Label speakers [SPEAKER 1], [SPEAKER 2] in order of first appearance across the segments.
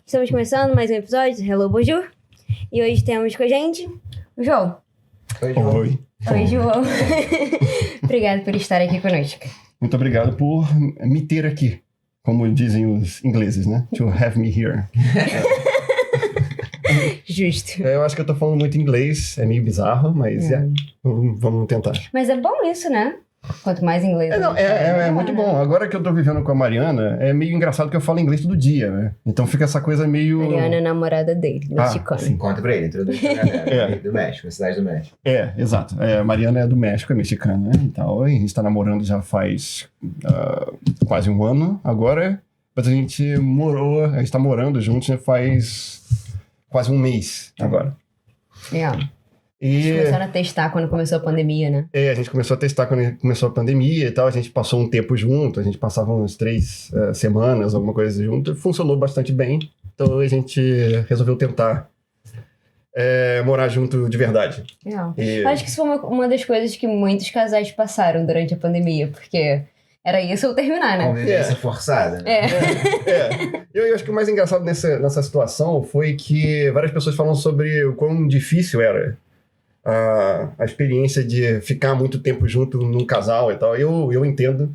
[SPEAKER 1] Estamos começando mais um episódio do Hello Bonjour. E hoje temos com a gente o João.
[SPEAKER 2] Oi, João.
[SPEAKER 1] Oi, João. Obrigado por estar aqui conosco.
[SPEAKER 3] Muito obrigado por me ter aqui, como dizem os ingleses, né? To have me here.
[SPEAKER 1] Justo.
[SPEAKER 3] Eu acho que eu tô falando muito inglês, é meio bizarro, mas vamos tentar.
[SPEAKER 1] Mas é bom isso, né? Quanto mais inglês.
[SPEAKER 3] É muito bom. Agora que eu tô vivendo com a Mariana, é meio engraçado que eu falo inglês todo dia, né? Então fica essa coisa meio...
[SPEAKER 1] Mariana é a namorada dele, mexicana.
[SPEAKER 3] Sim.
[SPEAKER 2] Conta pra ele, introduz pra galera. Do México, na cidade do México.
[SPEAKER 3] Exato. A Mariana é do México, é mexicana, né? Então, a gente tá namorando já faz quase um ano agora, mas a gente tá morando juntos já faz quase um mês agora.
[SPEAKER 1] Legal.
[SPEAKER 3] E
[SPEAKER 1] Vocês começaram a testar quando começou a pandemia, né?
[SPEAKER 3] a gente começou a testar quando começou a pandemia e tal, a gente passou um tempo junto, a gente passava umas 3 semanas, alguma coisa junto, funcionou bastante bem, então a gente resolveu tentar morar junto de verdade.
[SPEAKER 1] Legal. Acho que isso foi uma das coisas que muitos casais passaram durante a pandemia, porque era isso ou terminar, né?
[SPEAKER 2] Convivência forçada, né?
[SPEAKER 3] Eu acho que o mais engraçado nessa situação foi que várias pessoas falam sobre o quão difícil era a experiência de ficar muito tempo junto num casal e tal. Eu entendo,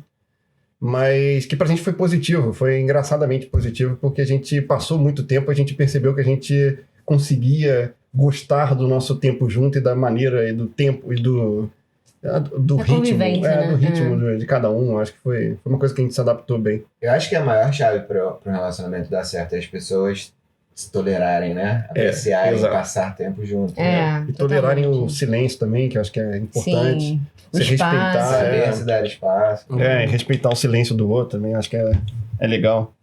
[SPEAKER 3] mas que pra gente foi positivo, foi engraçadamente positivo, porque a gente passou muito tempo, a gente percebeu que a gente conseguia gostar do nosso tempo junto e da maneira e do tempo e do ritmo,
[SPEAKER 1] né?
[SPEAKER 3] do ritmo de cada um. Acho que foi uma coisa que a gente se adaptou bem.
[SPEAKER 2] Eu acho que a maior chave para um relacionamento dar certo é as pessoas se tolerarem, né? Apreciarem e passar tempo junto.
[SPEAKER 3] E tolerarem o silêncio também, que eu acho que é importante.
[SPEAKER 1] Sim.
[SPEAKER 3] Se respeitar.
[SPEAKER 2] Saber se dar espaço.
[SPEAKER 3] E respeitar o silêncio do outro também, acho que é legal.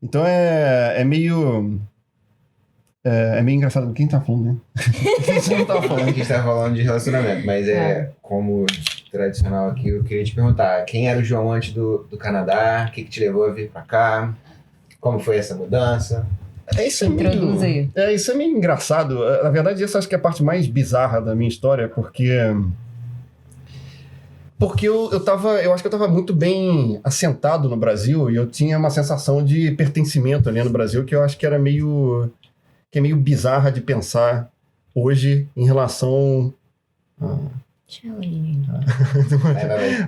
[SPEAKER 3] Então é meio... É meio engraçado. Quem tá falando, né?
[SPEAKER 2] Você não tava falando que a gente tava falando de relacionamento, mas como tradicional aqui, eu queria te perguntar, quem era o João antes do Canadá? O que te levou a vir pra cá? Como foi essa mudança?
[SPEAKER 3] Isso
[SPEAKER 1] Introduz aí.
[SPEAKER 3] Isso é meio engraçado. Na verdade, essa acho que é a parte mais bizarra da minha história, porque eu acho que eu tava muito bem assentado no Brasil e eu tinha uma sensação de pertencimento ali no Brasil que eu acho que era meio bizarra de pensar hoje em relação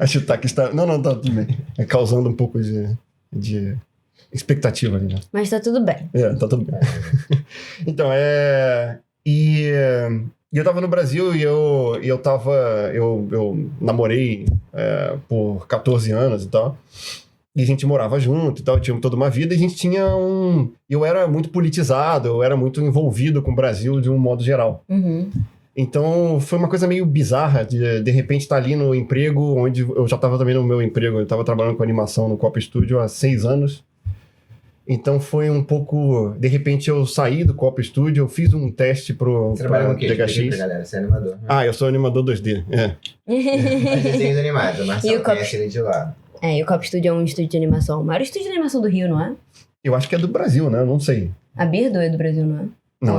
[SPEAKER 3] a chutar que está... Não, tá tudo bem. Causando um pouco de expectativa ali, né?
[SPEAKER 1] Mas tá tudo bem.
[SPEAKER 3] Tá tudo bem. Então, E eu tava no Brasil e eu namorei por 14 anos e tal. E a gente morava junto e tal, tinha toda uma vida, e a gente tinha eu era muito politizado, eu era muito envolvido com o Brasil de um modo geral.
[SPEAKER 1] Uhum.
[SPEAKER 3] Então, foi uma coisa meio bizarra de repente estar ali no emprego, onde eu já estava também no meu emprego, eu estava trabalhando com animação no Copa Studio há 6 anos. Então, foi um pouco... De repente, eu saí do Copa Studio, eu fiz um teste pro DHX.
[SPEAKER 2] Galera, você é animador, né?
[SPEAKER 3] Eu sou animador 2D,
[SPEAKER 2] Mas desenhos animados, a Marcela conhece ele de lá.
[SPEAKER 1] E o Copa Studio é um estúdio de animação. O maior estúdio de animação do Rio, não é?
[SPEAKER 3] Eu acho que é do Brasil, né? Eu não sei.
[SPEAKER 1] A Birdo é do Brasil, não é?
[SPEAKER 3] Não,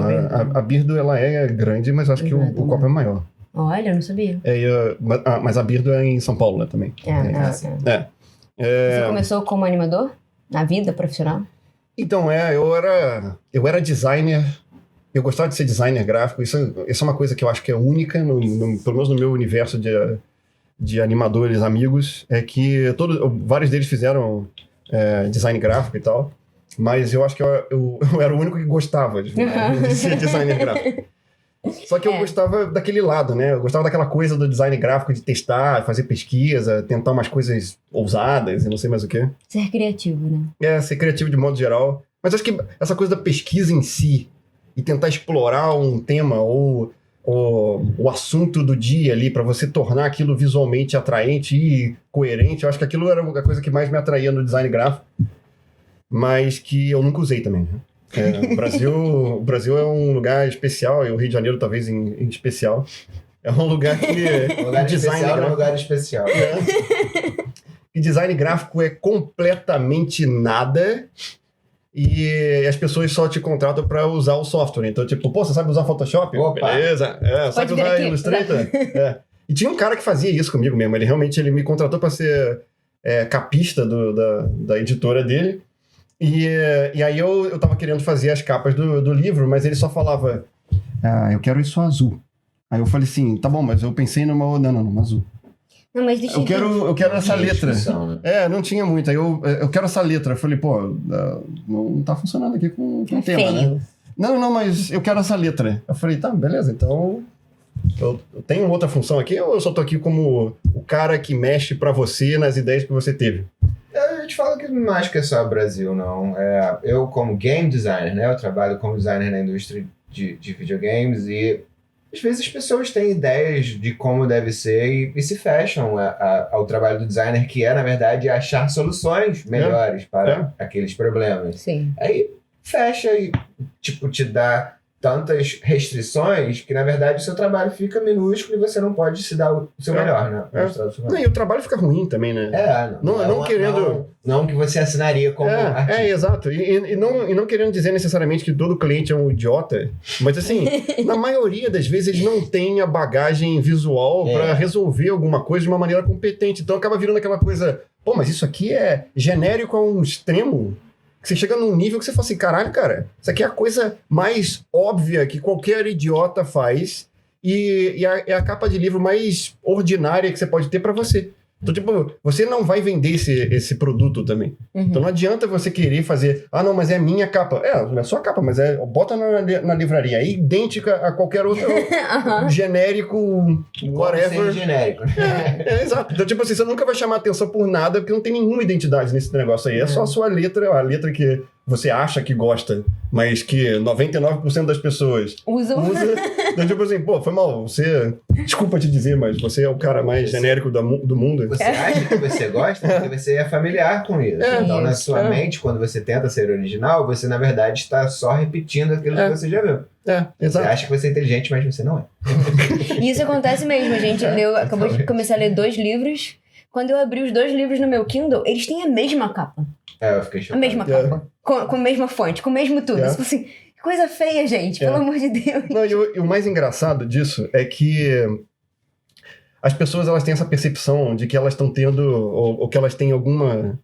[SPEAKER 3] a Birdo, ela é grande, mas acho que o Copa é maior.
[SPEAKER 1] Olha, eu não sabia.
[SPEAKER 3] Mas a Birdo é em São Paulo, né, também.
[SPEAKER 1] Você começou como animador? Na vida profissional?
[SPEAKER 3] Então, eu era designer. Eu gostava de ser designer gráfico. Isso é uma coisa que eu acho que é única, pelo menos no meu universo de animadores amigos, é que vários deles fizeram design gráfico e tal, mas eu acho que eu era o único que gostava de ser designer gráfico. Só que eu gostava daquele lado, né? Eu gostava daquela coisa do design gráfico, de testar, fazer pesquisa, tentar umas coisas ousadas e não sei mais o quê.
[SPEAKER 1] Ser criativo, né?
[SPEAKER 3] Ser criativo de modo geral. Mas acho que essa coisa da pesquisa em si e tentar explorar um tema ou o assunto do dia ali, para você tornar aquilo visualmente atraente e coerente. Eu acho que aquilo era a coisa que mais me atraía no design gráfico, mas que eu nunca usei também. O Brasil é um lugar especial, e o Rio de Janeiro talvez em especial. É um lugar que...
[SPEAKER 2] lugar especial.
[SPEAKER 3] E design gráfico é completamente nada... E as pessoas só te contratam pra usar o software. Então, tipo, você sabe usar Photoshop?
[SPEAKER 2] Opa.
[SPEAKER 3] Beleza. Sabe usar Illustrator? E tinha um cara que fazia isso comigo mesmo. Ele me contratou pra ser capista da editora dele. E aí eu tava querendo fazer as capas do livro, mas ele só falava, eu quero isso azul. Aí eu falei assim, tá bom, mas eu pensei numa... Não, azul.
[SPEAKER 1] Não, mas deixa
[SPEAKER 3] Eu quero essa letra.
[SPEAKER 2] Né?
[SPEAKER 3] Não tinha muito. Aí eu quero essa letra. Eu falei, pô, não tá funcionando aqui com o tema,
[SPEAKER 1] feio.
[SPEAKER 3] né? Não, mas eu quero essa letra. Eu falei, tá, beleza, então eu tenho outra função aqui ou eu só tô aqui como o cara que mexe pra você nas ideias que você teve?
[SPEAKER 2] Eu te falo que não acho que é só Brasil, não. Eu, como game designer, né? Eu trabalho como designer na indústria de videogames e às vezes as pessoas têm ideias de como deve ser e se fecham ao trabalho do designer, que é, na verdade, achar soluções melhores para aqueles problemas.
[SPEAKER 1] Sim.
[SPEAKER 2] Aí fecha e, tipo, te dá tantas restrições que, na verdade, o seu trabalho fica minúsculo e você não pode se dar o seu melhor, né? Mostrar o seu melhor.
[SPEAKER 3] Não, e o trabalho fica ruim também, né? Não querendo...
[SPEAKER 2] Não que você assinaria como artista.
[SPEAKER 3] Exato. E não querendo dizer necessariamente que todo cliente é um idiota, mas assim, na maioria das vezes eles não têm a bagagem visual para resolver alguma coisa de uma maneira competente. Então acaba virando aquela coisa, pô, mas isso aqui é genérico a um extremo. Que você chega num nível que você fala assim, caralho, cara, isso aqui é a coisa mais óbvia que qualquer idiota faz e é a capa de livro mais ordinária que você pode ter para você. Então, tipo, você não vai vender esse produto também.
[SPEAKER 1] Uhum.
[SPEAKER 3] Então não adianta você querer fazer, não, mas é minha capa. Não é sua capa, mas bota na livraria. É idêntica a qualquer outro genérico, whatever.
[SPEAKER 2] Genérico.
[SPEAKER 3] Exato. Então, tipo assim, você nunca vai chamar atenção por nada, porque não tem nenhuma identidade nesse negócio aí. É só a sua letra, a letra que você acha que gosta, mas que 99% das pessoas
[SPEAKER 1] usa.
[SPEAKER 3] Então, tipo assim, pô, foi mal. Desculpa te dizer, mas você é o cara mais genérico do mundo.
[SPEAKER 2] Você acha que você gosta porque você é familiar com isso. Então, na sua mente, quando você tenta ser original, você, na verdade, está só repetindo aquilo que você já viu.
[SPEAKER 3] Exato.
[SPEAKER 2] Você acha que você é inteligente, mas você não é.
[SPEAKER 1] E isso acontece mesmo. A gente acabou de começar a ler 2 livros. Quando eu abri os 2 livros no meu Kindle, eles têm a mesma capa.
[SPEAKER 2] Eu fiquei chocado.
[SPEAKER 1] A mesma capa. Com a mesma fonte, com o mesmo tudo. Tipo assim, que coisa feia, gente. Pelo amor de Deus.
[SPEAKER 3] Não, e o mais engraçado disso é que as pessoas elas têm essa percepção de que elas estão tendo, ou que elas têm alguma...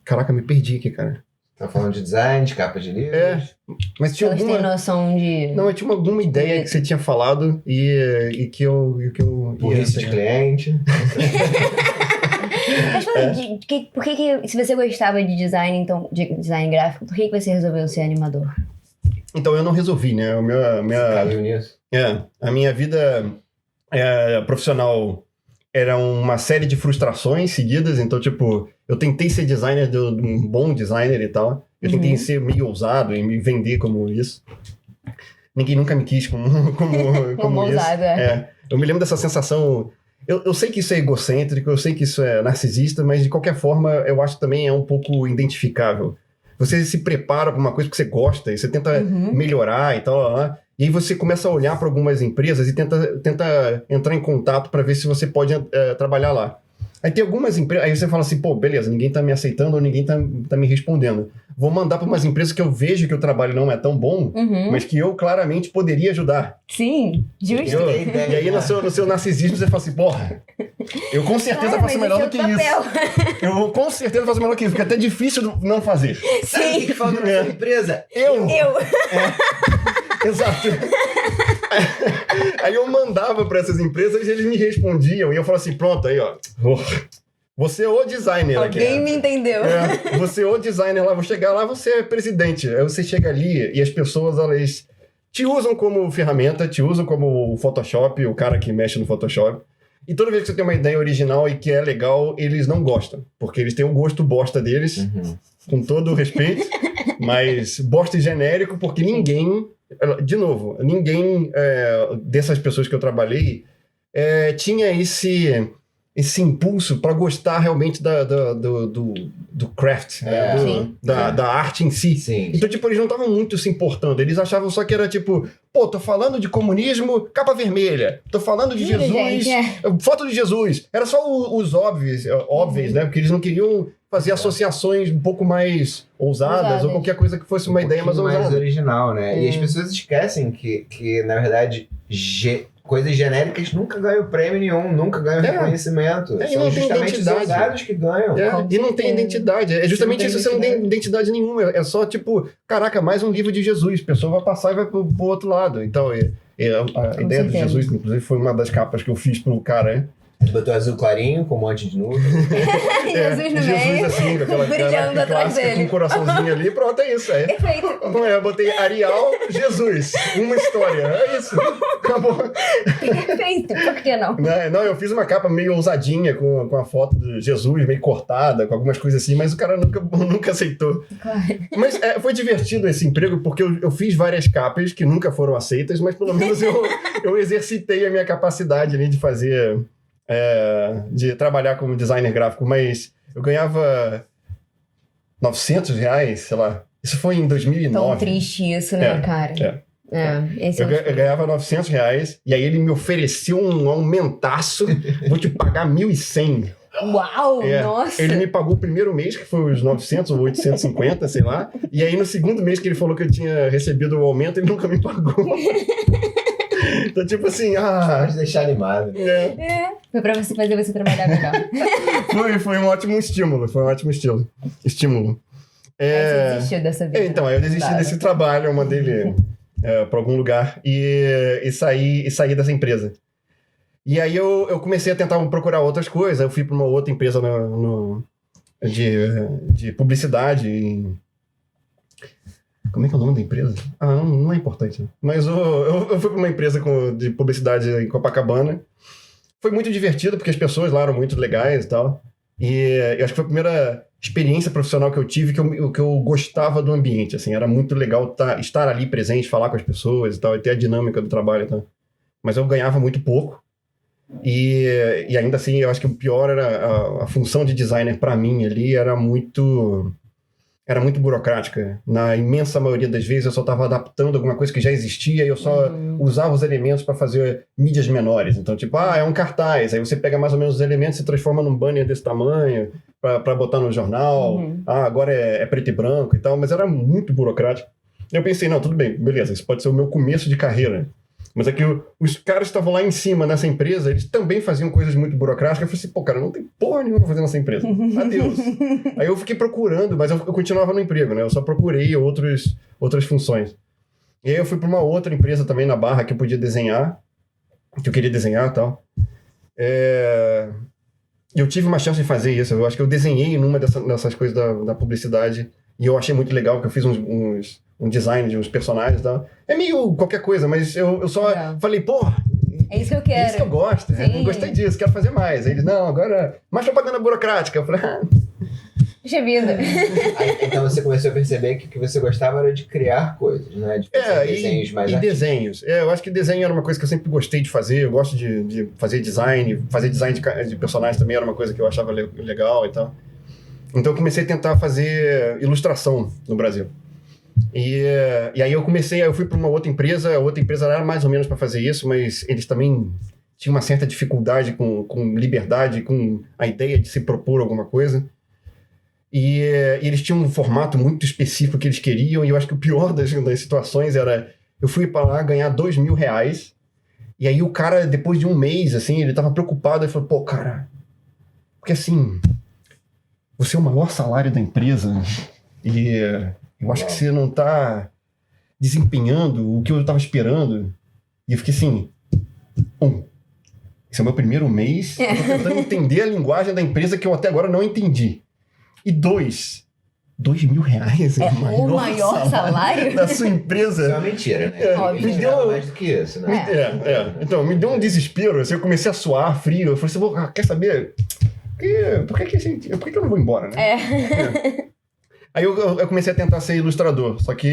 [SPEAKER 3] Caraca, me perdi aqui, cara.
[SPEAKER 2] Tá falando de design, de capa de livros.
[SPEAKER 3] Mas tinha
[SPEAKER 1] Elas têm noção de...
[SPEAKER 3] Não, eu tinha alguma ideia que você tinha falado e que eu
[SPEAKER 2] Burrice de cliente.
[SPEAKER 1] Mas fala por que se você gostava de design, então, de design gráfico, por que você resolveu ser animador?
[SPEAKER 3] Então, eu não resolvi, né?
[SPEAKER 2] Caiu nisso?
[SPEAKER 3] A minha vida profissional era uma série de frustrações seguidas. Então, tipo, eu tentei ser designer de um bom designer e tal. Eu tentei ser meio ousado e me vender como isso. Ninguém nunca me quis como isso.
[SPEAKER 1] Ousado,
[SPEAKER 3] Eu me lembro dessa sensação... Eu sei que isso é egocêntrico, eu sei que isso é narcisista, mas de qualquer forma eu acho que também é um pouco identificável. Você se prepara para uma coisa que você gosta e você tenta melhorar e tal, e aí você começa a olhar para algumas empresas e tenta entrar em contato para ver se você pode trabalhar lá. Aí tem algumas empresas, aí você fala assim, pô, beleza, ninguém tá me aceitando ou ninguém tá me respondendo. Vou mandar para umas empresas que eu vejo que o trabalho não é tão bom, mas que eu claramente poderia ajudar.
[SPEAKER 1] Sim, justo.
[SPEAKER 3] E aí no seu narcisismo você fala assim, porra, eu com certeza faço melhor do que isso. Eu com certeza faço melhor do que isso, porque é até difícil não fazer.
[SPEAKER 2] Sim. Que falta na sua empresa?
[SPEAKER 3] Eu. Exato. Aí eu mandava para essas empresas e eles me respondiam. E eu falava assim, pronto, aí ó. Você é o designer.
[SPEAKER 1] Alguém me entendeu.
[SPEAKER 3] Você é o designer lá. Vou chegar lá, você é presidente. Aí você chega ali e as pessoas, elas te usam como ferramenta, te usam como o Photoshop, o cara que mexe no Photoshop. E toda vez que você tem uma ideia original e que é legal, eles não gostam. Porque eles têm o gosto bosta deles, com todo o respeito. Mas bosta e genérico, porque ninguém... De novo, ninguém dessas pessoas que eu trabalhei tinha esse impulso para gostar realmente do craft, da arte em si.
[SPEAKER 2] Sim.
[SPEAKER 3] Então, tipo, eles não estavam muito se importando. Eles achavam só que era tipo, pô, tô falando de comunismo, capa vermelha. Tô falando de Jesus, foto de Jesus. Era só os óbvios, né? Porque eles não queriam fazer associações um pouco mais ousadas ou qualquer coisa que fosse uma ideia mais ousada.
[SPEAKER 2] Mais original, né? E as pessoas esquecem que, na verdade, coisas genéricas nunca ganham prêmio nenhum, nunca ganham reconhecimento.
[SPEAKER 3] E
[SPEAKER 2] São
[SPEAKER 3] não tem
[SPEAKER 2] justamente os
[SPEAKER 3] identidade.
[SPEAKER 2] ousados que ganham.
[SPEAKER 3] E não tem identidade. É justamente isso, você não tem identidade nenhuma. É só tipo, caraca, mais um livro de Jesus. A pessoa vai passar e vai pro outro lado. Então, a ideia de Jesus, inclusive, foi uma das capas que eu fiz pro cara, né?
[SPEAKER 2] Botou azul clarinho com um monte de nuvem.
[SPEAKER 1] Jesus no meio,
[SPEAKER 2] assim,
[SPEAKER 3] com aquela
[SPEAKER 1] brilhando atrás
[SPEAKER 3] clássica, com
[SPEAKER 1] dele.
[SPEAKER 3] um coraçãozinho ali, pronto, é isso.
[SPEAKER 1] Perfeito.
[SPEAKER 3] Eu botei Arial, Jesus, uma história, é isso. Acabou.
[SPEAKER 1] Perfeito. Por que não?
[SPEAKER 3] Não, eu fiz uma capa meio ousadinha com a foto de Jesus meio cortada, com algumas coisas assim, mas o cara nunca aceitou.
[SPEAKER 1] Claro.
[SPEAKER 3] Mas foi divertido esse emprego, porque eu fiz várias capas que nunca foram aceitas, mas pelo menos eu exercitei a minha capacidade ali de fazer... de trabalhar como designer gráfico, mas eu ganhava R$900, sei lá. Isso foi em 2009.
[SPEAKER 1] Tão triste isso, né, cara? Esse
[SPEAKER 3] Eu ganhava R$900 e aí ele me ofereceu um aumentaço. Vou te pagar 1.100.
[SPEAKER 1] Uau, nossa!
[SPEAKER 3] Ele me pagou o primeiro mês, que foi os 900 ou 850, sei lá. E aí no segundo mês que ele falou que eu tinha recebido o aumento, ele nunca me pagou. Então, tipo assim,
[SPEAKER 2] pode deixar animado.
[SPEAKER 1] Foi pra você fazer você trabalhar melhor.
[SPEAKER 3] Foi um ótimo estímulo. Estímulo.
[SPEAKER 1] Aí você desistiu dessa vida.
[SPEAKER 3] Então, aí eu desisti desse trabalho, eu mandei ele pra algum lugar e saí dessa empresa. E aí eu comecei a tentar procurar outras coisas. Eu fui pra uma outra empresa de publicidade. Como é que é o nome da empresa? Não é importante. Mas eu fui para uma empresa de publicidade em Copacabana. Foi muito divertido, porque as pessoas lá eram muito legais e tal. E eu acho que foi a primeira experiência profissional que eu tive que eu gostava do ambiente. Assim, era muito legal estar ali presente, falar com as pessoas e tal, e ter a dinâmica do trabalho e tal. Mas eu ganhava muito pouco. E ainda assim, eu acho que o pior era a função de designer para mim ali era muito burocrática. Na imensa maioria das vezes eu só estava adaptando alguma coisa que já existia e eu só usava os elementos para fazer mídias menores. Então, tipo, é um cartaz. Aí você pega mais ou menos os elementos e transforma num banner desse tamanho para botar no jornal. Agora é preto e branco e tal. Mas era muito burocrático. Eu pensei, não, tudo bem, beleza, isso pode ser o meu começo de carreira. Mas é que os caras que estavam lá em cima nessa empresa, eles também faziam coisas muito burocráticas. Eu falei assim, cara, não tem porra nenhuma pra fazer nessa empresa. Adeus. Aí eu fiquei procurando, mas eu continuava no emprego, né? Eu só procurei outras funções. E aí eu fui pra uma outra empresa também na Barra que eu podia desenhar, que eu queria desenhar e tal. Eu tive uma chance de fazer isso. Eu acho que eu desenhei numa dessas coisas da publicidade e eu achei muito legal, que eu fiz um design de uns personagens e tal. É meio qualquer coisa, mas eu só falei,
[SPEAKER 1] é isso que eu quero.
[SPEAKER 3] É isso que eu gosto. Eu gostei disso, quero fazer mais. Aí eles, não, agora mais propaganda burocrática. Eu falei,
[SPEAKER 1] Puxa vida.
[SPEAKER 2] Então você começou a perceber que o que você gostava era de criar coisas, né? De fazer desenhos mais artísticos.
[SPEAKER 3] Desenhos. Eu acho que desenho era uma coisa que eu sempre gostei de fazer. Eu gosto de fazer design. Fazer design de personagens também era uma coisa que eu achava legal e tal. Então eu comecei a tentar fazer ilustração no Brasil. E aí eu fui para uma outra empresa. A outra empresa era mais ou menos para fazer isso, mas eles também tinham uma certa dificuldade com liberdade, com a ideia de se propor alguma coisa. E eles tinham um formato muito específico que eles queriam, e eu acho que o pior das situações era... Eu fui para lá ganhar R$2.000, e aí o cara, depois de um mês, assim, ele tava preocupado, ele falou, pô, cara... Porque assim... Você é o maior salário da empresa, e eu acho que você não tá desempenhando o que eu tava esperando. E eu fiquei assim... Esse é o meu primeiro mês, eu tô tentando entender a linguagem da empresa que eu até agora não entendi. E R$2.000 é
[SPEAKER 1] o maior salário
[SPEAKER 3] da sua empresa.
[SPEAKER 2] Isso é uma mentira, né?
[SPEAKER 3] Me deu
[SPEAKER 2] mais do que isso, né?
[SPEAKER 3] Então, me deu um desespero. Assim, eu comecei a suar frio. Eu falei assim, quer saber? Por que eu não vou embora, né? Aí eu comecei a tentar ser ilustrador. Só que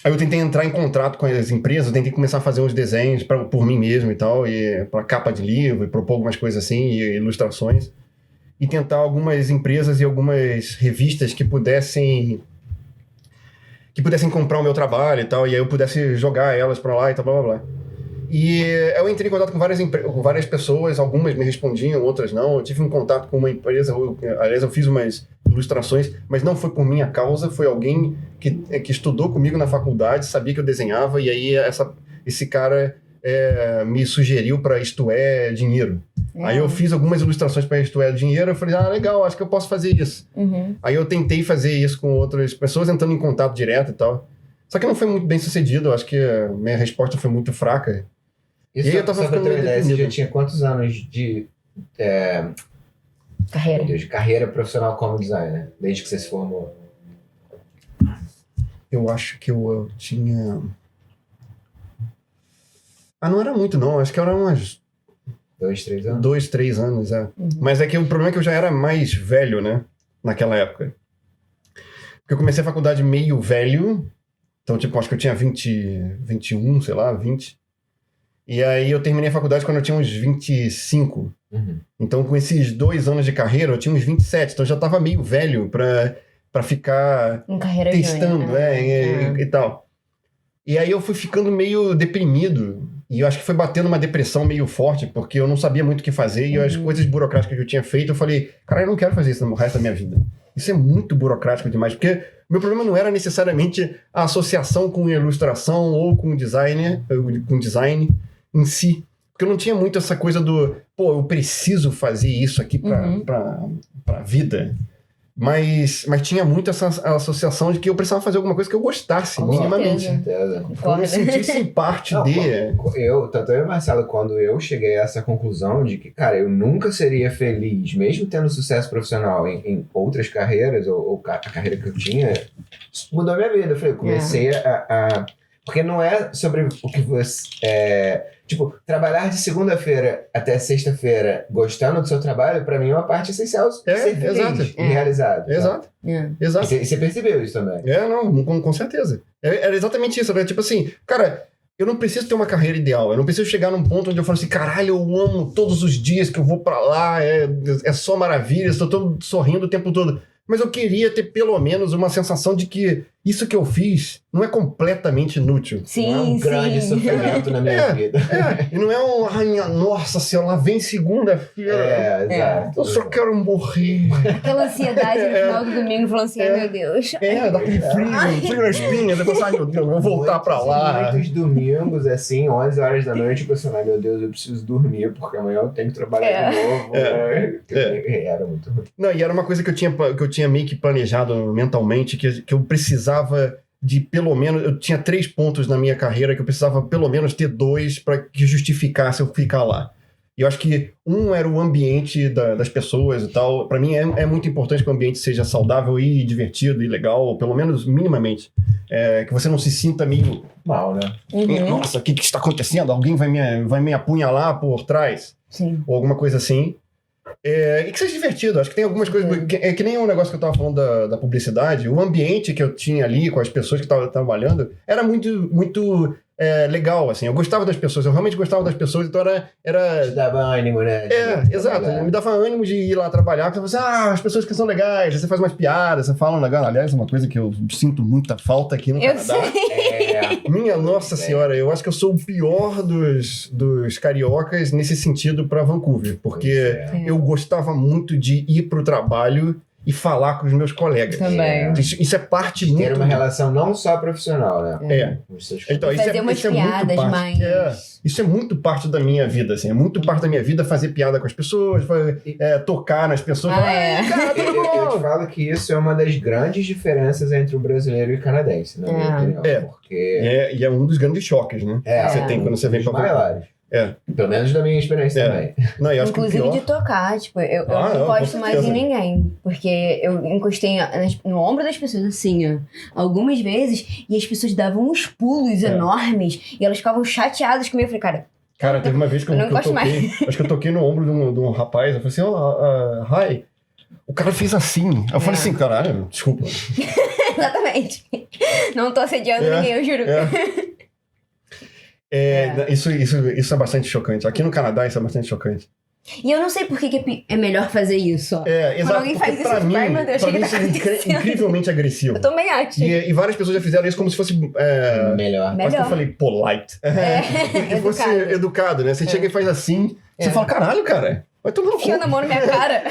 [SPEAKER 3] aí eu tentei entrar em contrato com as empresas, eu tentei começar a fazer uns desenhos por mim mesmo e tal, e para capa de livro, e propor algumas coisas assim, e ilustrações. E tentar algumas empresas e algumas revistas que pudessem comprar o meu trabalho e tal, e aí eu pudesse jogar elas pra lá e tal, blá, blá, blá. E eu entrei em contato com várias pessoas, algumas me respondiam, outras não. Eu tive um contato com uma empresa, aliás, eu fiz umas ilustrações, mas não foi por minha causa, foi alguém que estudou comigo na faculdade, sabia que eu desenhava, e aí esse cara me sugeriu para Isto É Dinheiro. Aí eu fiz algumas ilustrações para Isto É Dinheiro, eu falei, legal, acho que eu posso fazer isso. Aí eu tentei fazer isso com outras pessoas, entrando em contato direto e tal. Só que não foi muito bem sucedido, eu acho que a minha resposta foi muito fraca.
[SPEAKER 2] Isso,
[SPEAKER 3] eu tava
[SPEAKER 2] só pra ter uma ideia, você
[SPEAKER 3] deprimido.
[SPEAKER 2] já tinha quantos anos de
[SPEAKER 1] Carreira.
[SPEAKER 2] meu Deus, de carreira profissional como designer? Desde que você se formou?
[SPEAKER 3] Eu acho que eu tinha... não era muito não, acho que era umas
[SPEAKER 2] 2, 3 anos?
[SPEAKER 3] 2, 3 anos, Mas é que o problema é que eu já era mais velho, né? Naquela época. Porque eu comecei a faculdade meio velho, então tipo, acho que eu tinha 21, sei lá, 20. E aí eu terminei a faculdade quando eu tinha uns 25. Então com esses 2 anos de carreira, eu tinha uns 27, então eu já tava meio velho pra ficar
[SPEAKER 1] Em carreira
[SPEAKER 3] testando,
[SPEAKER 1] júnior, né?
[SPEAKER 3] e tal. E aí eu fui ficando meio deprimido. E eu acho que foi batendo uma depressão meio forte, porque eu não sabia muito o que fazer. E as coisas burocráticas que eu tinha feito, eu falei, cara, eu não quero fazer isso no resto da minha vida. Isso é muito burocrático demais. Porque meu problema não era necessariamente a associação com ilustração ou com design em si. Porque eu não tinha muito essa coisa do, eu preciso fazer isso aqui pra vida. Mas tinha muito essa associação de que eu precisava fazer alguma coisa que eu gostasse, minimamente.
[SPEAKER 2] Com certeza.
[SPEAKER 3] Que eu me sentisse parte de...
[SPEAKER 2] Tanto eu e Marcelo, quando eu cheguei a essa conclusão de que, cara, eu nunca seria feliz, mesmo tendo sucesso profissional em outras carreiras, ou a carreira que eu tinha, isso mudou a minha vida. Eu falei, eu comecei porque não é sobre o que você... Tipo, trabalhar de segunda-feira até sexta-feira gostando do seu trabalho, pra mim é uma parte essencial de ser feliz e realizado.
[SPEAKER 3] Exato. Exato.
[SPEAKER 2] E você percebeu isso também?
[SPEAKER 3] Não, com certeza. Era exatamente isso, né? Tipo assim, cara, eu não preciso ter uma carreira ideal. Eu não preciso chegar num ponto onde eu falo assim, caralho, eu amo todos os dias que eu vou pra lá, é só maravilha, estou todo sorrindo o tempo todo. Mas eu queria ter pelo menos uma sensação de que isso que eu fiz não é completamente inútil.
[SPEAKER 1] Sim,
[SPEAKER 2] não é um grande sofrimento na minha vida.
[SPEAKER 3] E não é ai, minha nossa senhora, lá vem segunda-feira.
[SPEAKER 2] Exato.
[SPEAKER 3] Eu só quero morrer.
[SPEAKER 1] Aquela ansiedade no final do domingo, falando assim, ai meu Deus.
[SPEAKER 3] Dá aquele frio na espinha, depois, ai meu Deus, eu vou voltar pra lá.
[SPEAKER 2] Muitos domingos, assim, 11 horas da noite, eu pensando, ai meu Deus, eu preciso dormir, porque amanhã eu tenho que trabalhar de novo. Era muito ruim.
[SPEAKER 3] Não, e era uma coisa que eu tinha meio que planejado mentalmente, que eu precisava de pelo menos... Eu tinha 3 pontos na minha carreira que eu precisava pelo menos ter 2 para que justificasse eu ficar lá. E eu acho que um era o ambiente das pessoas e tal. Para mim é muito importante que o ambiente seja saudável e divertido e legal, pelo menos minimamente. Que você não se sinta meio
[SPEAKER 2] mal, né?
[SPEAKER 3] Nossa, o que está acontecendo? Alguém vai me apunhalar por trás?
[SPEAKER 1] Sim.
[SPEAKER 3] Ou alguma coisa assim. E que seja divertido. Acho que tem algumas coisas... que nem o negócio que eu tava falando da publicidade. O ambiente que eu tinha ali com as pessoas que estavam trabalhando era muito, muito legal, assim. Eu gostava das pessoas. Eu realmente gostava das pessoas. Então era...
[SPEAKER 2] Te dava ânimo, né?
[SPEAKER 3] Exato. Me dava ânimo de ir lá trabalhar. Porque você as pessoas que são legais. Você faz umas piadas. Você fala um negócio. Aliás, é uma coisa que eu sinto muita falta aqui no Canadá. Minha nossa senhora. Eu acho que eu sou o pior dos cariocas nesse sentido pra Vancouver. Porque eu gostava muito de ir pro trabalho e falar com os meus colegas.
[SPEAKER 1] Também.
[SPEAKER 3] Isso é parte muito...
[SPEAKER 2] Ter uma relação não só profissional, né?
[SPEAKER 3] Então,
[SPEAKER 1] fazer umas piadas mais...
[SPEAKER 3] Isso é muito parte da minha vida, assim. É muito parte da minha vida fazer piada com as pessoas, tocar nas pessoas.
[SPEAKER 2] Cara, eu te falo que isso é uma das grandes diferenças entre o brasileiro e o canadense, na minha opinião. Porque...
[SPEAKER 3] E é um dos grandes choques, né? Que você tem quando você vem pra
[SPEAKER 2] maiores. Pelo menos da minha experiência também.
[SPEAKER 3] Não, eu acho
[SPEAKER 1] inclusive
[SPEAKER 3] que o pior...
[SPEAKER 1] de tocar, tipo, eu não encosto mais em ninguém. Porque eu encostei no ombro das pessoas, assim, ó, algumas vezes, e as pessoas davam uns pulos enormes, e elas ficavam chateadas comigo. Eu falei,
[SPEAKER 3] cara, teve uma vez que eu toquei, acho que eu toquei no ombro de um rapaz, eu falei assim, hi. O cara fez assim. Eu falei assim, caralho, desculpa.
[SPEAKER 1] Exatamente. Não tô assediando ninguém, eu juro.
[SPEAKER 3] Isso é bastante chocante. Aqui no Canadá isso é bastante chocante.
[SPEAKER 1] E eu não sei por que é melhor fazer isso.
[SPEAKER 3] Exato.
[SPEAKER 1] Quando alguém faz isso,
[SPEAKER 3] mim,
[SPEAKER 1] meu Deus,
[SPEAKER 3] pra mim isso é incrivelmente agressivo.
[SPEAKER 1] Eu também acho.
[SPEAKER 3] E várias pessoas já fizeram isso como se fosse...
[SPEAKER 2] melhor.
[SPEAKER 3] Acho que eu falei polite. Como se fosse educado, né? Você chega e faz assim, você fala, caralho, cara, vai tomar no cu.
[SPEAKER 1] Enfia a mão na minha cara.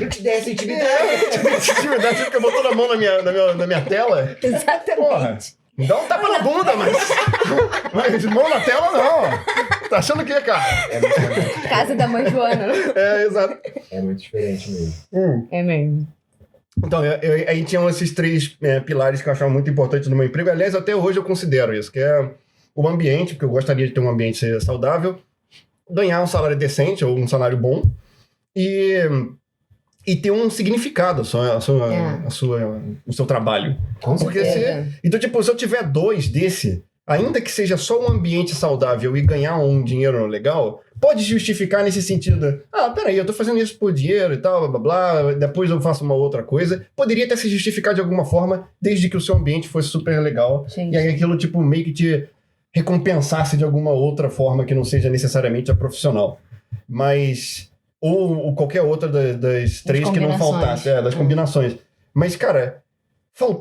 [SPEAKER 2] Eu te dei essa intimidade.
[SPEAKER 3] Intimidade, você fica botando a mão na minha tela.
[SPEAKER 1] Exatamente.
[SPEAKER 3] Porra. Me dá um tapa na bunda, mas mão na tela não. Tá achando o quê, cara?
[SPEAKER 1] Casa da mãe Joana.
[SPEAKER 3] Exato.
[SPEAKER 2] É muito diferente mesmo.
[SPEAKER 1] É mesmo.
[SPEAKER 3] Então, aí tinham esses 3 pilares que eu achava muito importantes no meu emprego. Aliás, até hoje eu considero isso, que é o ambiente, porque eu gostaria de ter um ambiente saudável, ganhar um salário decente ou um salário bom e ter um significado o seu trabalho.
[SPEAKER 2] Com certeza.
[SPEAKER 3] Então, tipo, se eu tiver 2 desse, ainda que seja só um ambiente saudável e ganhar um dinheiro legal, pode justificar nesse sentido. Peraí, eu tô fazendo isso por dinheiro e tal, blá, blá, blá, depois eu faço uma outra coisa. Poderia até se justificar de alguma forma, desde que o seu ambiente fosse super legal. Sim. E aí aquilo, tipo, meio que te recompensasse de alguma outra forma que não seja necessariamente a profissional. Mas... Ou qualquer outra das 3 que não faltasse, das combinações. Mas, cara,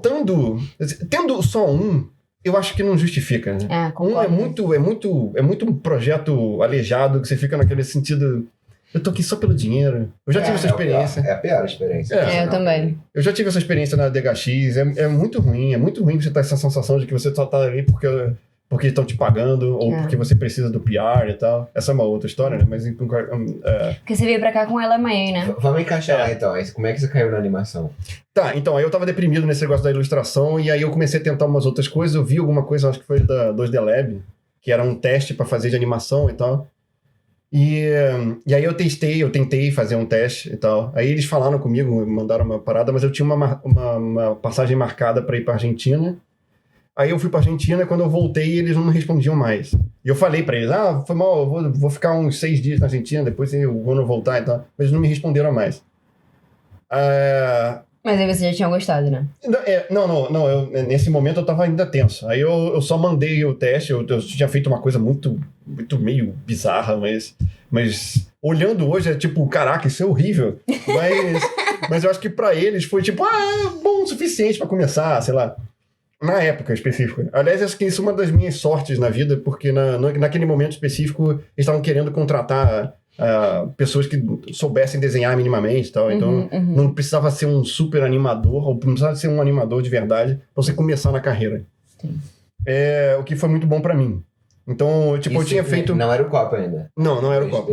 [SPEAKER 3] tendo só um, eu acho que não justifica, né? Um é muito um projeto aleijado, que você fica naquele sentido, eu tô aqui só pelo dinheiro. Eu já tive essa experiência.
[SPEAKER 2] É a pior experiência.
[SPEAKER 1] Eu também.
[SPEAKER 3] Eu já tive essa experiência na DHX, é muito ruim você ter essa sensação de que você só tá ali porque estão te pagando, ou porque você precisa do PR e tal. Essa é uma outra história, né? Mas...
[SPEAKER 1] Porque você veio pra cá com ela mãe, né?
[SPEAKER 2] Vamos encaixar lá, então. Como é que você caiu na animação?
[SPEAKER 3] Tá, então, aí eu tava deprimido nesse negócio da ilustração, e aí eu comecei a tentar umas outras coisas. Eu vi alguma coisa, acho que foi da 2D Lab, que era um teste pra fazer de animação e tal. E aí eu tentei fazer um teste e tal. Aí eles falaram comigo, mandaram uma parada, mas eu tinha uma passagem marcada pra ir pra Argentina. Aí eu fui pra Argentina, quando eu voltei, eles não me respondiam mais. E eu falei pra eles, foi mal, eu vou ficar uns 6 dias na Argentina, depois quando eu voltar e tal. Mas eles não me responderam mais.
[SPEAKER 1] Mas aí você já tinha gostado, né?
[SPEAKER 3] Não, nesse momento eu tava ainda tenso. Aí eu só mandei o teste, eu tinha feito uma coisa muito meio bizarra, mas olhando hoje é tipo, caraca, isso é horrível. Mas eu acho que pra eles foi tipo, bom o suficiente pra começar, sei lá. Na época específica. Aliás, acho que isso é uma das minhas sortes na vida, porque naquele momento específico eles estavam querendo contratar pessoas que soubessem desenhar minimamente e tal. Então, não precisava ser um super animador, ou não precisava ser um animador de verdade pra você começar na carreira.
[SPEAKER 1] Sim.
[SPEAKER 3] O que foi muito bom pra mim. Então, tipo, eu tinha feito...
[SPEAKER 2] Não era o Copa ainda.
[SPEAKER 3] Não era o Copa.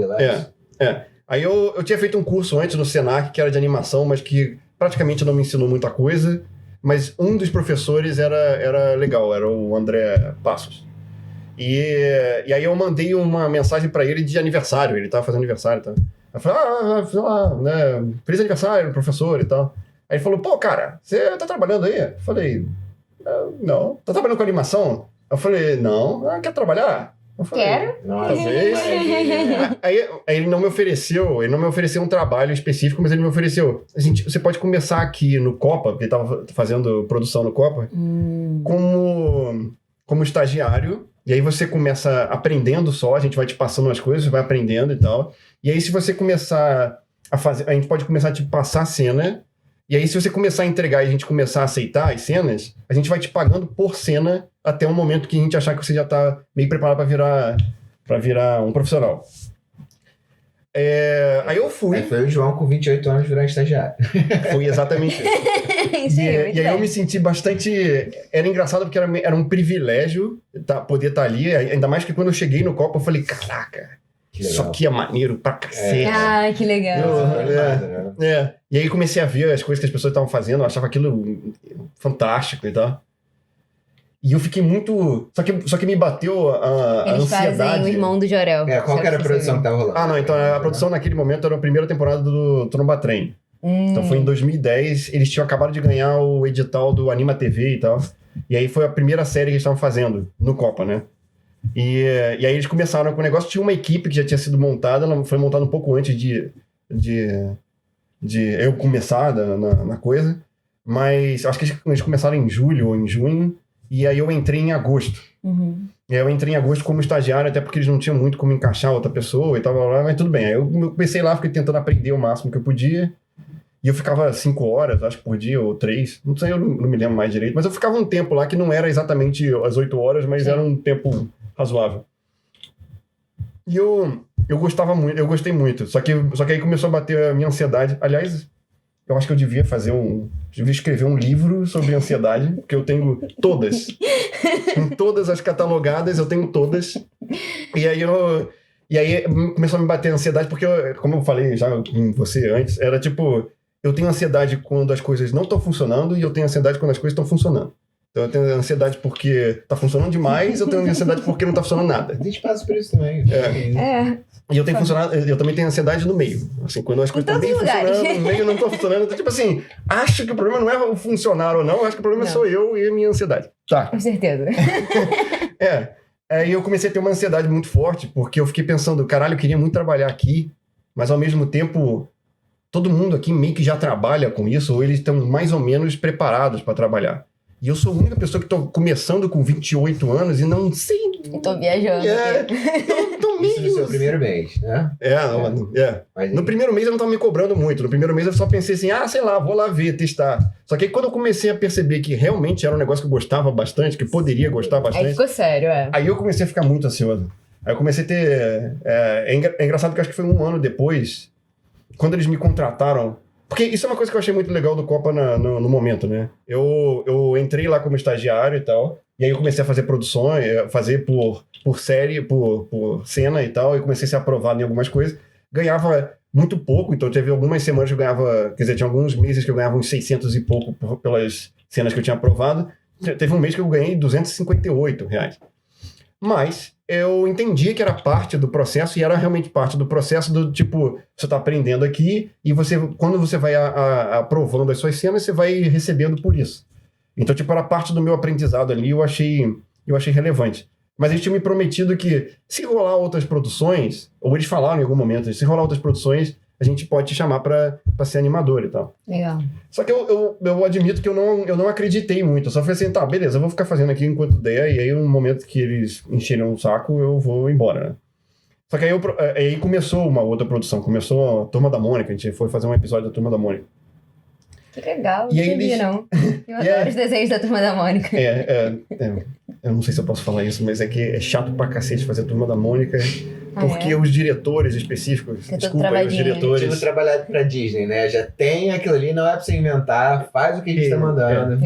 [SPEAKER 3] Aí eu tinha feito um curso antes no Senac, que era de animação, mas que praticamente não me ensinou muita coisa. Mas um dos professores era legal, era o André Passos. E aí eu mandei uma mensagem pra ele de aniversário, ele tava fazendo aniversário e tal. Eu falei, sei lá, né, feliz aniversário, professor e tal. Aí ele falou, pô, cara, você tá trabalhando aí? Eu falei, não. Tá trabalhando com animação? Eu falei, não. Quer trabalhar? Eu falei,
[SPEAKER 1] quero.
[SPEAKER 3] Talvez. Aí ele não me ofereceu um trabalho específico, mas ele me ofereceu, você pode começar aqui no Copa, porque ele tava fazendo produção no Copa, como estagiário, e aí você começa aprendendo só, a gente vai te passando as coisas, você vai aprendendo e tal, e aí se você começar a fazer, a gente pode começar a te passar a cena, e aí se você começar a entregar e a gente começar a aceitar as cenas, a gente vai te pagando por cena até o momento que a gente achar que você já tá meio preparado pra virar um profissional. Aí eu fui...
[SPEAKER 2] Aí foi o João com 28 anos virar estagiário.
[SPEAKER 3] Foi exatamente isso. E aí eu me senti bastante... Era engraçado porque era um privilégio poder estar ali, ainda mais que quando eu cheguei no Copa eu falei, caraca, isso aqui é maneiro pra cacete.
[SPEAKER 1] Ai, que legal.
[SPEAKER 3] E aí comecei a ver as coisas que as pessoas estavam fazendo, eu achava aquilo fantástico e tal. E eu fiquei muito... Só que me bateu a ansiedade.
[SPEAKER 1] Eles fazem o Irmão do Jorel.
[SPEAKER 2] Qual que era a produção que tava rolando?
[SPEAKER 3] Então a produção naquele momento era a primeira temporada do Tromba Trem. Então foi em 2010, eles tinham acabado de ganhar o edital do Anima TV e tal. E aí foi a primeira série que eles estavam fazendo no Copa, né? E aí eles começaram com o negócio, tinha uma equipe que já tinha sido montada, ela foi montada um pouco antes de eu começar na coisa. Mas acho que eles começaram em julho ou em junho. E aí eu entrei em agosto. E aí eu entrei em agosto como estagiário, até porque eles não tinham muito como encaixar outra pessoa e tal, mas tudo bem. Aí eu comecei lá, fiquei tentando aprender o máximo que eu podia. E eu ficava 5 horas, acho que por dia, ou 3. Não sei, eu não me lembro mais direito. Mas eu ficava um tempo lá que não era exatamente as 8 horas, mas era um tempo razoável. E eu gostava muito, eu gostei muito. Só que aí começou a bater a minha ansiedade. Aliás, eu acho que eu devia escrever um livro sobre ansiedade, porque eu tenho todas. Em todas as catalogadas, eu tenho todas. E aí começou a me bater a ansiedade, porque, como eu falei já com você antes, era tipo, eu tenho ansiedade quando as coisas não estão funcionando e eu tenho ansiedade quando as coisas estão funcionando. Então eu tenho ansiedade porque tá funcionando demais, eu tenho ansiedade porque não tá funcionando nada.
[SPEAKER 2] A gente passa por isso também.
[SPEAKER 3] E eu também tenho ansiedade no meio. Assim, quando as coisas estão bem funcionando, no meio não estão funcionando. Então, tipo assim, acho que o problema não é o funcionar ou não, acho que o problema sou eu e a minha ansiedade. Tá.
[SPEAKER 1] Com certeza.
[SPEAKER 3] Aí eu comecei a ter uma ansiedade muito forte, porque eu fiquei pensando, caralho, eu queria muito trabalhar aqui, mas ao mesmo tempo, todo mundo aqui meio que já trabalha com isso, ou eles estão mais ou menos preparados para trabalhar. E eu sou a única pessoa que tô começando com 28 anos e não sei...
[SPEAKER 1] Eu tô viajando.
[SPEAKER 3] Tô meio...
[SPEAKER 2] Isso no seu primeiro mês, né?
[SPEAKER 3] No primeiro mês eu não tava me cobrando muito. No primeiro mês eu só pensei assim, sei lá, vou lá ver, testar. Só que aí quando eu comecei a perceber que realmente era um negócio que eu gostava bastante, que poderia gostar bastante...
[SPEAKER 1] Aí ficou sério,
[SPEAKER 3] Aí eu comecei a ficar muito ansioso. Aí eu comecei a ter... É engraçado que eu acho que foi 1 ano depois, quando eles me contrataram... Porque isso é uma coisa que eu achei muito legal do Copa no momento, né? Eu entrei lá como estagiário e tal, e aí eu comecei a fazer produções, fazer por série, por cena e tal, e comecei a ser aprovado em algumas coisas. Ganhava muito pouco, então teve algumas semanas que eu ganhava, quer dizer, tinha alguns meses que eu ganhava uns 600 e pouco pelas cenas que eu tinha aprovado. Teve um mês que eu ganhei R$258. Mas eu entendi que era parte do processo, e era realmente parte do processo do tipo, você tá aprendendo aqui, e quando você vai aprovando as suas cenas, você vai recebendo por isso. Então, tipo, era parte do meu aprendizado ali, eu achei relevante. Mas eles tinham me prometido que se rolar outras produções, ou eles falaram em algum momento, se rolar outras produções, a gente pode te chamar pra ser animador e tal.
[SPEAKER 1] Legal.
[SPEAKER 3] Só que eu admito que eu não acreditei muito. Eu só falei assim, tá, beleza, eu vou ficar fazendo aqui enquanto der, e aí no momento que eles encheram o saco, eu vou embora, né? Só que aí começou uma outra produção, começou a Turma da Mônica, a gente foi fazer um episódio da Turma da Mônica.
[SPEAKER 1] Que legal,
[SPEAKER 3] E aí
[SPEAKER 1] não sabia não. Eu adoro os desenhos da Turma da Mônica.
[SPEAKER 3] Eu não sei se eu posso falar isso, mas é que é chato pra cacete fazer Turma da Mônica, porque os diretores específicos, desculpa aí os diretores...
[SPEAKER 2] Tipo, trabalhado pra Disney, né? Já tem aquilo ali, não é pra você inventar, faz o que a gente tá mandando.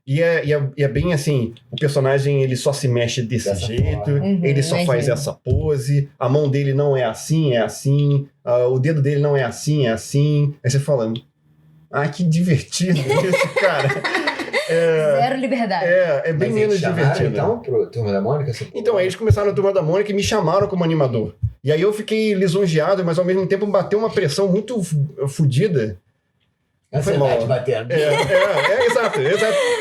[SPEAKER 3] E é bem assim, o personagem ele só se mexe desse jeito, ele só faz essa pose, a mão dele não é assim, o dedo dele não é assim. Aí você fala, que divertido isso, cara.
[SPEAKER 1] Zero liberdade.
[SPEAKER 3] É bem menos divertido.
[SPEAKER 2] Então, pro Turma da Mônica?
[SPEAKER 3] Então, aí eles começaram a Turma da Mônica e me chamaram como animador. E aí eu fiquei lisonjeado, mas ao mesmo tempo bateu uma pressão muito fodida.
[SPEAKER 2] Foi mal. Batendo.
[SPEAKER 3] Exato.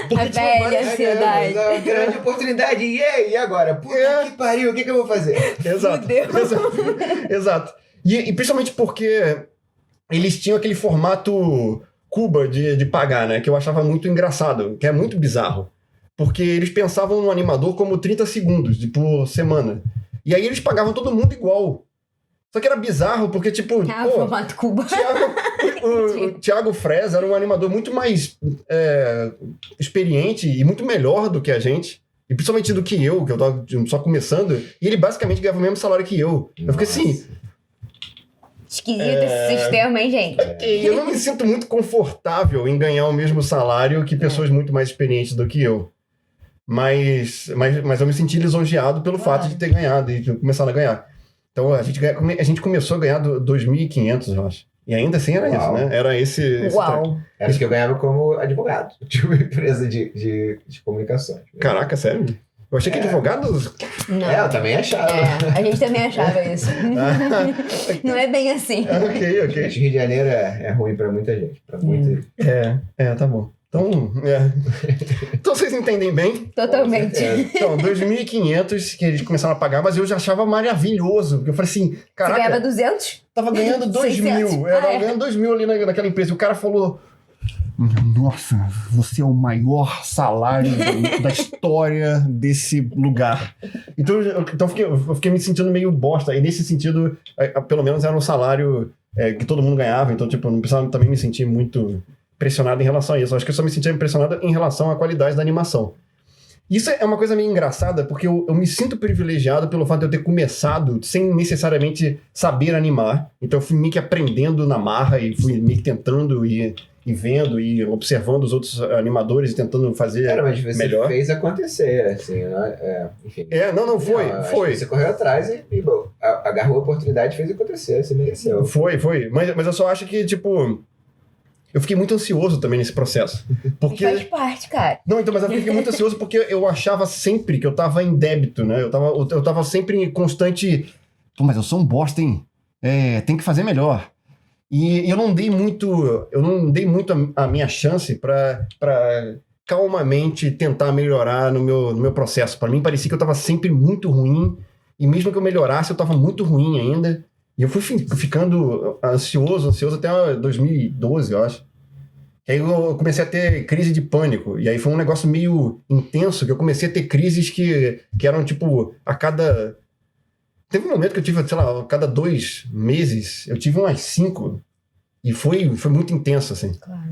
[SPEAKER 1] Porque a velha ansiedade.
[SPEAKER 2] Uma grande oportunidade. E agora? Puta que pariu, o que eu vou fazer?
[SPEAKER 3] Exato. E principalmente porque eles tinham aquele formato Cuba de pagar, né? Que eu achava muito engraçado, que é muito bizarro. Porque eles pensavam no animador como 30 segundos por semana. E aí eles pagavam todo mundo igual. Só que era bizarro, porque tipo...
[SPEAKER 1] formato Cuba.
[SPEAKER 3] O Thiago Freza era um animador muito mais experiente e muito melhor do que a gente. E principalmente do que eu tava só começando. E ele basicamente ganhava o mesmo salário que eu. Eu fiquei assim...
[SPEAKER 1] Esquisito esse sistema, hein, gente?
[SPEAKER 3] Eu não me sinto muito confortável em ganhar o mesmo salário que pessoas muito mais experientes do que eu. Mas eu me senti lisonjeado pelo fato de ter ganhado e de começar a ganhar. Então a gente começou a ganhar 2.500, eu acho. E ainda assim era isso, né? Era esse
[SPEAKER 2] Era isso que eu ganhava como advogado. Tinha uma empresa de comunicações.
[SPEAKER 3] Caraca, sério? Eu achei que advogados...
[SPEAKER 1] Não.
[SPEAKER 2] Eu também achava.
[SPEAKER 1] A gente também achava isso. Não é bem assim.
[SPEAKER 3] Ok.
[SPEAKER 2] Acho que Rio de Janeiro é ruim pra muita gente. Pra muita...
[SPEAKER 3] Tá bom. Então vocês entendem bem?
[SPEAKER 1] Totalmente.
[SPEAKER 3] Então, 2.500 que eles começaram a pagar, mas eu já achava maravilhoso. Porque eu falei assim, caraca...
[SPEAKER 1] Você ganhava 200?
[SPEAKER 3] Tava ganhando 2.000. Tava ganhando 2.000 ali naquela empresa. E o cara falou... Nossa, você é o maior salário da história desse lugar. Então eu fiquei me sentindo meio bosta. E nesse sentido, pelo menos era um salário que todo mundo ganhava. Então, tipo, eu não precisava também me sentir muito pressionado em relação a isso. Eu acho que eu só me sentia impressionado em relação à qualidade da animação. Isso é uma coisa meio engraçada, porque eu me sinto privilegiado pelo fato de eu ter começado sem necessariamente saber animar. Então eu fui meio que aprendendo na marra e fui meio que tentando e e vendo e observando os outros animadores e tentando fazer
[SPEAKER 2] Cara, mas você
[SPEAKER 3] melhor.
[SPEAKER 2] fez acontecer, assim, né? Enfim.
[SPEAKER 3] Não, foi.
[SPEAKER 2] Acho que você correu atrás e bom, agarrou a oportunidade e fez acontecer, você mereceu.
[SPEAKER 3] Foi. Mas eu só acho que, tipo... Eu fiquei muito ansioso também nesse processo. Porque...
[SPEAKER 1] Faz parte, cara.
[SPEAKER 3] Não, então, mas eu fiquei muito ansioso porque eu achava sempre que eu tava em débito, né? Eu tava sempre em constante... Pô, mas eu sou um bosta, hein? Tem que fazer melhor. E eu não dei muito a minha chance pra calmamente tentar melhorar no meu processo. Pra mim, parecia que eu tava sempre muito ruim. E mesmo que eu melhorasse, eu tava muito ruim ainda. E eu fui ficando ansioso até 2012, eu acho. E aí eu comecei a ter crise de pânico. E aí foi um negócio meio intenso, que eu comecei a ter crises que eram, tipo, a cada... Teve um momento que eu tive, sei lá, a cada 2 meses, eu tive umas 5. E foi muito intenso, assim.
[SPEAKER 1] Claro.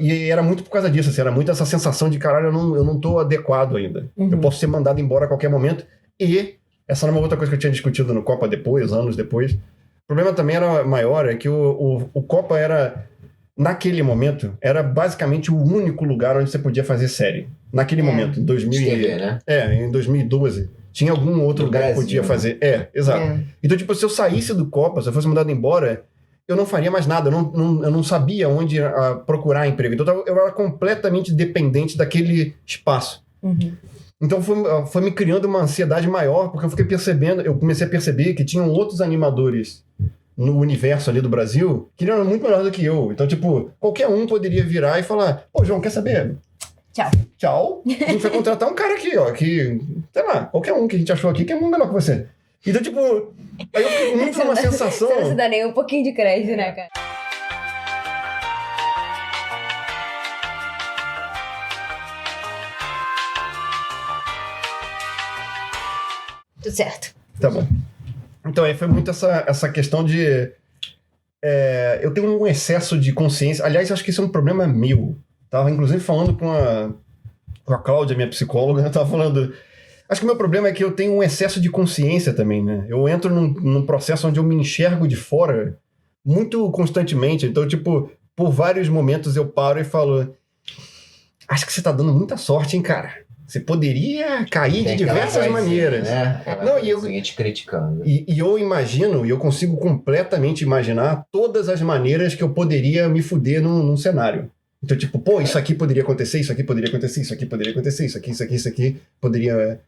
[SPEAKER 3] E era muito por causa disso, assim, era muito essa sensação de, caralho, eu não tô adequado ainda.
[SPEAKER 1] Uhum.
[SPEAKER 3] Eu posso ser mandado embora a qualquer momento. E essa era uma outra coisa que eu tinha discutido no Copa depois, anos depois. O problema também era maior, é que o Copa era, naquele momento, era basicamente o único lugar onde você podia fazer série. Naquele momento, em 2000,
[SPEAKER 2] TV, né?
[SPEAKER 3] em 2012. Tinha algum outro lugar
[SPEAKER 2] Brasil,
[SPEAKER 3] que podia
[SPEAKER 2] né?
[SPEAKER 3] fazer. Exato. Então, tipo, se eu saísse do Copa, se eu fosse mandado embora, eu não faria mais nada. Eu não sabia onde procurar emprego. Então, eu era completamente dependente daquele espaço.
[SPEAKER 1] Uhum.
[SPEAKER 3] Então foi me criando uma ansiedade maior, porque eu comecei a perceber que tinham outros animadores no universo ali do Brasil que eram muito melhores do que eu. Então, tipo, qualquer um poderia virar e falar, pô, João, quer saber? Tchau. A gente vai contratar um cara aqui, ó, que, sei lá, qualquer um que a gente achou aqui que é muito melhor que você. Então, tipo, aí eu fiquei muito numa sensação...
[SPEAKER 1] Você não se dá nem um pouquinho de crédito, né, cara? Tudo certo.
[SPEAKER 3] Tá bom. Então, aí foi muito essa questão de... eu tenho um excesso de consciência. Aliás, eu acho que isso é um problema meu. Tava, inclusive, falando com a Cláudia, minha psicóloga, eu tava falando... Acho que o meu problema é que eu tenho um excesso de consciência também, né? Eu entro num processo onde eu me enxergo de fora muito constantemente. Então, tipo, por vários momentos eu paro e falo... Acho que você tá dando muita sorte, hein, cara? Você poderia cair de diversas maneiras.
[SPEAKER 2] Né?
[SPEAKER 3] Não, e eu
[SPEAKER 2] te criticando.
[SPEAKER 3] E eu imagino, e eu consigo completamente imaginar todas as maneiras que eu poderia me fuder num cenário. Então, tipo, pô, isso aqui poderia acontecer, isso aqui poderia acontecer, isso aqui poderia acontecer, isso aqui poderia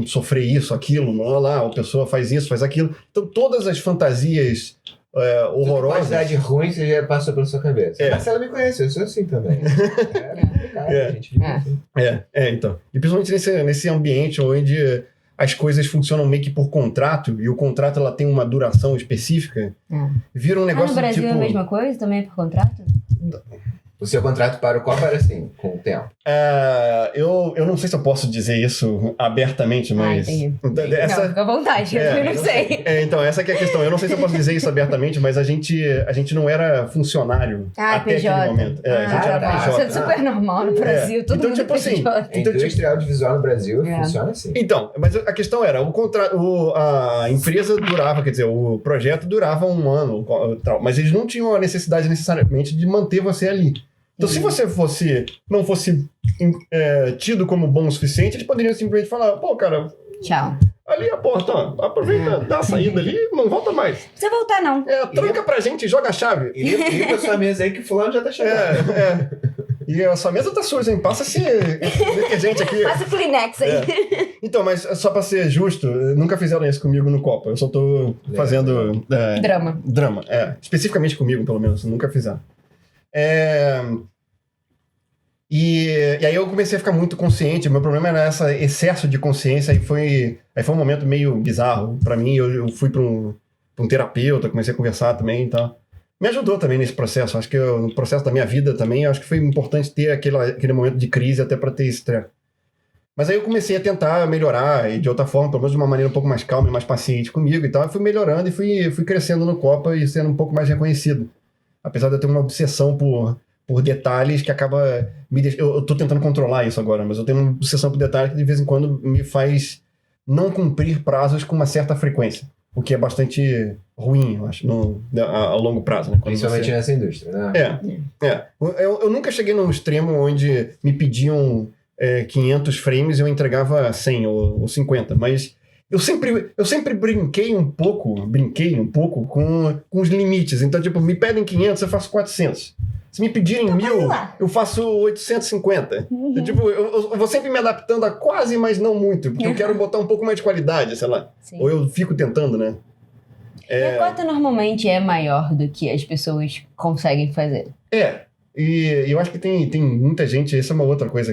[SPEAKER 3] sofrer isso, aquilo, lá, a pessoa faz isso, faz aquilo. Então, todas as fantasias horrorosas...
[SPEAKER 2] Quantidade ruim você já passou pela sua cabeça. A Marcela me conhece, eu sou assim também. A gente fica assim.
[SPEAKER 3] Então. E principalmente nesse ambiente onde as coisas funcionam meio que por contrato, e o contrato ela tem uma duração específica, vira um negócio
[SPEAKER 1] no Brasil
[SPEAKER 3] tipo...
[SPEAKER 1] é a mesma coisa? Também é por contrato?
[SPEAKER 2] O seu contrato para o Copa era assim, com o tempo?
[SPEAKER 3] Eu não sei se eu posso dizer isso abertamente, mas...
[SPEAKER 1] Entendi.
[SPEAKER 3] Não,
[SPEAKER 1] fica à vontade, eu não sei.
[SPEAKER 3] Então, essa que é a questão. Eu não sei se eu posso dizer isso abertamente, mas a gente não era funcionário até
[SPEAKER 1] PJ.
[SPEAKER 3] aquele momento. A gente era PJ.
[SPEAKER 1] Isso é super normal no Brasil, todo
[SPEAKER 3] então,
[SPEAKER 1] mundo
[SPEAKER 3] tipo
[SPEAKER 1] é
[SPEAKER 3] assim,
[SPEAKER 1] PJ.
[SPEAKER 2] A indústria audiovisual no Brasil funciona assim.
[SPEAKER 3] Então, mas a questão era, a empresa durava, quer dizer, o projeto durava 1 ano, mas eles não tinham a necessidade necessariamente de manter você ali. Então, se você não fosse tido como bom o suficiente, eles poderiam simplesmente falar, pô, cara,
[SPEAKER 1] Tchau.
[SPEAKER 3] ali a porta, ó, aproveita, dá a saída ali e não volta mais.
[SPEAKER 1] Não precisa voltar, não.
[SPEAKER 3] Tranca pra gente e joga a chave.
[SPEAKER 2] E pra sua mesa aí que o fulano já tá chegando.
[SPEAKER 3] E a sua mesa tá suja, hein? Passa esse detergente aqui.
[SPEAKER 1] Passa o Kleenex aí.
[SPEAKER 3] Então, mas só pra ser justo, nunca fizeram isso comigo no Copa. Eu só tô fazendo... Drama, especificamente comigo, pelo menos. Nunca fizeram. E aí eu comecei a ficar muito consciente. Meu problema era esse excesso de consciência. Aí foi um momento meio bizarro pra mim. Eu fui pra um terapeuta, comecei a conversar também e tal. Me ajudou também nesse processo. Acho que no processo da minha vida também, acho que foi importante ter aquele momento de crise até pra ter esse treco. Mas aí eu comecei a tentar melhorar, e de outra forma, pelo menos de uma maneira um pouco mais calma e mais paciente comigo e tal. Eu fui melhorando e fui crescendo no Copa e sendo um pouco mais reconhecido. Apesar de eu ter uma obsessão por detalhes que acaba me deixando... Eu tô tentando controlar isso agora, mas eu tenho uma obsessão por detalhes que de vez em quando me faz não cumprir prazos com uma certa frequência. o que é bastante ruim, eu acho, a longo prazo. Né?
[SPEAKER 2] Principalmente nessa indústria, né?
[SPEAKER 3] Eu nunca cheguei num extremo onde me pediam 500 frames e eu entregava 100 ou 50, mas eu sempre brinquei um pouco com os limites. Então, tipo, me pedem 500, eu faço 400. Se me pedirem 1.000, eu faço 850. Então, tipo, eu vou sempre me adaptando a quase, mas não muito, porque eu quero botar um pouco mais de qualidade, sei lá. Sim. Ou eu fico tentando, né?
[SPEAKER 1] E a cota normalmente é maior do que as pessoas conseguem fazer.
[SPEAKER 3] E eu acho que tem muita gente, essa é uma outra coisa,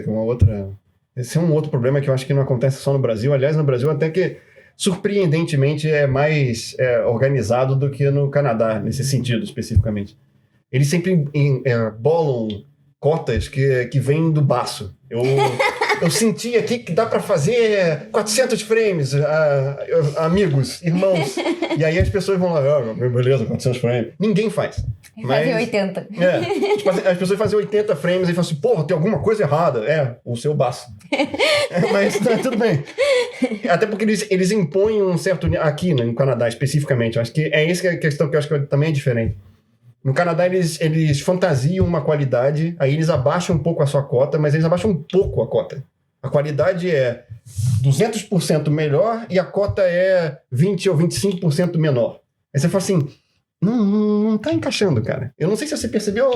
[SPEAKER 3] esse é um outro problema que eu acho que não acontece só no Brasil. Aliás, no Brasil até que, surpreendentemente, é mais organizado do que no Canadá, nesse sentido, especificamente. Eles sempre bolam cotas que vêm do baço. Eu senti aqui que dá pra fazer 400 frames, amigos, irmãos. E aí as pessoas vão lá, beleza, 400 frames. Ninguém faz.
[SPEAKER 1] Fazer 80.
[SPEAKER 3] Tipo, as pessoas fazem 80 frames e falam assim, porra, tem alguma coisa errada. O seu baço. Mas tudo bem. Até porque eles impõem um certo... Aqui, no Canadá, especificamente. Eu acho que é essa a questão que eu acho que também é diferente. No Canadá, eles fantasiam uma qualidade, aí eles abaixam um pouco a sua cota, mas eles abaixam um pouco a cota. A qualidade é 200% melhor e a cota é 20% ou 25% menor. Aí você fala assim, não tá encaixando, cara. Eu não sei se você percebeu,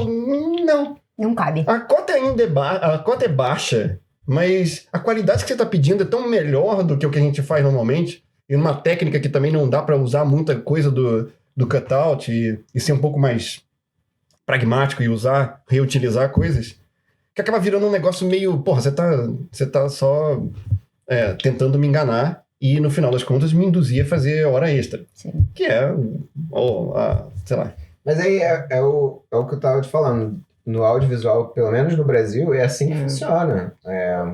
[SPEAKER 3] não.
[SPEAKER 1] Não cabe.
[SPEAKER 3] A cota ainda é baixa, mas a qualidade que você tá pedindo é tão melhor do que o que a gente faz normalmente, e numa técnica que também não dá pra usar muita coisa do cutout e ser um pouco mais pragmático e reutilizar coisas, que acaba virando um negócio meio, porra, você tá só tentando me enganar e no final das contas me induzir a fazer hora extra. Sim. Que sei lá.
[SPEAKER 2] Mas aí é o que eu tava te falando. No audiovisual, pelo menos no Brasil, é assim que funciona.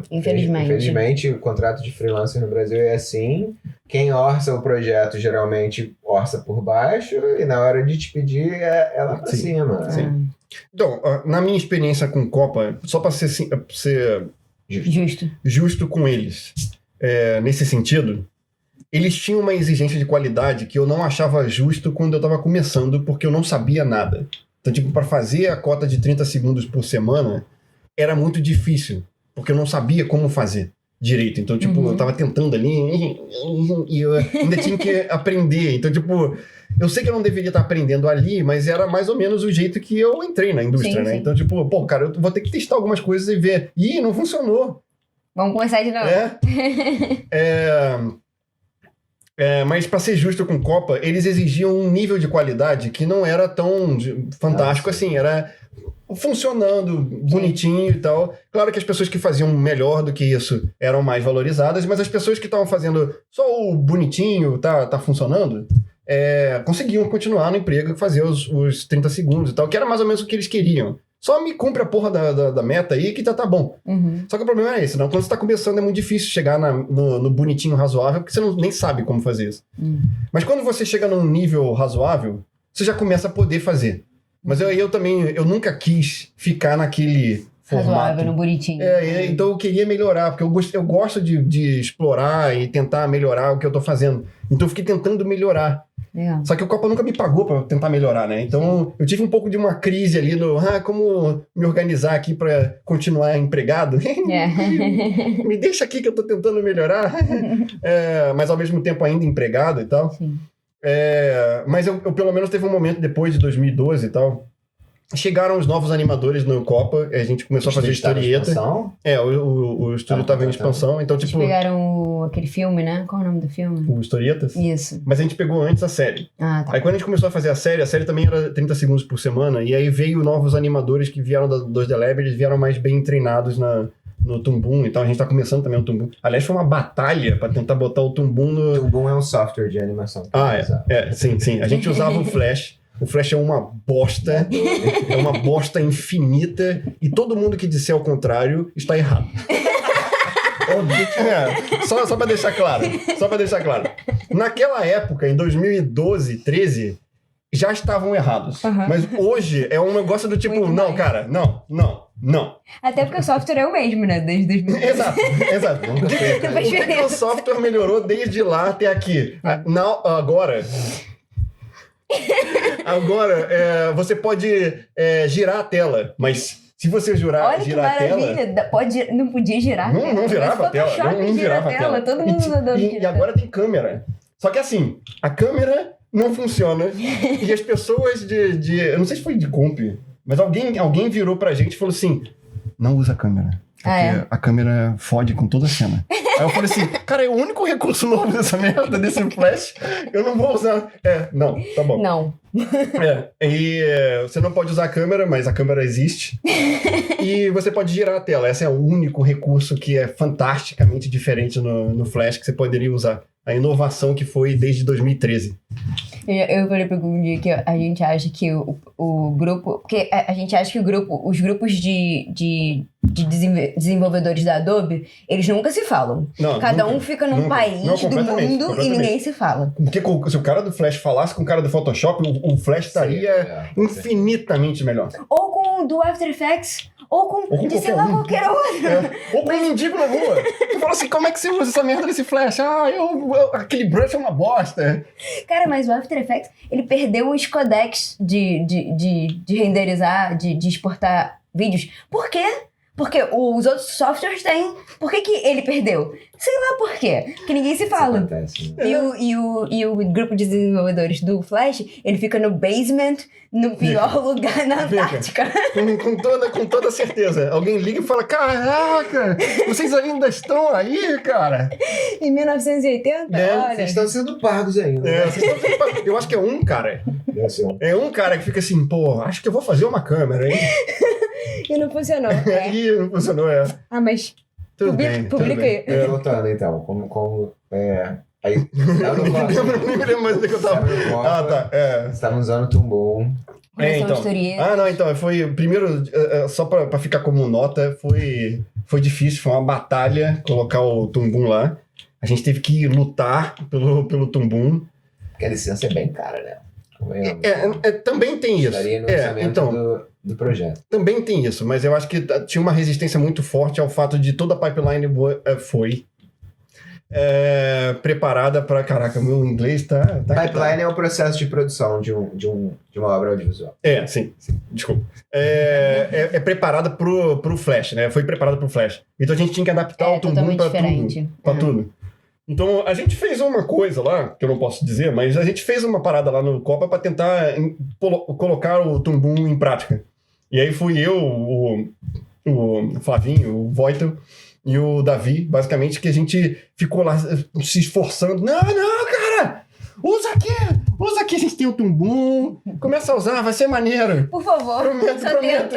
[SPEAKER 2] Infelizmente, o contrato de freelancer no Brasil é assim. Quem orça o projeto geralmente orça por baixo e na hora de te pedir é lá pra cima.
[SPEAKER 3] Sim. Então, na minha experiência com Copa, só para ser justo com eles, nesse sentido, eles tinham uma exigência de qualidade que eu não achava justo quando eu estava começando, porque eu não sabia nada. Então, tipo, para fazer a cota de 30 segundos por semana, era muito difícil, porque eu não sabia como fazer direito. Então, tipo, eu tava tentando ali e eu ainda tinha que aprender. Então, tipo, eu sei que eu não deveria estar aprendendo ali, mas era mais ou menos o jeito que eu entrei na indústria, né? Sim. Então, tipo, cara, eu vou ter que testar algumas coisas e ver. Não funcionou.
[SPEAKER 1] Vamos começar de novo.
[SPEAKER 3] Mas para ser justo com Copa, eles exigiam um nível de qualidade que não era tão fantástico assim, era funcionando bonitinho e tal. Claro que as pessoas que faziam melhor do que isso eram mais valorizadas, mas as pessoas que estavam fazendo só o bonitinho, tá funcionando, conseguiam continuar no emprego e fazer os 30 segundos e tal, que era mais ou menos o que eles queriam. Só me cumpre a porra da meta aí que tá bom. Só que o problema é esse, não? Quando você tá começando é muito difícil chegar no bonitinho razoável, porque você nem sabe como fazer isso. Mas quando você chega num nível razoável, você já começa a poder fazer. Mas eu nunca quis ficar naquele formato.
[SPEAKER 1] Razoável, no bonitinho.
[SPEAKER 3] Então eu queria melhorar, porque eu gosto de explorar e tentar melhorar o que eu tô fazendo. Então eu fiquei tentando melhorar. Só que o Copa nunca me pagou pra tentar melhorar, né? Então eu tive um pouco de uma crise ali como me organizar aqui pra continuar empregado. Me deixa aqui que eu tô tentando melhorar. Mas ao mesmo tempo ainda empregado e tal. Sim. Mas eu pelo menos teve um momento depois de 2012 e tal. Chegaram os novos animadores no Copa, a gente começou a fazer historieta. O estúdio estava em expansão, então tipo...
[SPEAKER 1] Eles pegaram aquele filme, né? Qual é o nome do filme?
[SPEAKER 3] O Historietas?
[SPEAKER 1] Isso.
[SPEAKER 3] Mas a gente pegou antes a série.
[SPEAKER 1] Tá.
[SPEAKER 3] Aí quando a gente começou a fazer a série também era 30 segundos por semana, e aí veio novos animadores que vieram dos The Lab, eles vieram mais bem treinados no Toon Boom, então a gente tá começando também o Toon Boom. Aliás, foi uma batalha pra tentar botar o Toon Boom no...
[SPEAKER 2] Toon Boom é um software de animação.
[SPEAKER 3] Sim. A gente usava o Flash. O Flash é uma bosta, é uma bosta infinita, e todo mundo que disser ao contrário está errado. Só pra deixar claro. Naquela época, em 2012, 13, já estavam errados. Mas hoje é um negócio do tipo, não, cara, não. Não.
[SPEAKER 1] Até porque o software é o mesmo, né? Desde 2010.
[SPEAKER 3] Exato. O que o software melhorou desde lá até aqui? Não, agora, você pode girar a tela, mas se você girar a tela...
[SPEAKER 1] Olha que maravilha, não podia girar.
[SPEAKER 3] Não girava a tela. Não girava a tela.
[SPEAKER 1] Todo mundo
[SPEAKER 3] e agora tem câmera. Só que assim, a câmera não funciona e as pessoas eu não sei se foi de comp, mas alguém virou pra gente e falou assim, não usa a câmera. Porque a câmera fode com toda a cena. Aí eu falei assim, cara, é o único recurso novo dessa merda, desse flash, eu não vou usar. Não, tá bom.
[SPEAKER 1] Não.
[SPEAKER 3] Você não pode usar a câmera, mas a câmera existe. E você pode girar a tela. Esse é o único recurso que é fantasticamente diferente no flash que você poderia usar. A inovação que foi desde 2013.
[SPEAKER 1] Eu falei pra um dia que a gente acha que o grupo... Porque a gente acha que os grupos de desenvolvedores da Adobe, eles nunca se falam. Cada um fica num país do mundo e ninguém se fala.
[SPEAKER 3] Porque se o cara do Flash falasse com o cara do Photoshop, o Flash estaria infinitamente melhor.
[SPEAKER 1] Ou com o do After Effects, ou com de sei lá qualquer outro.
[SPEAKER 3] Ou com um mendigo na rua. Tu fala assim, como é que você usa essa merda desse Flash? Aquele brush é uma bosta.
[SPEAKER 1] Cara, mas o After Effects, ele perdeu os codecs de renderizar, de exportar vídeos. Por quê? Porque os outros softwares têm. Por que ele perdeu? Sei lá por quê. Porque ninguém se fala.
[SPEAKER 2] Acontece, né?
[SPEAKER 1] E o grupo de desenvolvedores do Flash, ele fica no basement, no pior lugar na Antártica.
[SPEAKER 3] Com toda certeza. Alguém liga e fala, caraca, vocês ainda estão aí, cara?
[SPEAKER 1] Em 1980? Olha.
[SPEAKER 2] Vocês estão sendo pagos ainda.
[SPEAKER 3] Eu acho que é um cara. É um cara que fica assim, pô, acho que eu vou fazer uma câmera, hein?
[SPEAKER 1] E não funcionou.
[SPEAKER 3] E não funcionou,
[SPEAKER 1] mas publica aí.
[SPEAKER 2] Voltando então, como aí,
[SPEAKER 3] nem me lembro mais do que eu tava.
[SPEAKER 2] Você estava usando o Tumbum.
[SPEAKER 3] Então, foi, primeiro, só pra ficar como nota, foi difícil, foi uma batalha colocar o Tumbum lá. A gente teve que lutar pelo Tumbum.
[SPEAKER 2] Porque a licença é bem cara, né?
[SPEAKER 3] Também tem isso.
[SPEAKER 2] Estaria no orçamento do projeto.
[SPEAKER 3] Também tem isso, mas eu acho que tinha uma resistência muito forte ao fato de toda a pipeline foi preparada para... Caraca, meu inglês tá
[SPEAKER 2] pipeline é o processo de produção de uma obra audiovisual.
[SPEAKER 3] Sim, desculpa. Preparada pro Flash, né? Foi preparada pro Flash. Então a gente tinha que adaptar o Tumbum pra tudo. Então, a gente fez uma coisa lá, que eu não posso dizer, mas a gente fez uma parada lá no Copa para tentar colocar o Tumbum em prática. E aí fui eu, o Flavinho, o Voitel e o Davi, basicamente, que a gente ficou lá se esforçando. Não, cara! Usa aqui, a gente tem o Tumbum, começa a usar, vai ser maneiro.
[SPEAKER 1] Por favor,
[SPEAKER 3] prometo.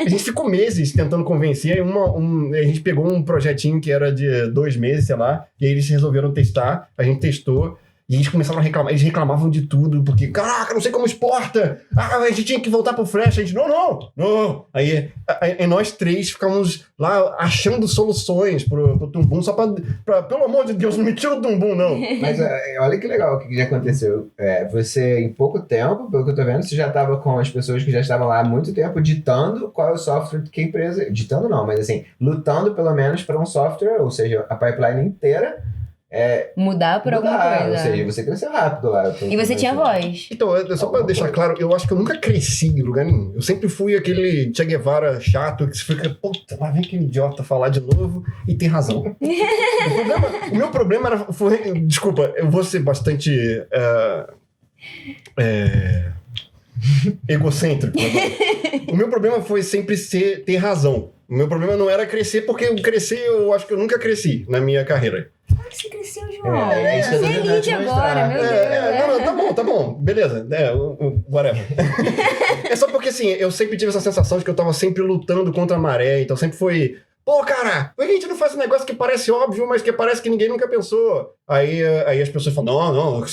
[SPEAKER 3] A gente ficou meses tentando convencer, aí a gente pegou um projetinho que era de 2 meses, sei lá, e aí eles resolveram testar, a gente testou, e eles começaram a reclamar, eles reclamavam de tudo, porque, caraca, não sei como exporta, a gente tinha que voltar pro Flash, a gente, não. Aí nós 3 ficamos lá achando soluções pro Tumbum, só pra, pelo amor de Deus, não me tira o Tumbum, não.
[SPEAKER 2] Mas olha que legal o que já aconteceu. Você, em pouco tempo, pelo que eu tô vendo, você já tava com as pessoas que já estavam lá há muito tempo ditando qual é o software que a empresa... Ditando não, mas assim, lutando pelo menos para um software, ou seja, a pipeline inteira...
[SPEAKER 1] Mudar por alguma coisa.
[SPEAKER 2] Ou seja, você cresceu rápido lá.
[SPEAKER 1] E você tinha voz.
[SPEAKER 3] Então, só pra deixar claro, eu acho que eu nunca cresci em lugar nenhum. Eu sempre fui aquele Che Guevara chato que você fica, puta, lá vem aquele idiota falar de novo e tem razão. O meu problema foi... Desculpa, eu vou ser bastante... egocêntrico agora. O meu problema foi sempre ter razão. O meu problema não era crescer, porque eu acho que eu nunca cresci na minha carreira.
[SPEAKER 1] Você cresceu, João.
[SPEAKER 2] Isso que eu tô tentando te
[SPEAKER 1] agora, meu Deus.
[SPEAKER 3] Não, tá bom, beleza. Whatever. É só porque, assim, eu sempre tive essa sensação de que eu tava sempre lutando contra a maré, então sempre foi... Pô, cara, por que a gente não faz um negócio que parece óbvio, mas que parece que ninguém nunca pensou? Aí as pessoas falam, não,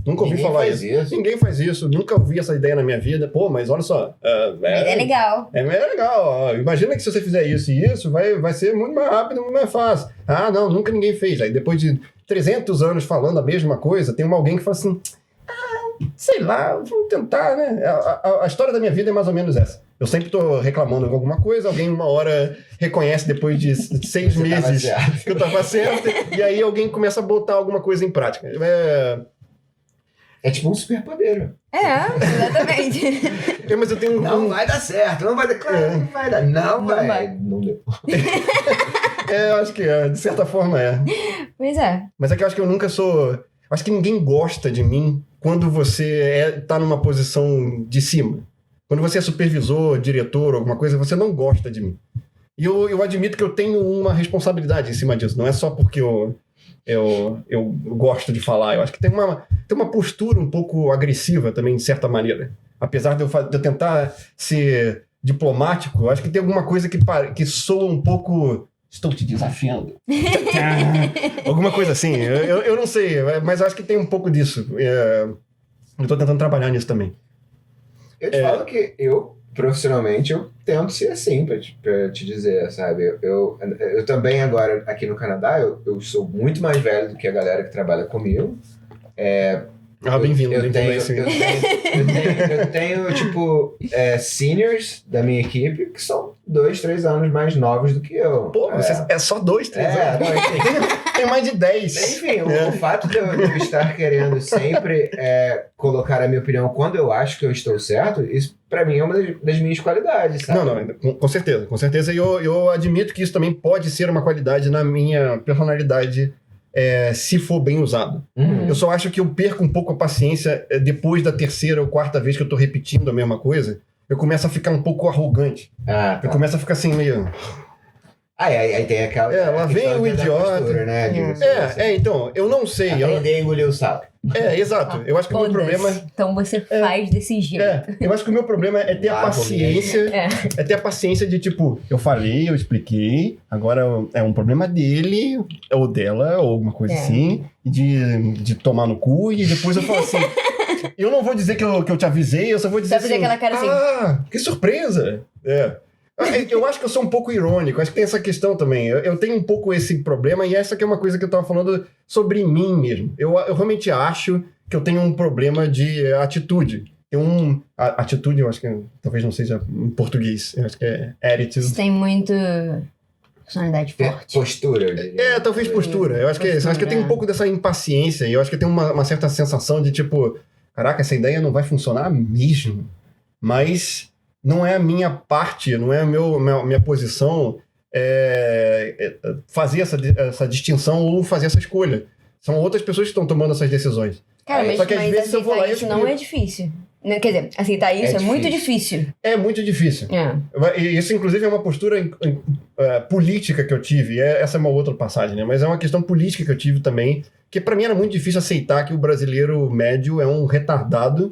[SPEAKER 3] nunca ouvi falar isso. Ninguém faz isso, nunca ouvi essa ideia na minha vida. Pô, mas olha só.
[SPEAKER 1] Mas é legal.
[SPEAKER 3] É legal. Ó. Imagina que se você fizer isso e isso, vai ser muito mais rápido, muito mais fácil. Ah, não, nunca ninguém fez. Aí depois de 300 anos falando a mesma coisa, tem alguém que fala assim, sei lá, vamos tentar, né? A história da minha vida é mais ou menos essa. Eu sempre tô reclamando de alguma coisa, alguém uma hora reconhece depois de 6 meses que eu tava certo, e aí alguém começa a botar alguma coisa em prática.
[SPEAKER 2] É tipo um superpoder.
[SPEAKER 1] Exatamente.
[SPEAKER 3] Mas eu tenho
[SPEAKER 2] Não vai dar certo, não vai dar. Claro, não vai dar. Não vai. Não deu.
[SPEAKER 3] Eu acho que de certa forma é.
[SPEAKER 1] Pois é.
[SPEAKER 3] Mas é que eu acho que eu nunca sou... Acho que ninguém gosta de mim quando você tá numa posição de cima. Quando você é supervisor, diretor, alguma coisa, você não gosta de mim. E eu admito que eu tenho uma responsabilidade em cima disso. Não é só porque eu gosto de falar. Eu acho que tem uma postura um pouco agressiva também, de certa maneira. Apesar de eu tentar ser diplomático, eu acho que tem alguma coisa que soa um pouco... Estou te desafiando. Alguma coisa assim. Eu não sei, mas acho que tem um pouco disso. Eu estou tentando trabalhar nisso também.
[SPEAKER 2] Eu te falo que profissionalmente, eu tento ser assim, pra te dizer, sabe? Eu também agora, aqui no Canadá, eu sou muito mais velho do que a galera que trabalha comigo.
[SPEAKER 3] Bem-vindo.
[SPEAKER 2] Eu tenho tipo, seniors da minha equipe que são 2, 3 anos mais novos do que eu.
[SPEAKER 3] Pô, é só 2, 3 anos. Tem mais de 10.
[SPEAKER 2] Enfim, o fato de eu estar querendo sempre colocar a minha opinião quando eu acho que eu estou certo, isso pra mim é uma das minhas qualidades, sabe?
[SPEAKER 3] Não, com certeza. Com certeza. E eu admito que isso também pode ser uma qualidade na minha personalidade, se for bem usado. Eu só acho que eu perco um pouco a paciência depois da 3ª ou 4ª vez que eu tô repetindo a mesma coisa. Eu começo a ficar um pouco arrogante.
[SPEAKER 2] Tá.
[SPEAKER 3] Eu começo a ficar assim meio...
[SPEAKER 2] Aí tem aquela...
[SPEAKER 3] lá vem o idiota.
[SPEAKER 2] Postura, né?
[SPEAKER 3] Então, eu não sei.
[SPEAKER 2] Aprender a engolir o sapo.
[SPEAKER 3] Exato. Eu acho que o meu problema...
[SPEAKER 1] Então você faz desse jeito.
[SPEAKER 3] Eu acho que o meu problema é ter a paciência. É ter a paciência de, tipo, eu falei, eu expliquei, agora é um problema dele, ou dela, ou alguma coisa assim, de tomar no cu, e depois eu falo assim... Eu não vou dizer que eu te avisei, eu só vou dizer assim...
[SPEAKER 1] aquela cara assim...
[SPEAKER 3] que surpresa! Eu acho que eu sou um pouco irônico, acho que tem essa questão também. Eu tenho um pouco esse problema, e essa que é uma coisa que eu tava falando sobre mim mesmo. Eu realmente acho que eu tenho um problema de atitude. Atitude, eu acho que talvez não seja em português, eu acho que é attitude.
[SPEAKER 1] Você tem muito... personalidade forte.
[SPEAKER 2] Postura, eu diria.
[SPEAKER 3] Talvez postura. Eu acho que eu tenho um pouco dessa impaciência, e eu acho que eu tenho uma certa sensação de tipo... Caraca, essa ideia não vai funcionar mesmo. Mas não é a minha parte, não é a minha posição fazer essa distinção ou fazer essa escolha. São outras pessoas que estão tomando essas decisões.
[SPEAKER 1] Cara,
[SPEAKER 3] só que às vezes eu vou lá e
[SPEAKER 1] isso não é difícil. Quer dizer, aceitar isso é muito difícil.
[SPEAKER 3] É muito difícil. E isso, inclusive, é uma postura política que eu tive. Essa é uma outra passagem, né? Mas é uma questão política que eu tive também, que pra mim era muito difícil aceitar que o brasileiro médio é um retardado.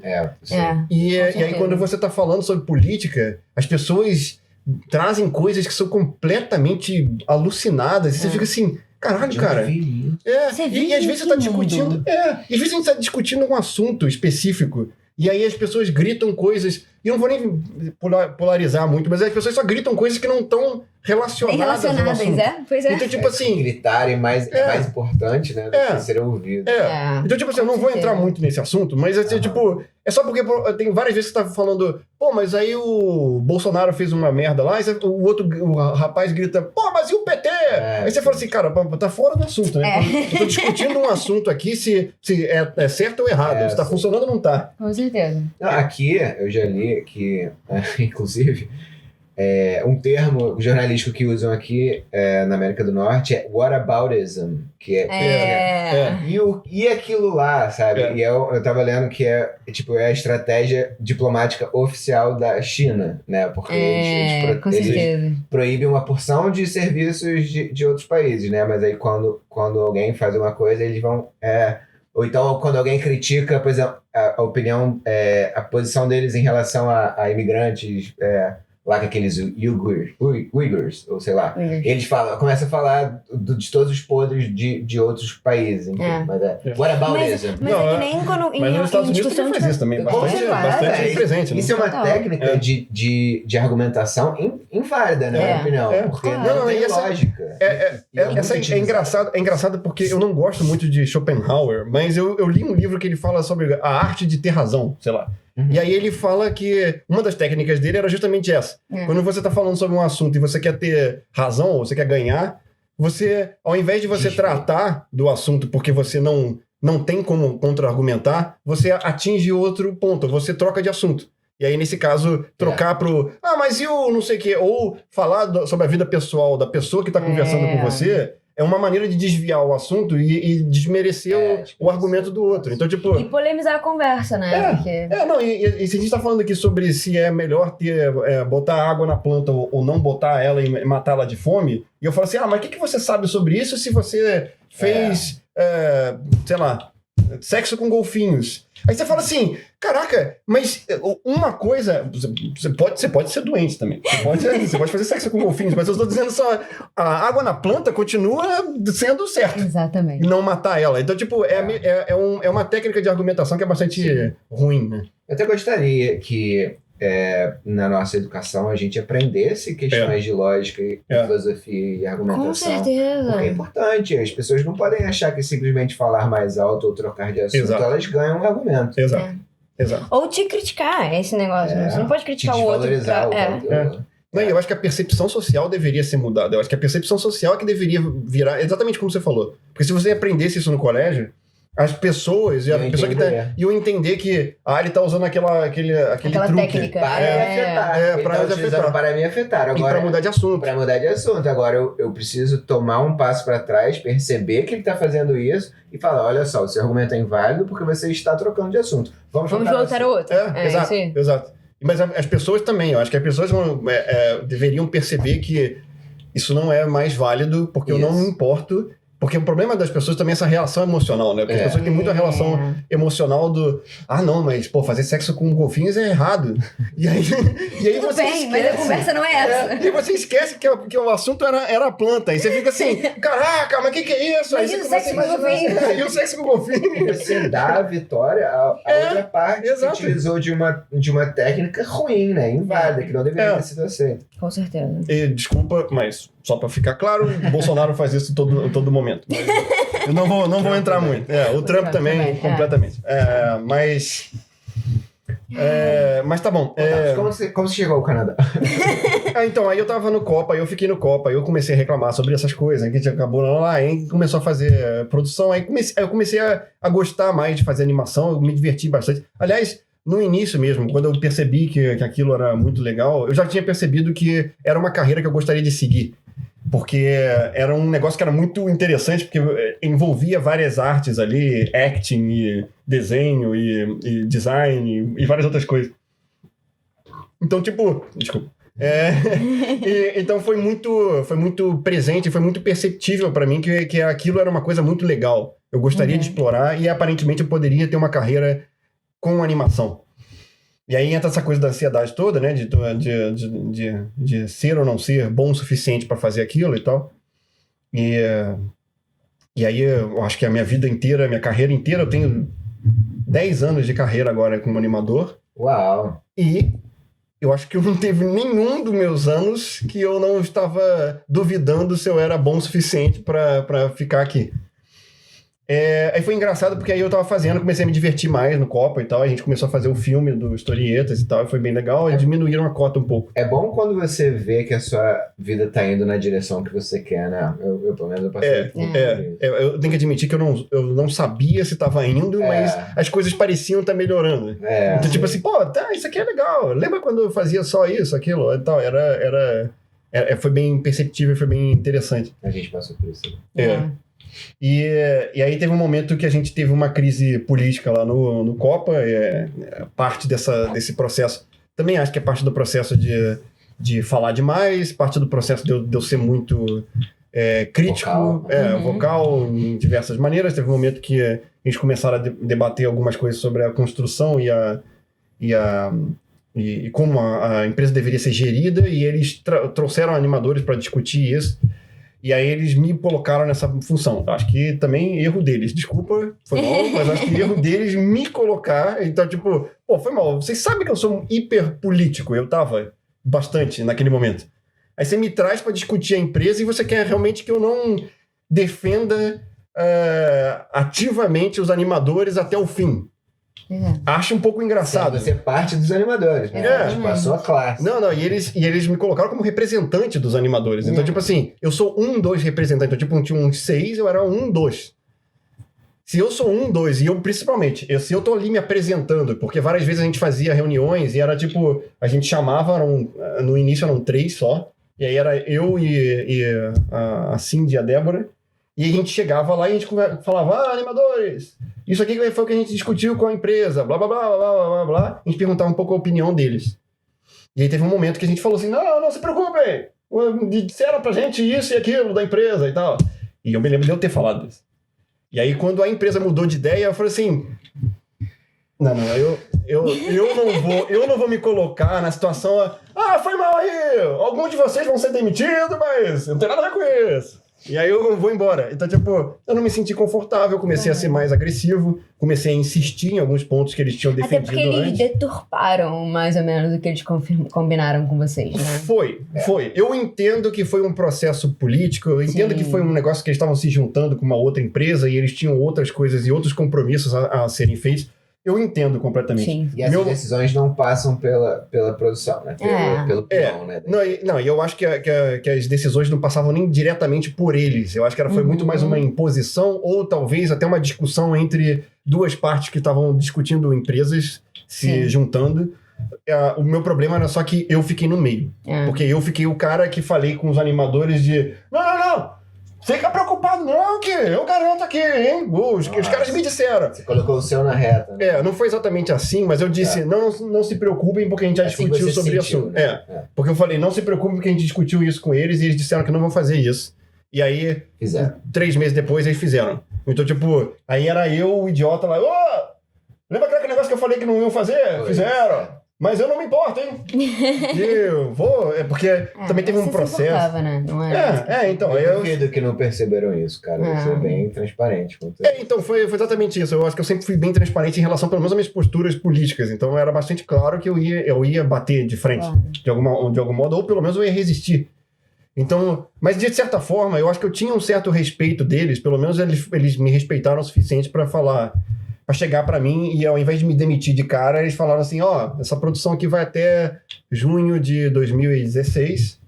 [SPEAKER 3] E aí, quando você tá falando sobre política, as pessoas trazem coisas que são completamente alucinadas. E você fica assim... Caralho, cara. E às vezes você tá discutindo... às vezes a gente tá discutindo um assunto específico... E aí as pessoas gritam coisas... E eu não vou nem polarizar muito, mas as pessoas só gritam coisas que não estão relacionadas ao assunto.
[SPEAKER 1] Pois é.
[SPEAKER 3] Então, tipo assim...
[SPEAKER 2] Gritarem mais importante, né? Do que ser ouvido.
[SPEAKER 3] Então, tipo assim, eu não vou entrar muito nesse assunto, mas assim, tipo... É só porque tem várias vezes que você tá falando... Pô, mas aí o Bolsonaro fez uma merda lá, e o rapaz grita... Pô, mas e o PT? Aí você fala assim, cara, tá fora do assunto, né? Eu tô discutindo um assunto aqui se é certo ou errado. Se tá funcionando ou não tá.
[SPEAKER 1] Com certeza.
[SPEAKER 2] Aqui, eu já li que, inclusive... um termo jornalístico que usam aqui na América do Norte é whataboutism, que e aquilo lá, sabe? E eu tava lendo que é a estratégia diplomática oficial da China, né? Porque eles proíbem uma porção de serviços de outros países, né? Mas aí quando alguém faz uma coisa, eles vão... ou então, quando alguém critica, por exemplo, a opinião, a posição deles em relação a imigrantes... lá com aqueles Uyghurs, ou sei lá. Eles começam a falar de todos os podres de outros países. Enfim, mas whataboutism.
[SPEAKER 1] Mas é que nem quando...
[SPEAKER 3] Mas nos Estados Unidos também faz isso também. Bastante presente.
[SPEAKER 2] Isso é uma técnica de argumentação inválida, na minha opinião. Porque não tem lógica.
[SPEAKER 3] É engraçado porque eu não gosto muito de Schopenhauer, mas eu li um livro que ele fala sobre a arte de ter razão, sei lá. E aí ele fala que uma das técnicas dele era justamente essa. Quando você tá falando sobre um assunto e você quer ter razão, ou você quer ganhar, você, ao invés de você tratar do assunto porque você não tem como contra-argumentar, você atinge outro ponto, você troca de assunto. E aí, nesse caso, trocar pro... mas e o não sei o quê? Ou falar sobre a vida pessoal da pessoa que tá conversando com você é uma maneira de desviar o assunto e desmerecer o argumento do outro. Então, tipo...
[SPEAKER 1] E polemizar a conversa, né?
[SPEAKER 3] E se a gente tá falando aqui sobre se é melhor botar água na planta ou não botar ela e matar ela de fome, e eu falo assim, mas o que você sabe sobre isso se você fez, sei lá, sexo com golfinhos? Aí você fala assim, caraca, mas uma coisa... Você pode ser doente também. Você pode fazer sexo com golfinhos, mas eu estou dizendo só... A água na planta continua sendo certa.
[SPEAKER 1] Exatamente.
[SPEAKER 3] E não matar ela. Então, tipo, é uma técnica de argumentação que é bastante ruim, né?
[SPEAKER 2] Eu até gostaria que na nossa educação a gente aprendesse questões de lógica e filosofia e argumentação.
[SPEAKER 1] Com certeza.
[SPEAKER 2] Porque é importante. As pessoas não podem achar que simplesmente falar mais alto ou trocar de assunto, elas ganham um argumento.
[SPEAKER 3] Exato.
[SPEAKER 1] Ou te criticar, esse negócio. Você não pode criticar o outro.
[SPEAKER 3] Eu acho que a percepção social deveria ser mudada. Eu acho que a percepção social é que deveria virar exatamente como você falou. Porque se você aprendesse isso no colégio, as pessoas a pessoa que iam entender que ele tá usando aquele truque
[SPEAKER 1] técnica.
[SPEAKER 2] Para me afetar. Para me afetar. Agora,
[SPEAKER 3] e para mudar de assunto.
[SPEAKER 2] Para mudar de assunto. Agora eu preciso tomar um passo para trás, perceber que ele tá fazendo isso e falar, olha só, o seu argumento é inválido porque você está trocando de assunto. Vamos voltar
[SPEAKER 1] ao outro.
[SPEAKER 3] Exato. Mas as pessoas também, eu acho que as pessoas deveriam perceber que isso não é mais válido porque eu não me importo. Porque o problema das pessoas também é essa relação emocional, né? Porque as pessoas têm muita relação emocional do... não, mas, fazer sexo com golfinhos é errado. E aí
[SPEAKER 1] Tudo
[SPEAKER 3] você
[SPEAKER 1] bem,
[SPEAKER 3] esquece.
[SPEAKER 1] mas a conversa não é essa.
[SPEAKER 3] E você esquece que o assunto era a planta. E você fica assim, caraca, mas o que é isso?
[SPEAKER 1] Mas
[SPEAKER 3] aí
[SPEAKER 1] e o sexo com golfinho?
[SPEAKER 3] E o sexo com golfinho?
[SPEAKER 2] Você dá a vitória à outra parte que utilizou de uma técnica ruim, né? Inválida, que não deveria ter sido aceita.
[SPEAKER 1] Com certeza.
[SPEAKER 3] E, desculpa, mas só pra ficar claro, o Bolsonaro faz isso todo momento. Eu não vou entrar muito. O Trump também, completamente. Mas tá bom.
[SPEAKER 2] Como você chegou ao Canadá?
[SPEAKER 3] Então, aí eu tava no Copa, aí eu fiquei no Copa, aí eu comecei a reclamar sobre essas coisas, que a gente acabou lá, aí começou a fazer produção, aí eu comecei a gostar mais de fazer animação, eu me diverti bastante. Aliás, no início mesmo, quando eu percebi que aquilo era muito legal, eu já tinha percebido que era uma carreira que eu gostaria de seguir. Porque era um negócio que era muito interessante, porque envolvia várias artes ali, acting, e desenho, e design, e várias outras coisas. Então, desculpa. Então foi muito presente, foi muito perceptível para mim que aquilo era uma coisa muito legal. Eu gostaria de explorar e aparentemente eu poderia ter uma carreira com animação. E aí entra essa coisa da ansiedade toda, né? De ser ou não ser bom o suficiente para fazer aquilo e tal. E aí eu acho que a minha vida inteira, minha carreira inteira, eu tenho 10 anos de carreira agora como animador.
[SPEAKER 2] Uau!
[SPEAKER 3] E eu acho que eu não teve nenhum dos meus anos que eu não estava duvidando se eu era bom o suficiente para ficar aqui. Aí foi engraçado porque aí eu tava fazendo, comecei a me divertir mais no Copa e tal, a gente começou a fazer o filme do Historietas e tal, e foi bem legal, e diminuíram a cota um pouco.
[SPEAKER 2] É bom quando você vê que a sua vida tá indo na direção que você quer, né? Eu pelo menos eu passei
[SPEAKER 3] eu tenho que admitir que eu não sabia se tava indo, mas as coisas pareciam estar melhorando. Então tipo assim, isso aqui é legal, lembra quando eu fazia só isso, aquilo e tal, foi bem perceptível, foi bem interessante.
[SPEAKER 2] A gente passou por isso.
[SPEAKER 3] E aí teve um momento que a gente teve uma crise política lá no Copa, parte desse processo, também acho que é parte do processo de falar demais, parte do processo de eu ser muito crítico, vocal em diversas maneiras. Teve um momento que a gente começaram a debater algumas coisas sobre a construção e como a empresa deveria ser gerida, e eles trouxeram animadores para discutir isso. E aí eles me colocaram nessa função. Acho que também erro deles. Desculpa, foi mal, mas acho que erro deles me colocar. Então, foi mal. Vocês sabem que eu sou um hiper político. Eu tava bastante naquele momento. Aí você me traz para discutir a empresa e você quer realmente que eu não defenda ativamente os animadores até o fim. Acho um pouco engraçado.
[SPEAKER 2] Você é parte dos animadores, né? Tipo, a sua classe.
[SPEAKER 3] Não, e eles me colocaram como representante dos animadores. Então, tipo assim, eu sou dos representantes. Então, tipo, tinha uns 6, eu era dos. Se eu sou dos, e eu principalmente, se eu tô ali me apresentando, porque várias vezes a gente fazia reuniões e era tipo, a gente chamava, no início eram 3 só, e aí era eu e a Cindy e a Débora, e a gente chegava lá e a gente falava, animadores, isso aqui foi o que a gente discutiu com a empresa, blá, blá, blá, blá, blá, blá, blá. A gente perguntava um pouco a opinião deles. E aí teve um momento que a gente falou assim, não se preocupem, disseram pra gente isso e aquilo da empresa e tal. E eu me lembro de eu ter falado isso. E aí quando a empresa mudou de ideia, eu falei assim, eu não vou me colocar na situação, foi mal aí, alguns de vocês vão ser demitidos, mas não tem nada a ver com isso. E aí eu vou embora. Então, tipo, eu não me senti confortável, comecei a ser mais agressivo, comecei a insistir em alguns pontos que eles tinham defendido antes.
[SPEAKER 1] Até porque eles deturparam mais ou menos o que eles combinaram com vocês, né?
[SPEAKER 3] Foi. Eu entendo que foi um processo político, eu entendo que foi um negócio que eles estavam se juntando com uma outra empresa e eles tinham outras coisas e outros compromissos a serem feitos. Eu entendo completamente.
[SPEAKER 1] Sim.
[SPEAKER 2] E essas decisões não passam pela produção, né? Pelo peão, né?
[SPEAKER 3] E eu acho que as decisões não passavam nem diretamente por eles. Eu acho que foi muito mais uma imposição ou talvez até uma discussão entre duas partes que estavam discutindo empresas se juntando. O meu problema era só que eu fiquei no meio. Porque eu fiquei o cara que falei com os animadores de não! Fica preocupado não, que eu garanto aqui, hein? Os caras me disseram.
[SPEAKER 2] Você colocou o seu na reta. Né?
[SPEAKER 3] Não foi exatamente assim, mas eu disse, não se preocupem porque a gente já discutiu sobre isso. Né? Porque eu falei, não se preocupem porque a gente discutiu isso com eles e eles disseram que não vão fazer isso. E aí, 3 meses depois, eles fizeram. Então, tipo, aí era eu, o idiota lá, lembra aquele negócio que eu falei que não iam fazer? Fizeram. Mas eu não me importo, hein? Eu vou... porque também teve um processo...
[SPEAKER 1] Né? Não
[SPEAKER 3] então...
[SPEAKER 2] Eu duvido que não perceberam isso, cara. Eu sou bem transparente.
[SPEAKER 3] Então, foi exatamente isso. Eu acho que eu sempre fui bem transparente em relação, pelo menos, às minhas posturas políticas. Então, era bastante claro que eu ia bater de frente, de algum modo, ou pelo menos eu ia resistir. Então... Mas, de certa forma, eu acho que eu tinha um certo respeito deles. Pelo menos eles me respeitaram o suficiente para falar... Pra chegar pra mim e ao invés de me demitir de cara, eles falaram assim, essa produção aqui vai até junho de 2016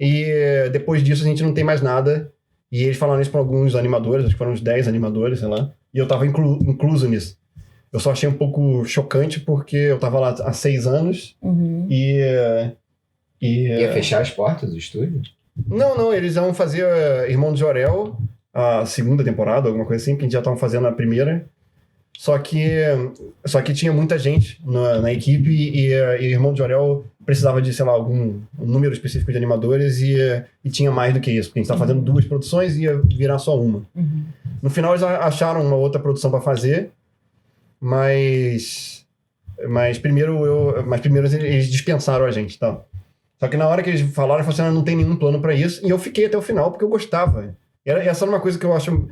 [SPEAKER 3] e depois disso a gente não tem mais nada. E eles falaram isso pra alguns animadores, acho que foram uns 10 animadores, sei lá, e eu tava incluso nisso. Eu só achei um pouco chocante porque eu tava lá há 6 anos e... Ia
[SPEAKER 2] fechar as portas do estúdio?
[SPEAKER 3] Não, eles vão fazer Irmão de Jorel, a 2ª temporada, alguma coisa assim, que a gente já tava fazendo a primeira. Só que tinha muita gente na equipe e Irmão de Jorel precisava de, sei lá, um número específico de animadores e tinha mais do que isso, porque a gente estava fazendo 2 produções e ia virar só uma. No final eles acharam uma outra produção para fazer, mas primeiro eles dispensaram a gente, tá? Só que na hora que eles falaram assim, não tem nenhum plano para isso, e eu fiquei até o final porque eu gostava. Essa era uma coisa que eu acho...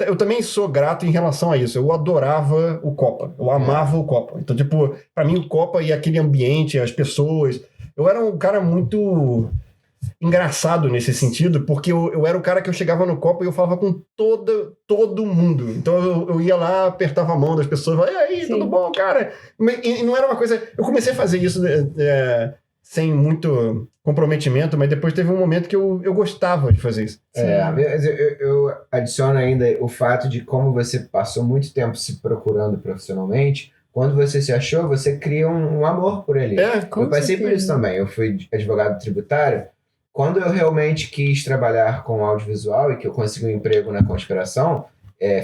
[SPEAKER 3] Eu também sou grato em relação a isso. Eu adorava o Copa. Eu amava o Copa. Então, tipo, pra mim o Copa e aquele ambiente, as pessoas... Eu era um cara muito engraçado nesse sentido, porque eu era o cara que eu chegava no Copa e eu falava com todo mundo. Então eu ia lá, apertava a mão das pessoas, falava, e aí, tudo bom, cara? E não era uma coisa... Eu comecei a fazer isso sem muito comprometimento, mas depois teve um momento que eu gostava de fazer isso.
[SPEAKER 2] Eu adiciono ainda o fato de como você passou muito tempo se procurando profissionalmente. Quando você se achou, você cria um amor por ele. Eu passei por isso também. Eu fui advogado tributário. Quando eu realmente quis trabalhar com audiovisual e que eu consegui um emprego na Conspiração,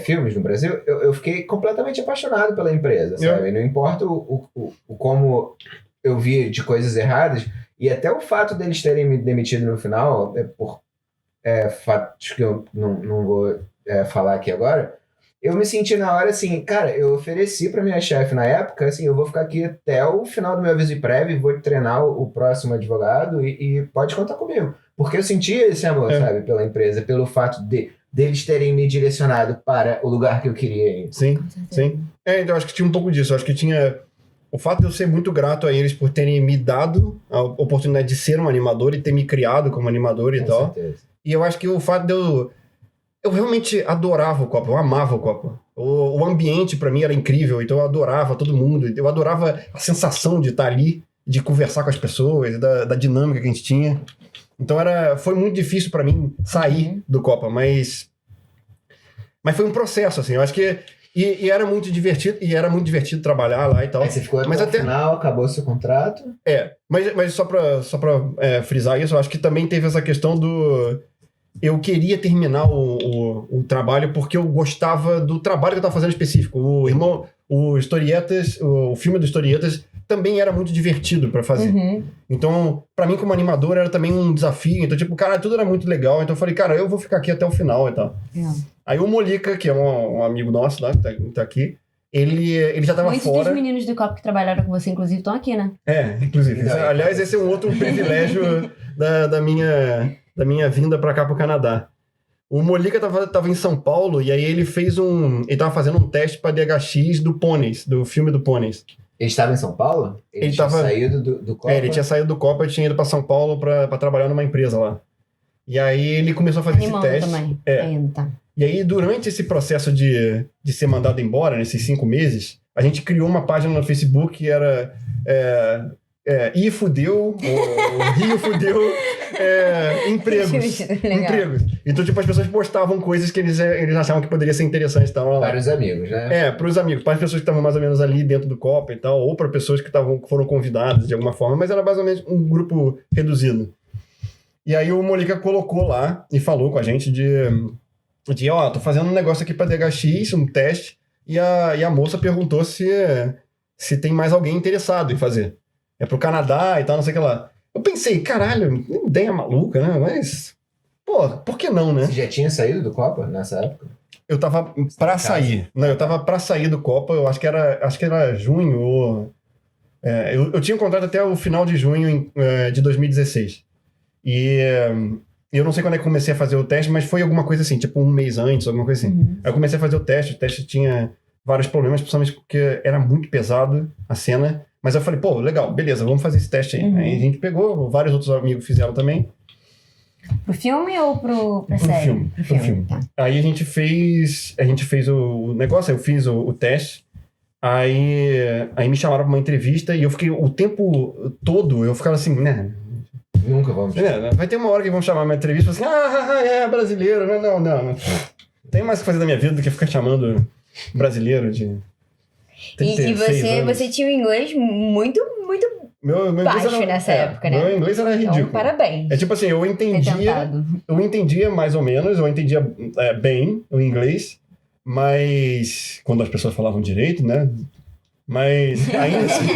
[SPEAKER 2] filmes no Brasil, eu fiquei completamente apaixonado pela empresa, sabe? Não importa o como eu vi de coisas erradas, e até o fato deles terem me demitido no final, por fatos que eu não vou falar aqui agora, eu me senti na hora assim, cara, eu ofereci pra minha chefe na época, assim, eu vou ficar aqui até o final do meu aviso prévio, vou treinar o próximo advogado e pode contar comigo. Porque eu senti esse amor, sabe, pela empresa, pelo fato deles terem me direcionado para o lugar que eu queria ir.
[SPEAKER 3] Sim. Então eu acho que tinha um pouco disso, eu acho que tinha... O fato de eu ser muito grato a eles por terem me dado a oportunidade de ser um animador e ter me criado como animador e tal. Certeza. E eu acho que o fato de eu... eu realmente adorava o Copa, eu amava o Copa. O ambiente pra mim era incrível, então eu adorava todo mundo, eu adorava a sensação de estar ali, de conversar com as pessoas, da dinâmica que a gente tinha. Então foi muito difícil pra mim sair do Copa, mas foi um processo, assim, eu acho que e era muito divertido trabalhar lá e tal.
[SPEAKER 2] Aí você ficou até o final, acabou o seu contrato.
[SPEAKER 3] Mas só pra frisar isso, eu acho que também teve essa questão do... Eu queria terminar o trabalho porque eu gostava do trabalho que eu estava fazendo específico. O Historietas, o filme do Historietas também era muito divertido para fazer. Então, para mim como animador era também um desafio. Então, tipo, cara, tudo era muito legal. Então eu falei, cara, eu vou ficar aqui até o final e tal. Aí o Molica, que é um amigo nosso lá, que tá aqui, ele já tava
[SPEAKER 1] Muitos
[SPEAKER 3] fora.
[SPEAKER 1] dos meninos do Copa que trabalharam com você, inclusive, estão aqui, né?
[SPEAKER 3] Inclusive. Aliás, esse é um outro privilégio da minha vinda pra cá pro Canadá. O Molica tava em São Paulo e aí ele tava fazendo um teste pra DHX do Pôneis, do filme do Pôneis.
[SPEAKER 2] Ele estava em São Paulo? Ele tinha saído do Copa?
[SPEAKER 3] Ele tinha saído do Copa e tinha ido pra São Paulo pra trabalhar numa empresa lá. E aí ele começou a fazer esse teste.
[SPEAKER 1] Também. Tá.
[SPEAKER 3] E aí, durante esse processo de ser mandado embora, nesses 5 meses, a gente criou uma página no Facebook que era I fudeu, ou Rio fudeu, empregos. Então, tipo, as pessoas postavam coisas que eles achavam que poderia ser interessante e tal.
[SPEAKER 2] Para os amigos, né?
[SPEAKER 3] Para os amigos, para as pessoas que estavam mais ou menos ali dentro do Copa e tal, ou para pessoas que foram convidadas de alguma forma, mas era mais ou menos um grupo reduzido. E aí o Molica colocou lá e falou com a gente tô fazendo um negócio aqui pra DHX, um teste, e a moça perguntou se tem mais alguém interessado em fazer. É pro Canadá e tal, não sei o que lá. Eu pensei, caralho, ideia maluca, né? Mas, pô, por que não, né?
[SPEAKER 2] Você já tinha saído do Copa nessa época?
[SPEAKER 3] Eu tava pra sair. Não, eu tava pra sair do Copa, eu acho que era junho ou... eu tinha um contrato até o final de junho de 2016. E... eu não sei quando é que comecei a fazer o teste, mas foi alguma coisa assim, tipo um mês antes, alguma coisa assim. Aí eu comecei a fazer o teste tinha vários problemas, principalmente porque era muito pesado a cena. Mas eu falei, pô, legal, beleza, vamos fazer esse teste aí. Aí a gente pegou, vários outros amigos fizeram também.
[SPEAKER 1] Pro filme ou pra série?
[SPEAKER 3] Pro filme. Tá. Aí a gente fez o negócio, eu fiz o teste. Aí me chamaram pra uma entrevista e eu fiquei o tempo todo, eu ficava assim, né...
[SPEAKER 2] Nunca vamos.
[SPEAKER 3] Vai ter uma hora que vão chamar uma entrevista e falar assim, brasileiro. Não. Tem mais o que fazer da minha vida do que ficar chamando brasileiro de...
[SPEAKER 1] E você tinha um inglês muito, muito
[SPEAKER 3] meu
[SPEAKER 1] baixo nessa época, né?
[SPEAKER 3] Meu inglês era ridículo.
[SPEAKER 1] Então, parabéns.
[SPEAKER 3] É tipo assim, eu entendia mais ou menos, eu entendia bem o inglês, mas... Quando as pessoas falavam direito, né? Mas ainda assim...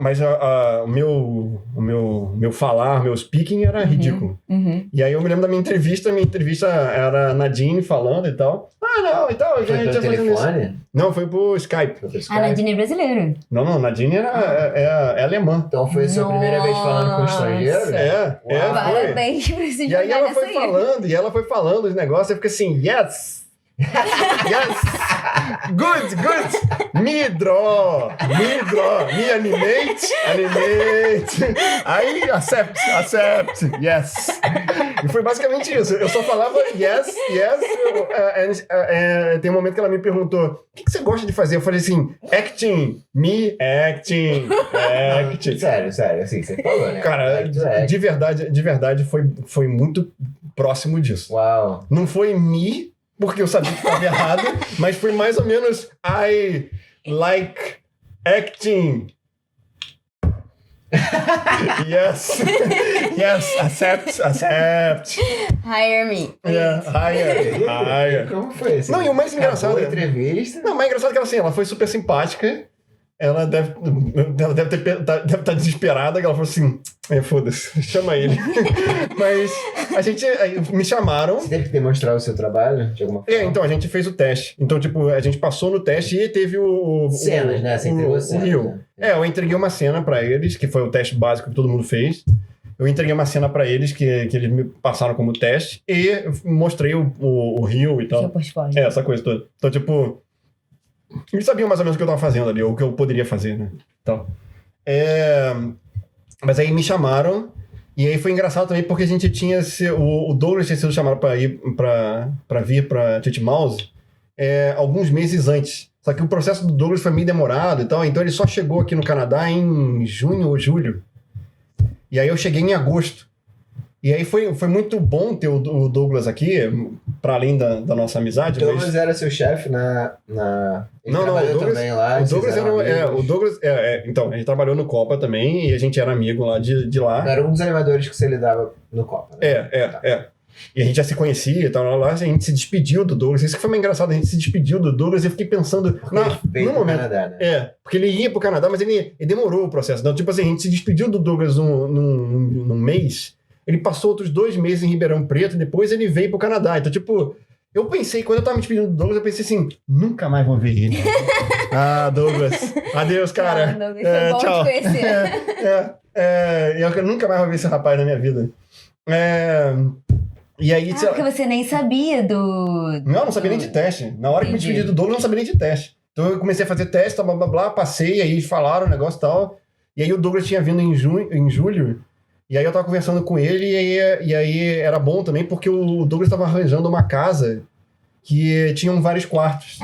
[SPEAKER 3] Mas o meu falar, meu speaking era ridículo. E aí eu me lembro da minha entrevista era a Nadine falando e tal. Não, e tal.
[SPEAKER 2] Foi pelo telefone?
[SPEAKER 3] Não, foi pro Skype.
[SPEAKER 1] A Nadine é brasileira.
[SPEAKER 3] Não, Nadine é alemã.
[SPEAKER 2] Então foi a sua primeira vez falando com um estrangeiro?
[SPEAKER 1] Parabéns pra esse.
[SPEAKER 3] E aí ela foi falando os negócios, eu fiquei assim, yes! Yes! Good! Me draw! Me animate! Aí, accept! Yes! E foi basicamente isso. Eu só falava yes. Tem um momento que ela me perguntou, o que você gosta de fazer? Eu falei assim, acting.
[SPEAKER 2] Sério, assim, você falou, né?
[SPEAKER 3] Cara, de verdade, foi muito próximo disso.
[SPEAKER 2] Uau!
[SPEAKER 3] Não foi me... porque eu sabia que estava errado, mas foi mais ou menos I like acting. Yes, accept.
[SPEAKER 1] Hire me.
[SPEAKER 3] Hire.
[SPEAKER 2] Como foi isso?
[SPEAKER 3] Não, e o mais engraçado...
[SPEAKER 2] Acabou a entrevista.
[SPEAKER 3] Não, o mais engraçado é que ela foi super simpática. Ela deve estar desesperada, que ela falou assim, foda-se, chama ele. Mas me chamaram.
[SPEAKER 2] Você teve que demonstrar o seu trabalho de alguma forma?
[SPEAKER 3] Então, a gente fez o teste. Então, tipo, a gente passou no teste e teve
[SPEAKER 2] cenas, né? Você entregou cenas.
[SPEAKER 3] Né? Eu entreguei uma cena pra eles, que foi o teste básico que todo mundo fez. Eu entreguei uma cena pra eles, que eles me passaram como teste, e mostrei o Rio e tal.
[SPEAKER 1] Seu portfólio.
[SPEAKER 3] Essa coisa toda. Então, tipo... eles sabiam mais ou menos o que eu tava fazendo ali, ou o que eu poderia fazer, né? Então, mas aí me chamaram E aí foi engraçado também porque a gente tinha... O Douglas tinha sido chamado pra vir pra Titmouse alguns meses antes. Só que o processo do Douglas foi meio demorado e tal, então ele só chegou aqui no Canadá em junho ou julho. E aí eu cheguei em agosto. E aí foi muito bom ter o Douglas aqui, para além da nossa amizade.
[SPEAKER 2] O Douglas era seu chefe na... Ele trabalhou o Douglas, também lá.
[SPEAKER 3] O Douglas o Douglas... então, a gente trabalhou no Copa também, e a gente era amigo lá de lá.
[SPEAKER 2] Era um dos animadores que você lidava no Copa, né?
[SPEAKER 3] E a gente já se conhecia e tal, lá a gente se despediu do Douglas. Isso que foi meio engraçado, a gente se despediu do Douglas e eu fiquei pensando... no momento, Canadá, né? Porque ele ia pro Canadá, mas ele demorou o processo. Então, tipo assim, a gente se despediu do Douglas num mês... Ele passou outros 2 meses em Ribeirão Preto e depois ele veio pro Canadá. Então, tipo, eu pensei, quando eu tava me despedindo do Douglas, eu pensei assim, nunca mais vou ver ele. Douglas. Adeus, cara.
[SPEAKER 1] Não, Douglas, foi bom te conhecer.
[SPEAKER 3] Eu nunca mais vou ver esse rapaz na minha vida. E aí...
[SPEAKER 1] porque você nem sabia do...
[SPEAKER 3] Não sabia nem de teste. Na hora que me despedi do Douglas, eu não sabia nem de teste. Então eu comecei a fazer teste, blá, blá, blá, passei, aí falaram o negócio e tal. E aí o Douglas tinha vindo em julho. E aí eu tava conversando com ele e aí era bom também porque o Douglas tava arranjando uma casa que tinham vários quartos.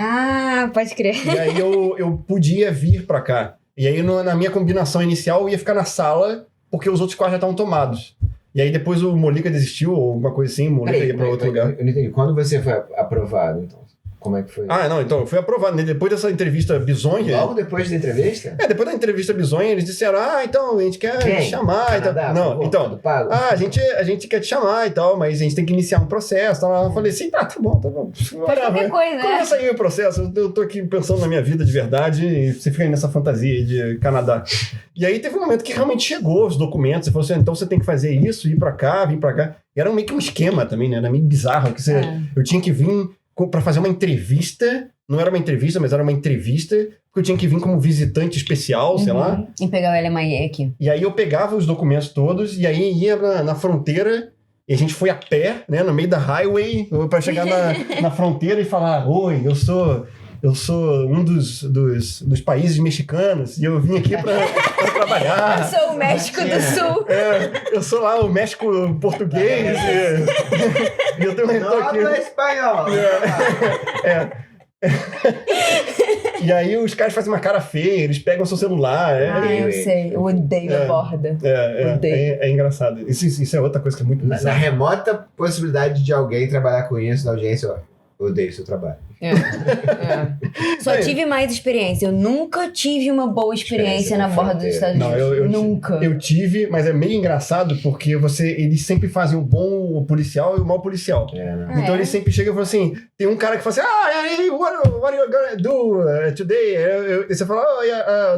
[SPEAKER 1] Pode crer.
[SPEAKER 3] E aí eu podia vir pra cá. E aí na minha combinação inicial eu ia ficar na sala porque os outros quartos já estavam tomados. E aí depois o Molica desistiu ou alguma coisa assim, o Molica ia pra outro lugar.
[SPEAKER 2] Eu não entendi. Quando você foi aprovado, então? Como é que foi?
[SPEAKER 3] Então, eu fui aprovado. Depois dessa entrevista bizonha...
[SPEAKER 2] Logo depois da entrevista?
[SPEAKER 3] Depois da entrevista bizonha, eles disseram, então, a gente quer te chamar
[SPEAKER 2] Canadá,
[SPEAKER 3] e tal. Não, então, a gente quer te chamar e tal, mas a gente tem que iniciar um processo. Tal. Eu falei assim, tá bom.
[SPEAKER 1] Qualquer coisa,
[SPEAKER 3] Quando vai sair o processo, eu tô aqui pensando na minha vida de verdade e você fica aí nessa fantasia de Canadá. E aí teve um momento que realmente chegou os documentos, você falou assim, então você tem que fazer isso, ir pra cá, vir pra cá. E era meio que um esquema também, né? Era meio bizarro, que eu tinha que vir... pra fazer uma entrevista, não era uma entrevista, mas era uma entrevista, porque eu tinha que vir como visitante especial, sei lá.
[SPEAKER 1] E pegar o LMIE aqui.
[SPEAKER 3] E aí eu pegava os documentos todos, e aí ia na fronteira, e a gente foi a pé, né, no meio da highway, pra chegar na fronteira e falar, oi, eu sou um dos países mexicanos, e eu vim aqui pra trabalhar.
[SPEAKER 1] Eu sou o México do Sul.
[SPEAKER 3] Eu sou lá o México português. E eu também tô aqui.
[SPEAKER 2] Espanhol.
[SPEAKER 3] E aí os caras fazem uma cara feia, eles pegam seu celular.
[SPEAKER 1] Eu sei, eu odeio a borda.
[SPEAKER 3] É engraçado. Isso é outra coisa que é muito bizarra.
[SPEAKER 2] Na remota possibilidade de alguém trabalhar com isso na audiência, eu odeio seu trabalho.
[SPEAKER 1] Só tive mais experiência. Eu nunca tive uma boa experiência na borda dos Estados Unidos. Nunca.
[SPEAKER 3] Eu tive, mas é meio engraçado porque eles sempre fazem o bom policial e o mau policial. Então eles sempre chegam e falam assim: tem um cara que fala assim, what are you gonna do today? E você fala,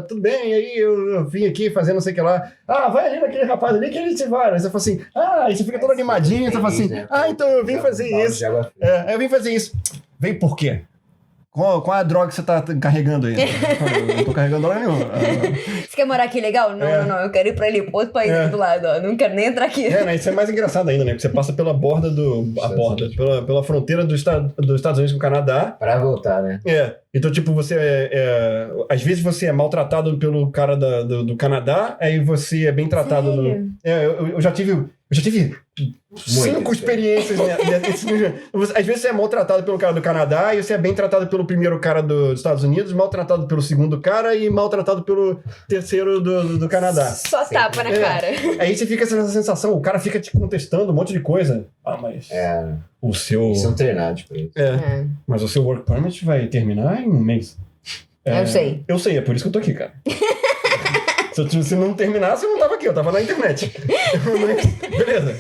[SPEAKER 3] tudo bem, e aí eu vim aqui fazer não sei o que lá. Vai ali naquele rapaz ali que ele te vai. Aí você fala assim, e você fica todo animadinho, você fala assim, então eu vim fazer isso. Eu vim fazer isso. Veio por quê? Qual é a droga que você tá carregando aí? Eu não tô carregando droga nenhuma.
[SPEAKER 1] Você quer morar aqui legal? Não, eu quero ir pra ali, pro outro país aqui do lado, ó. Não quero nem entrar aqui.
[SPEAKER 3] Isso é mais engraçado ainda, né? Porque você passa pela borda pela fronteira dos Estados Unidos com o Canadá.
[SPEAKER 2] Pra voltar, né?
[SPEAKER 3] Então, tipo, você às vezes você é maltratado pelo cara do Canadá, aí você é bem tratado no... Eu já tive 5 experiências, né? Às vezes você é maltratado pelo cara do Canadá e você é bem tratado pelo primeiro cara dos Estados Unidos, maltratado pelo segundo cara e maltratado pelo terceiro do Canadá.
[SPEAKER 1] Só tapa na cara.
[SPEAKER 3] Aí você fica essa sensação, o cara fica te contestando um monte de coisa. Mas o seu...
[SPEAKER 2] Eles são treinados pra isso.
[SPEAKER 3] Mas o seu work permit vai terminar em um mês.
[SPEAKER 1] Eu sei.
[SPEAKER 3] Eu sei, é por isso que eu tô aqui, cara. Se não terminasse, eu não tava aqui, eu tava na internet. Beleza.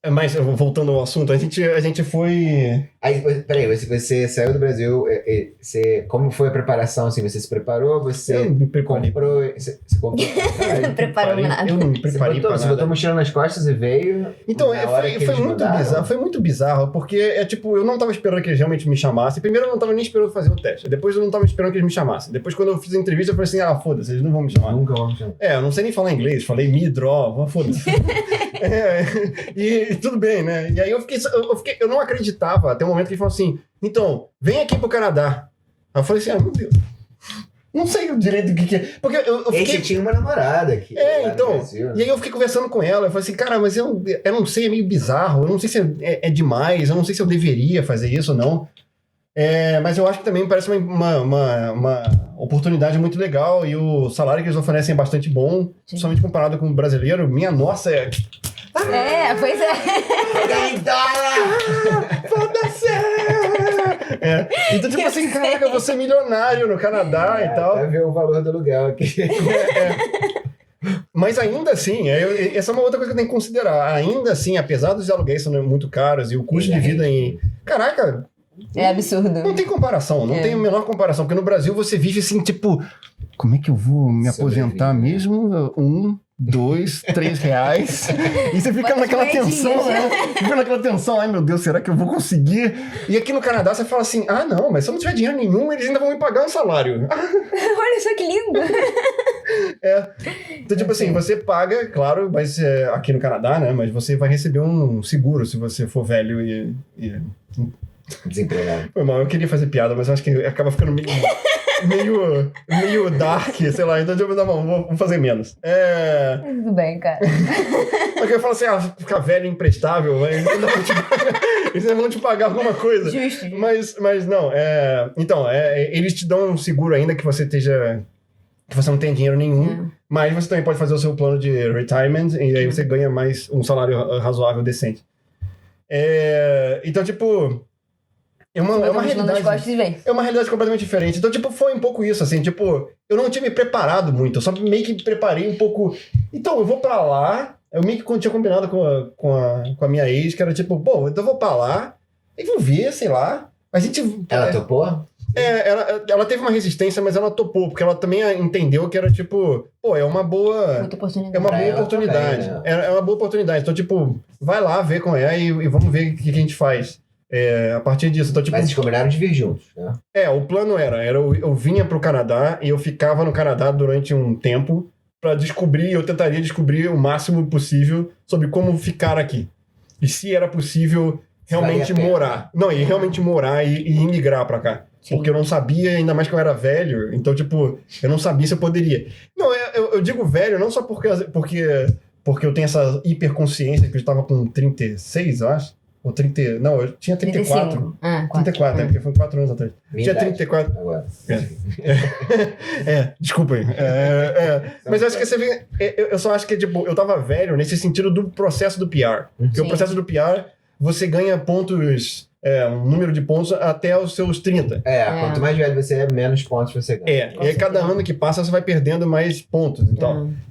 [SPEAKER 3] Mas, voltando ao assunto, a gente foi...
[SPEAKER 2] Aí, peraí, você saiu do Brasil, como foi a preparação, assim, você se preparou, você comprou... Você comprou...
[SPEAKER 1] Não preparou nada.
[SPEAKER 3] Eu não me preparei pra nada.
[SPEAKER 2] Você botou a mochila nas costas e veio...
[SPEAKER 3] Então, foi muito bizarro, porque, eu não tava esperando que eles realmente me chamassem. Primeiro, eu não tava nem esperando fazer o teste. Depois, eu não tava esperando que eles me chamassem. Depois, quando eu fiz a entrevista, eu falei assim, foda-se, eles não vão me chamar.
[SPEAKER 2] Nunca vão me chamar.
[SPEAKER 3] Eu não sei nem falar inglês, falei me, draw, foda-se. E tudo bem, né? E aí eu não acreditava até o momento que ele falou assim, então, vem aqui pro Canadá. Aí eu falei assim, meu Deus. Não sei direito o que é. Porque eu fiquei...
[SPEAKER 2] Esse tinha uma namorada aqui.
[SPEAKER 3] Então. E aí eu fiquei conversando com ela. Eu falei assim, cara, mas eu não sei, é meio bizarro. Eu não sei se é demais. Eu não sei se eu deveria fazer isso ou não. Mas eu acho que também parece uma oportunidade muito legal. E o salário que eles oferecem é bastante bom. Sim. Principalmente comparado com o brasileiro. Minha nossa é...
[SPEAKER 1] Pois é.
[SPEAKER 3] Foda-se! Então, tipo assim, caraca, eu vou ser milionário no Canadá e tal.
[SPEAKER 2] Vai ver o valor do aluguel aqui.
[SPEAKER 3] Mas ainda assim, essa é uma outra coisa que eu tenho que considerar. Ainda assim, apesar dos aluguéis serem muito caros e o custo de vida em... Caraca...
[SPEAKER 1] É absurdo.
[SPEAKER 3] Não tem comparação, não tem a menor comparação. Porque no Brasil você vive assim, tipo... Como é que eu vou me aposentar mesmo? 1, 2, 3 reais. E você fica naquela tensão, né? Fica naquela tensão. Ai, meu Deus, será que eu vou conseguir? E aqui no Canadá você fala assim, não, mas se eu não tiver dinheiro nenhum, eles ainda vão me pagar um salário.
[SPEAKER 1] Olha só que lindo.
[SPEAKER 3] Então, tipo assim, você paga, claro, mas aqui no Canadá, né? Mas você vai receber um seguro se você for velho e...
[SPEAKER 2] Desempregado.
[SPEAKER 3] Foi mal, eu queria fazer piada, mas eu acho que acaba ficando meio dark, sei lá, então eu vou fazer menos.
[SPEAKER 1] Tudo bem, cara.
[SPEAKER 3] Porque eu falo assim, ficar velho e imprestável, eles vão te pagar alguma coisa.
[SPEAKER 1] Justo.
[SPEAKER 3] Mas não, então, eles te dão um seguro ainda que você esteja... que você não tem dinheiro nenhum, mas você também pode fazer o seu plano de retirement e aí você ganha mais um salário razoável, decente. Então, tipo... É uma realidade completamente diferente. Então, tipo, foi um pouco isso, assim, tipo, eu não tinha me preparado muito, eu só meio que preparei um pouco. Então, eu vou pra lá, eu meio que tinha combinado com a minha ex, que era tipo, então eu vou pra lá e vou ver, sei lá. A gente...
[SPEAKER 2] Ela topou?
[SPEAKER 3] Ela teve uma resistência, mas ela topou, porque ela também entendeu que era tipo, é uma boa oportunidade. É uma boa oportunidade. Também, né? É uma boa oportunidade. Então, tipo, vai lá ver com ela e vamos ver o que a gente faz. A partir disso, então, tipo...
[SPEAKER 2] Mas vocês combinaram de vir juntos, né?
[SPEAKER 3] O plano era eu vinha pro Canadá e eu ficava no Canadá durante um tempo pra eu tentaria descobrir o máximo possível sobre como ficar aqui. E se era possível realmente morar. Não, e realmente morar e imigrar pra cá. Sim. Porque eu não sabia, ainda mais que eu era velho, então, tipo, eu não sabia se eu poderia. Não, eu digo velho não só porque eu tenho essa hiperconsciência, que eu estava com 36, eu acho. Ou 30... Não, eu tinha 34. 34, porque foi 4 anos atrás. Tinha 34. Agora. Desculpem. Mas eu acho que você vê... Eu só acho que, tipo, eu tava velho nesse sentido do processo do PR. Porque o processo do PR, você ganha pontos... um número de pontos até os seus 30.
[SPEAKER 2] Quanto mais velho você é, menos pontos você ganha.
[SPEAKER 3] E aí cada ano que passa você vai perdendo mais pontos.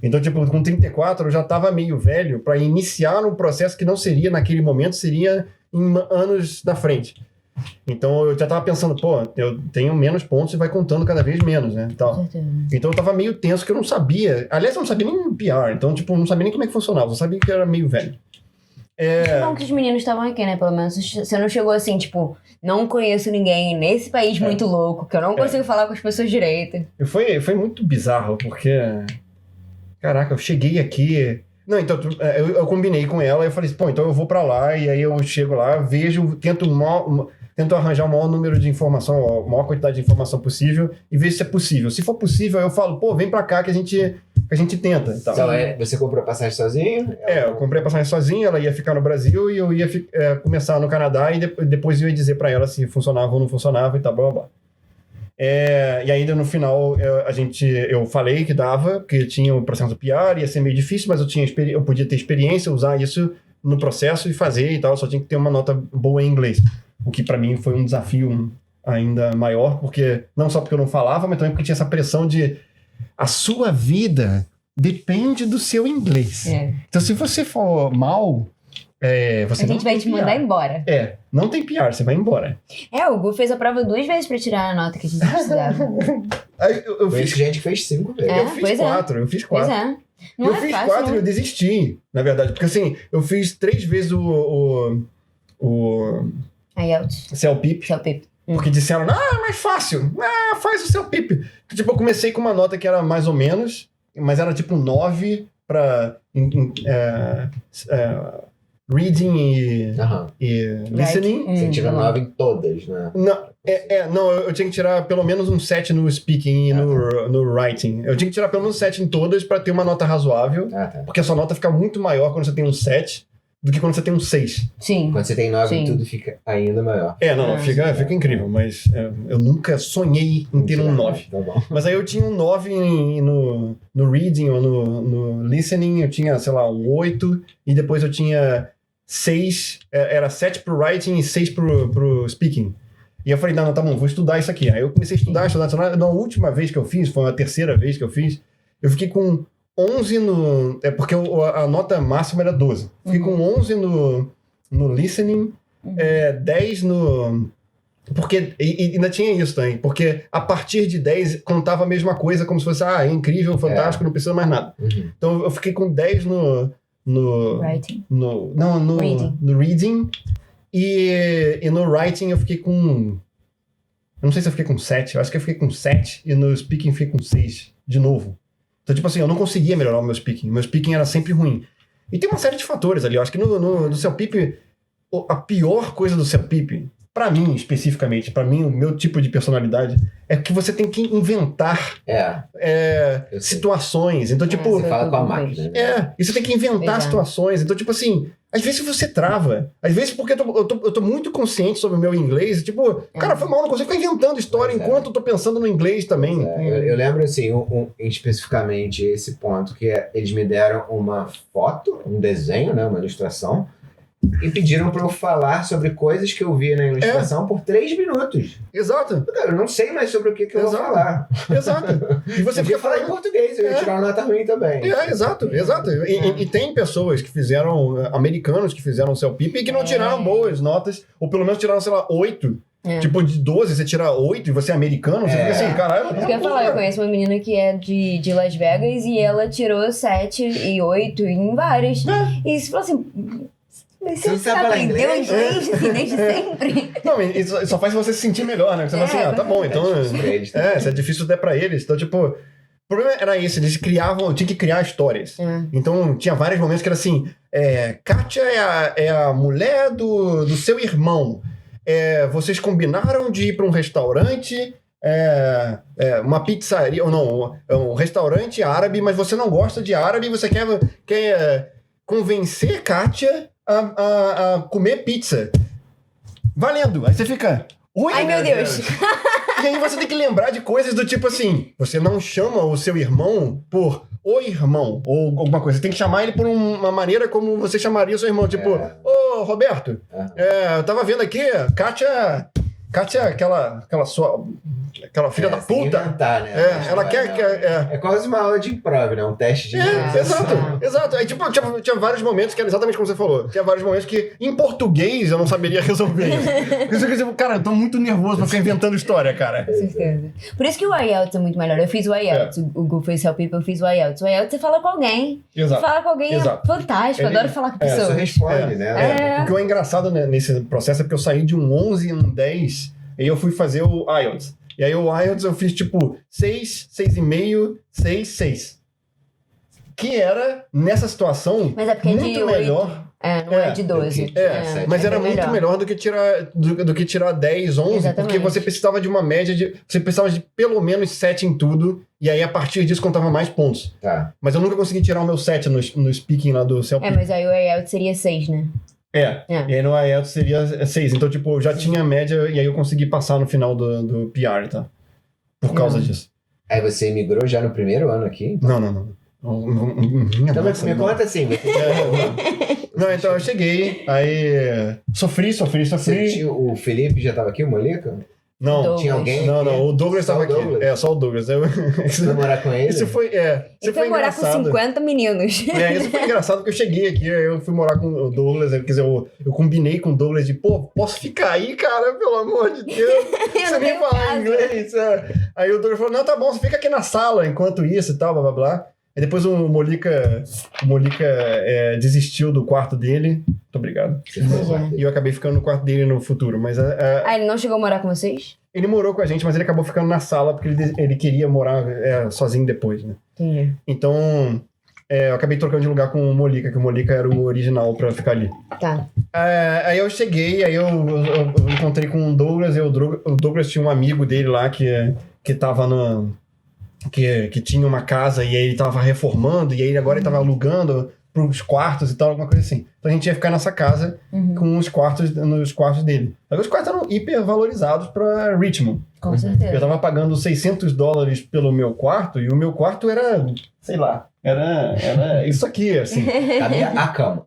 [SPEAKER 3] Então, tipo, com 34 eu já tava meio velho para iniciar um processo que não seria naquele momento, seria em anos na frente. Então eu já tava pensando, eu tenho menos pontos e vai contando cada vez menos, né? Então eu tava meio tenso que eu não sabia. Aliás, eu não sabia nem PR, então, tipo, não sabia nem como é que funcionava. Eu sabia que eu era meio velho.
[SPEAKER 1] Que bom que os meninos estavam aqui, né? Pelo menos você não chegou assim, tipo, não conheço ninguém nesse país muito louco, que eu não consigo falar com as pessoas direito.
[SPEAKER 3] Foi muito bizarro, porque... Caraca, eu cheguei aqui... Não, então, eu combinei com ela, e eu falei, então eu vou pra lá, e aí eu chego lá, vejo, tento arranjar o maior número de informação, a maior quantidade de informação possível, e vejo se é possível. Se for possível, eu falo, vem pra cá que a gente tenta. Então,
[SPEAKER 2] você comprou a passagem sozinho?
[SPEAKER 3] Eu comprei a passagem sozinho, ela ia ficar no Brasil e eu ia começar no Canadá e depois eu ia dizer pra ela se funcionava ou não funcionava e tal, blá, blá. E ainda no final eu falei que dava, porque tinha o processo do PR, ia ser meio difícil, mas eu podia ter experiência, usar isso no processo e fazer e tal, só tinha que ter uma nota boa em inglês. O que pra mim foi um desafio ainda maior, porque não só porque eu não falava, mas também porque tinha essa pressão de a sua vida depende do seu inglês. Então, se você for mal, você
[SPEAKER 1] a gente vai te mandar embora.
[SPEAKER 3] Não tem PR, você vai embora.
[SPEAKER 1] O Gu fez a prova 2 vezes pra tirar a nota que a gente precisava.
[SPEAKER 2] eu fiz gente que fez 5 vezes.
[SPEAKER 3] Eu fiz 4. Eu fiz 4 e eu desisti, na verdade. Porque assim, eu fiz 3 vezes o
[SPEAKER 1] IELTS.
[SPEAKER 3] CELPIP. Porque disseram, é mais fácil. Faz o CELPIP. Tipo, eu comecei com uma nota que era mais ou menos, mas era tipo 9 pra reading e listening.
[SPEAKER 2] Você tira 9 em todas, né?
[SPEAKER 3] Não, eu tinha que tirar pelo menos um 7 no speaking e no writing. Eu tinha que tirar pelo menos 7 em todas pra ter uma nota razoável, porque a sua nota fica muito maior quando você tem um 7 do que quando você tem um 6.
[SPEAKER 1] Sim.
[SPEAKER 2] Quando você tem 9 em tudo, fica ainda maior.
[SPEAKER 3] Fica incrível, mas eu nunca sonhei em ter um 9.
[SPEAKER 2] Tá bom.
[SPEAKER 3] Mas aí eu tinha um 9 no reading ou no listening, eu tinha, sei lá, um 8, e depois eu tinha 6, era 7 pro writing e 6 pro speaking. E eu falei, não, tá bom, vou estudar isso aqui. Aí eu comecei a estudar. Na última vez que eu fiz, foi a terceira vez que eu fiz, eu fiquei com 11 no... porque a nota máxima era 12. Fiquei com 11 no listening, 10 no... Porque e ainda tinha isso também, porque a partir de 10 contava a mesma coisa, como se fosse, é incrível, fantástico, não precisa mais nada. Então eu fiquei com 10 no
[SPEAKER 1] writing.
[SPEAKER 3] No reading. E no writing eu fiquei com... Eu não sei se eu fiquei com 7, eu acho que eu fiquei com 7, e no speaking eu fiquei com 6, de novo. Então, tipo assim, eu não conseguia melhorar o meu speaking era sempre ruim. E tem uma série de fatores ali, eu acho que no CELPIP, a pior coisa do CELPIP, pra mim especificamente, pra mim, o meu tipo de personalidade, é que você tem que inventar situações. Então, tipo...
[SPEAKER 2] Você fala com a máquina. Né?
[SPEAKER 3] E você tem que inventar situações. Então, tipo assim, às vezes você trava. Às vezes porque eu tô muito consciente sobre o meu inglês. Tipo, cara, foi mal, eu não consigo ficar inventando história enquanto eu tô pensando no inglês também.
[SPEAKER 2] Eu lembro, assim, especificamente esse ponto, que eles me deram uma foto, um desenho, né, uma ilustração, e pediram pra eu falar sobre coisas que eu via na ilustração por 3 minutos.
[SPEAKER 3] Exato.
[SPEAKER 2] Eu não sei mais sobre o que eu vou falar.
[SPEAKER 3] Exato. E você fica
[SPEAKER 2] falar em português, eu ia tirar uma nota ruim também.
[SPEAKER 3] Exato. E tem pessoas que fizeram, americanos que fizeram o CELPIP e que não tiraram boas notas, ou pelo menos tiraram, sei lá, 8. Tipo, de 12, você tira 8 e você é americano, você fica assim, caralho.
[SPEAKER 1] Eu ia falar, eu conheço uma menina que é de Las Vegas e ela tirou 7 e 8 em várias. E você falou assim... Mas você aprendeu inglês desde sempre?
[SPEAKER 3] Não, isso só faz você se sentir melhor, né? Você fala assim, tá bom, então... Isso é difícil até pra eles. Então, tipo... O problema era esse, eles criavam... Tinha que criar histórias. Então, tinha vários momentos que era assim... Kátia é a mulher do seu irmão. Vocês combinaram de ir pra um restaurante... uma pizzaria... Ou não, um restaurante árabe, mas você não gosta de árabe e você quer convencer Kátia a comer pizza. Valendo! Aí você fica... Oi,
[SPEAKER 1] ai, meu Deus!
[SPEAKER 3] E aí você tem que lembrar de coisas do tipo assim... Você não chama o seu irmão por o irmão, ou alguma coisa. Você tem que chamar ele por uma maneira como você chamaria o seu irmão. Tipo, ô, Roberto, eu tava vendo aqui, Kátia, aquela filha da puta.
[SPEAKER 2] Inventar, né?
[SPEAKER 3] Ela quer...
[SPEAKER 2] É quase uma aula de improv, né? Um teste de...
[SPEAKER 3] Exato. Aí, tipo, tinha vários momentos que era exatamente como você falou. Tinha vários momentos que, em português, eu não saberia resolver isso. Isso, cara, eu tô muito nervoso pra ficar inventando história, cara.
[SPEAKER 1] Com certeza. Por isso que o IELTS é muito melhor. Eu fiz o IELTS. O Google fez CELPIP, eu fiz o IELTS. O IELTS você fala com alguém.
[SPEAKER 3] Exato.
[SPEAKER 1] Você fala com alguém, é fantástico. Eu adoro falar com pessoas.
[SPEAKER 2] Você responde, né?
[SPEAKER 3] O que é engraçado nesse processo é porque eu saí de um 11 e um 10 e eu fui fazer o IELTS. E aí o IELTS eu fiz tipo 6, 6,5, 6, 6. Que era, nessa situação,
[SPEAKER 1] mas é porque
[SPEAKER 3] muito
[SPEAKER 1] de
[SPEAKER 3] melhor.
[SPEAKER 1] Não é de 12.
[SPEAKER 3] Mas era muito melhor do que tirar 10, 11, exatamente. Porque você precisava de uma média de... Você precisava de pelo menos 7 em tudo, e aí a partir disso contava mais pontos.
[SPEAKER 2] Tá.
[SPEAKER 3] Mas eu nunca consegui tirar o meu 7 no speaking lá do CELPIP.
[SPEAKER 1] Mas aí o IELTS seria 6, né?
[SPEAKER 3] E aí no IELTS seria 6. Então, tipo, eu já tinha a média e aí eu consegui passar no final do PR, tá? Por causa disso.
[SPEAKER 2] Aí você emigrou já no primeiro ano aqui?
[SPEAKER 3] Não.
[SPEAKER 2] Então me conta assim.
[SPEAKER 3] Não, então eu cheguei, aí sofri.
[SPEAKER 2] O Felipe já tava aqui, o Molica?
[SPEAKER 3] Não,
[SPEAKER 1] Douglas.
[SPEAKER 2] Tinha alguém?
[SPEAKER 3] Não, o Douglas estava aqui. Só o Douglas.
[SPEAKER 2] Você foi morar com ele?
[SPEAKER 3] Isso foi
[SPEAKER 1] morar com 50 meninos.
[SPEAKER 3] Isso foi engraçado porque eu cheguei aqui, eu fui morar com o Douglas, quer dizer, eu combinei com o Douglas de, posso ficar aí, cara, pelo amor de Deus, você nem falar inglês. Aí o Douglas falou, não, tá bom, você fica aqui na sala enquanto isso e tal, blá blá blá. Aí depois o Molica desistiu do quarto dele. Muito obrigado. E eu acabei ficando no quarto dele no futuro. Mas
[SPEAKER 1] ele não chegou a morar com vocês?
[SPEAKER 3] Ele morou com a gente, mas ele acabou ficando na sala porque ele queria morar sozinho depois, né?
[SPEAKER 1] Entendi.
[SPEAKER 3] Então, eu acabei trocando de lugar com o Molica, que o Molica era o original pra ficar ali.
[SPEAKER 1] Tá.
[SPEAKER 3] Aí eu cheguei, aí eu encontrei com o Douglas, e o Douglas tinha um amigo dele lá que tava que tinha uma casa, e aí ele tava reformando, e aí agora ele tava alugando pros quartos e tal, alguma coisa assim. Então a gente ia ficar nessa casa com os quartos nos quartos dele. Só que os quartos eram hiper valorizados pra Richmond.
[SPEAKER 1] Com certeza.
[SPEAKER 3] Eu tava pagando $600 pelo meu quarto, e o meu quarto era, sei lá, era isso aqui, assim.
[SPEAKER 2] Cabia a cama.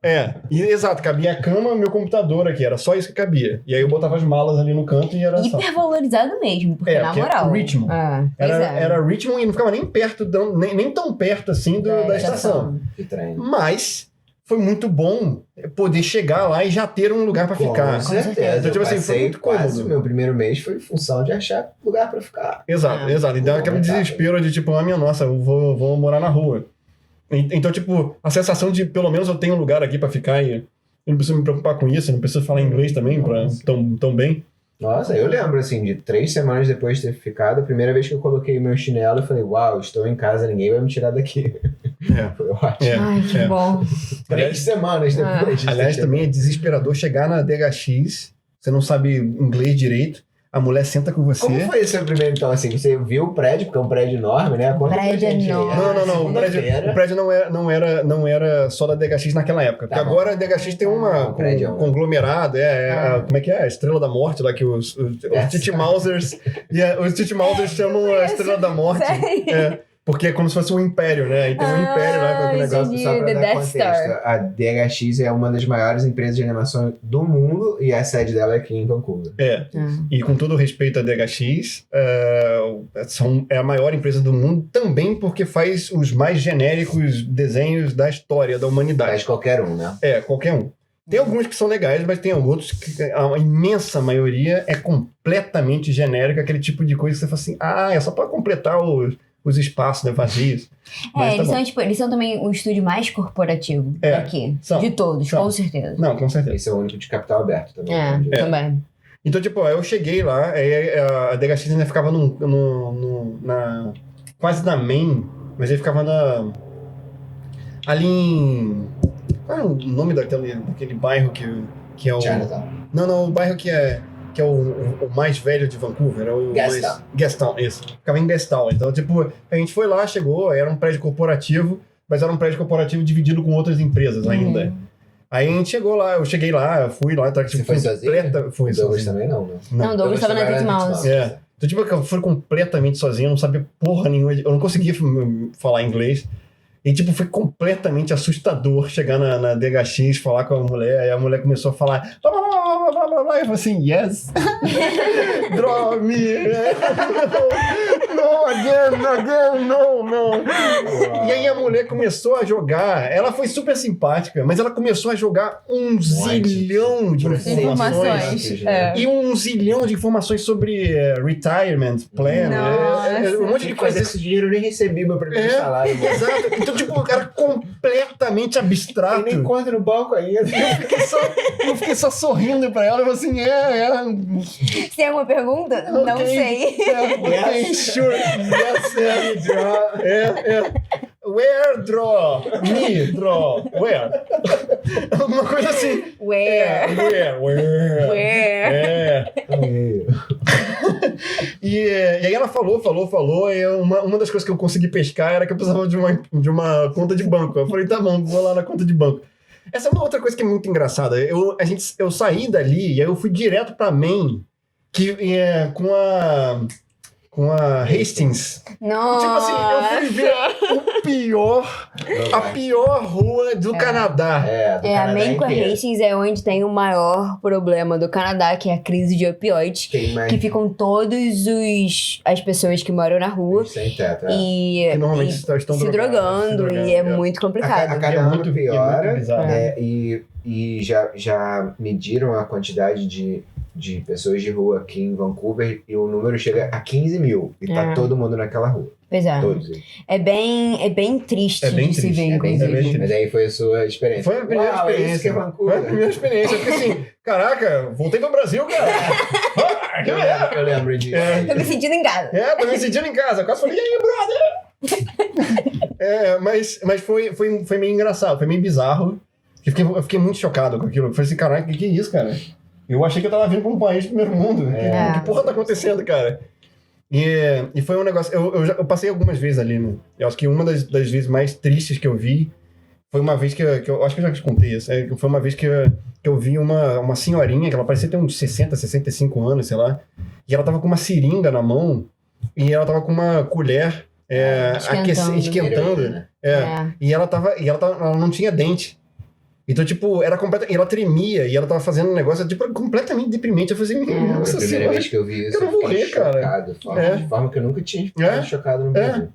[SPEAKER 3] Exato, cabia a cama e o meu computador aqui, era só isso que cabia. E aí eu botava as malas ali no canto e era só.
[SPEAKER 1] Hiper valorizado mesmo, porque na moral.
[SPEAKER 3] Richmond. Era Richmond e não ficava nem perto, nem tão perto assim da estação.
[SPEAKER 2] Que trem.
[SPEAKER 3] Mas foi muito bom poder chegar lá e já ter um lugar pra ficar.
[SPEAKER 2] Com certeza.
[SPEAKER 3] Então, tipo assim, foi muito cômodo.
[SPEAKER 2] O meu primeiro mês foi em função de achar lugar pra ficar.
[SPEAKER 3] Exato. E dá aquele desespero de tipo, minha nossa, eu vou morar na rua. Então, tipo, a sensação de pelo menos eu tenho um lugar aqui pra ficar e eu não preciso me preocupar com isso, eu não preciso falar inglês também tão bem.
[SPEAKER 2] Nossa, eu lembro, assim, de 3 semanas depois de ter ficado, a primeira vez que eu coloquei o meu chinelo, eu falei, uau, estou em casa, ninguém vai me tirar daqui. Foi ótimo.
[SPEAKER 1] Ai, que bom.
[SPEAKER 2] 3 semanas depois disso.
[SPEAKER 3] Aliás, também é desesperador chegar na DHX, você não sabe inglês direito, a mulher senta com você.
[SPEAKER 2] Como foi esse primeiro, então, assim? Você viu o prédio, porque é um prédio enorme, né?
[SPEAKER 1] O prédio enorme.
[SPEAKER 3] Não. O prédio não era só da DHX naquela época. Porque agora a DHX tem um conglomerado, como é que é? A Estrela da Morte, lá que os Titmausers chamam a Estrela da Morte. Porque é como se fosse um império, né? E tem um império lá com o negócio.
[SPEAKER 2] Só pra dar contexto, a DHX é uma das maiores empresas de animação do mundo e a sede dela é aqui em Vancouver.
[SPEAKER 3] E com todo o respeito à DHX, é a maior empresa do mundo também porque faz os mais genéricos desenhos da história da humanidade.
[SPEAKER 2] Faz qualquer um, né?
[SPEAKER 3] Qualquer um. Tem alguns que são legais, mas tem outros que a imensa maioria é completamente genérica, aquele tipo de coisa que você fala assim, é só pra completar os espaços, né, vazios.
[SPEAKER 1] Eles são também o estúdio mais corporativo aqui. De todos, com certeza.
[SPEAKER 3] Não, com certeza.
[SPEAKER 2] Esse é o único de capital aberto também.
[SPEAKER 1] Também.
[SPEAKER 3] Então, tipo, eu cheguei lá, a DHX ainda ficava quase na Main, mas ele ficava ali em... Qual é o nome daquele bairro que é o...
[SPEAKER 2] Chinatown.
[SPEAKER 3] Não, o bairro que é o mais velho de Vancouver. Gastown, isso. Ficava em Gastown. Então, tipo, a gente foi lá, chegou, era um prédio corporativo, mas era um prédio corporativo dividido com outras empresas ainda. Aí a gente chegou lá, eu cheguei lá, fui lá,
[SPEAKER 2] Você foi sozinho?
[SPEAKER 3] Fui
[SPEAKER 2] o Douglas também não, né?
[SPEAKER 1] Não, o Douglas estava na Titmouse.
[SPEAKER 3] Então, tipo, eu fui completamente sozinho, eu não sabia porra nenhuma, eu não conseguia falar inglês. E, tipo, foi completamente assustador chegar na DHX, falar com a mulher, aí a mulher começou a falar... Eu falei assim, yes. Draw me. No, again, no. E aí a mulher começou a jogar, ela foi super simpática, mas ela começou a jogar um zilhão de informações. E um zilhão de informações sobre retirement plan. Um monte de coisa.
[SPEAKER 2] Esse dinheiro eu nem recebi meu primeiro salário.
[SPEAKER 3] Exato. Então, tipo, o cara completamente abstrato.
[SPEAKER 2] Eu nem conta no banco ainda.
[SPEAKER 3] Eu fiquei só sorrindo pra ela, eu falei assim,
[SPEAKER 1] Você tem alguma pergunta? Okay. Não sei.
[SPEAKER 3] Sure. Yes, draw. Where draw? Me draw. Where? Alguma coisa assim.
[SPEAKER 1] Where?
[SPEAKER 3] E aí ela falou, e uma das coisas que eu consegui pescar era que eu precisava de uma conta de banco. Eu falei, tá bom, vou lá na conta de banco. Essa é uma outra coisa que é muito engraçada. Eu saí dali e aí eu fui direto pra Main, com a Hastings.
[SPEAKER 1] Nossa.
[SPEAKER 3] Tipo assim, eu fui ver a pior rua do Canadá.
[SPEAKER 1] A Main com a Hastings é onde tem o maior problema do Canadá, que é a crise de opioides. Que ficam todas as pessoas que moram na rua.
[SPEAKER 2] Sem teto,
[SPEAKER 1] e
[SPEAKER 3] normalmente estão
[SPEAKER 1] se drogando, e é muito complicado.
[SPEAKER 2] A cada ano piora.
[SPEAKER 3] E
[SPEAKER 2] já mediram a quantidade de pessoas de rua aqui em Vancouver e o número chega a 15 mil. E tá todo mundo naquela rua.
[SPEAKER 1] Pois é.
[SPEAKER 2] Todos.
[SPEAKER 1] É bem triste de se ver, inclusive.
[SPEAKER 2] Mas aí foi a sua experiência.
[SPEAKER 3] Foi a primeira experiência.
[SPEAKER 2] Isso que é Vancouver.
[SPEAKER 3] Foi a primeira experiência. Eu fiquei assim, caraca, voltei pro Brasil, cara.
[SPEAKER 2] Eu lembro disso.
[SPEAKER 1] Tô me sentindo em casa.
[SPEAKER 3] Tô me sentindo em casa. Eu quase falei, e aí, brother? Mas foi meio engraçado, foi meio bizarro. Eu fiquei muito chocado com aquilo. Eu falei assim, caralho, que é isso, cara? Eu achei que eu tava vindo pra um país de primeiro mundo. Que porra tá acontecendo, cara? E foi um negócio... Eu passei algumas vezes ali, né? Eu acho que uma das vezes mais tristes que eu vi foi uma vez que eu acho que eu já te contei isso. Foi uma vez que eu vi uma senhorinha, que ela parecia ter uns 60, 65 anos, sei lá. E ela tava com uma seringa na mão e ela tava com uma colher esquentando. E ela não tinha dente. Então, tipo, era completamente... E ela tremia, e ela tava fazendo um negócio, tipo, completamente deprimente. Eu falei assim, nossa senhora... A primeira
[SPEAKER 2] vez que eu vi isso,
[SPEAKER 3] eu vou morrer, cara.
[SPEAKER 2] De forma que eu nunca tinha ficado chocado no Brasil.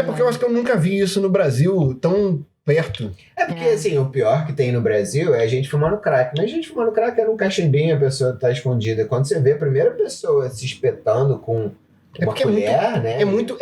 [SPEAKER 3] Porque eu acho que eu nunca vi isso no Brasil tão perto.
[SPEAKER 2] Porque, assim, o pior que tem no Brasil é a gente fumando crack. Mas a gente fumando crack é num cachimbinho, a pessoa tá escondida. Quando você vê a primeira pessoa se espetando com... uma colher, né?
[SPEAKER 3] É muito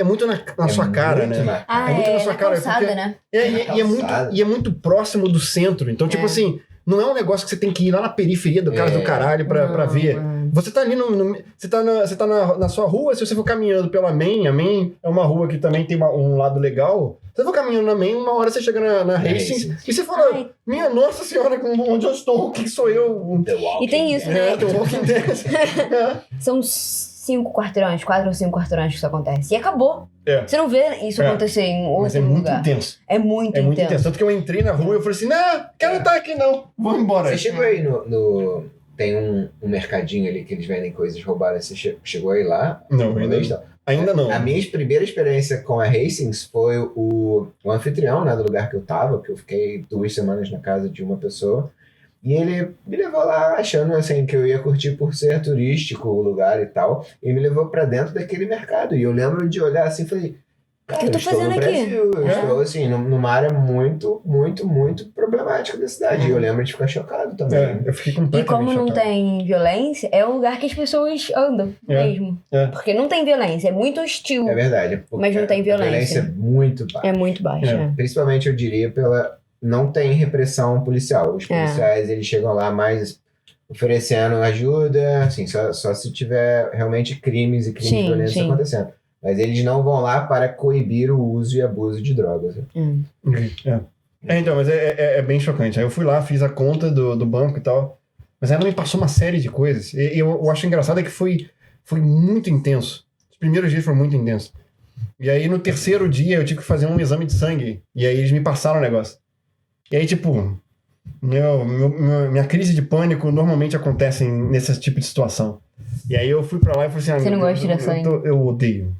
[SPEAKER 3] na sua cara, né?
[SPEAKER 1] É muito na sua cara. Calçada, né?
[SPEAKER 3] E é muito próximo do centro. Então, tipo assim, não é um negócio que você tem que ir lá na periferia do cara do caralho pra ver. Você tá ali você tá na sua rua, se você for caminhando pela Main, a Main é uma rua que também tem um lado legal. Se você for caminhando na Main, uma hora você chega na Hastings e você fala, minha nossa senhora, onde eu estou? O que sou eu?
[SPEAKER 1] E tem isso, né?
[SPEAKER 3] The Walking Dead.
[SPEAKER 1] São 5 quarteirões, 4 ou 5 quarteirões que isso acontece. E acabou. Você não vê isso acontecer em outro lugar.
[SPEAKER 3] Intenso.
[SPEAKER 1] É muito intenso.
[SPEAKER 3] Tanto que eu entrei na rua e eu falei assim, não, quero estar aqui não, vou embora.
[SPEAKER 2] Você chegou aí no... Tem um mercadinho ali que eles vendem coisas roubadas. Você chegou aí lá?
[SPEAKER 3] Não, ainda não.
[SPEAKER 2] A minha primeira experiência com a Hastings foi o anfitrião, né, do lugar que eu tava, que eu fiquei 2 semanas na casa de uma pessoa. E ele me levou lá achando assim, que eu ia curtir por ser turístico o lugar e tal. E me levou pra dentro daquele mercado. E eu lembro de olhar assim e falei... Cara,
[SPEAKER 1] o que eu tô fazendo aqui?
[SPEAKER 2] Brasil, eu estou assim, numa área muito, muito, muito problemática da cidade. E eu lembro de ficar chocado também.
[SPEAKER 3] Eu fiquei completamente chocado.
[SPEAKER 1] E como não tem violência, é um lugar que as pessoas andam mesmo. Porque não tem violência, é muito hostil.
[SPEAKER 2] É verdade.
[SPEAKER 1] Mas não tem violência.
[SPEAKER 2] A violência é muito baixa.
[SPEAKER 1] É muito baixa.
[SPEAKER 2] Principalmente, eu diria, não tem repressão policial. Os policiais, eles chegam lá mais oferecendo ajuda, assim, só se tiver realmente crimes violentos acontecendo. Mas eles não vão lá para coibir o uso e abuso de drogas.
[SPEAKER 3] Então, mas é bem chocante. Aí eu fui lá, fiz a conta do banco e tal, mas ela me passou uma série de coisas. E eu acho engraçado que foi muito intenso. Os primeiros dias foram muito intensos. E aí no terceiro dia eu tive que fazer um exame de sangue. E aí eles me passaram o negócio. E aí, tipo, minha crise de pânico normalmente acontece nesse tipo de situação. E aí eu fui pra lá e falei assim...
[SPEAKER 1] Você não gosta de tirar sangue?
[SPEAKER 3] Eu odeio.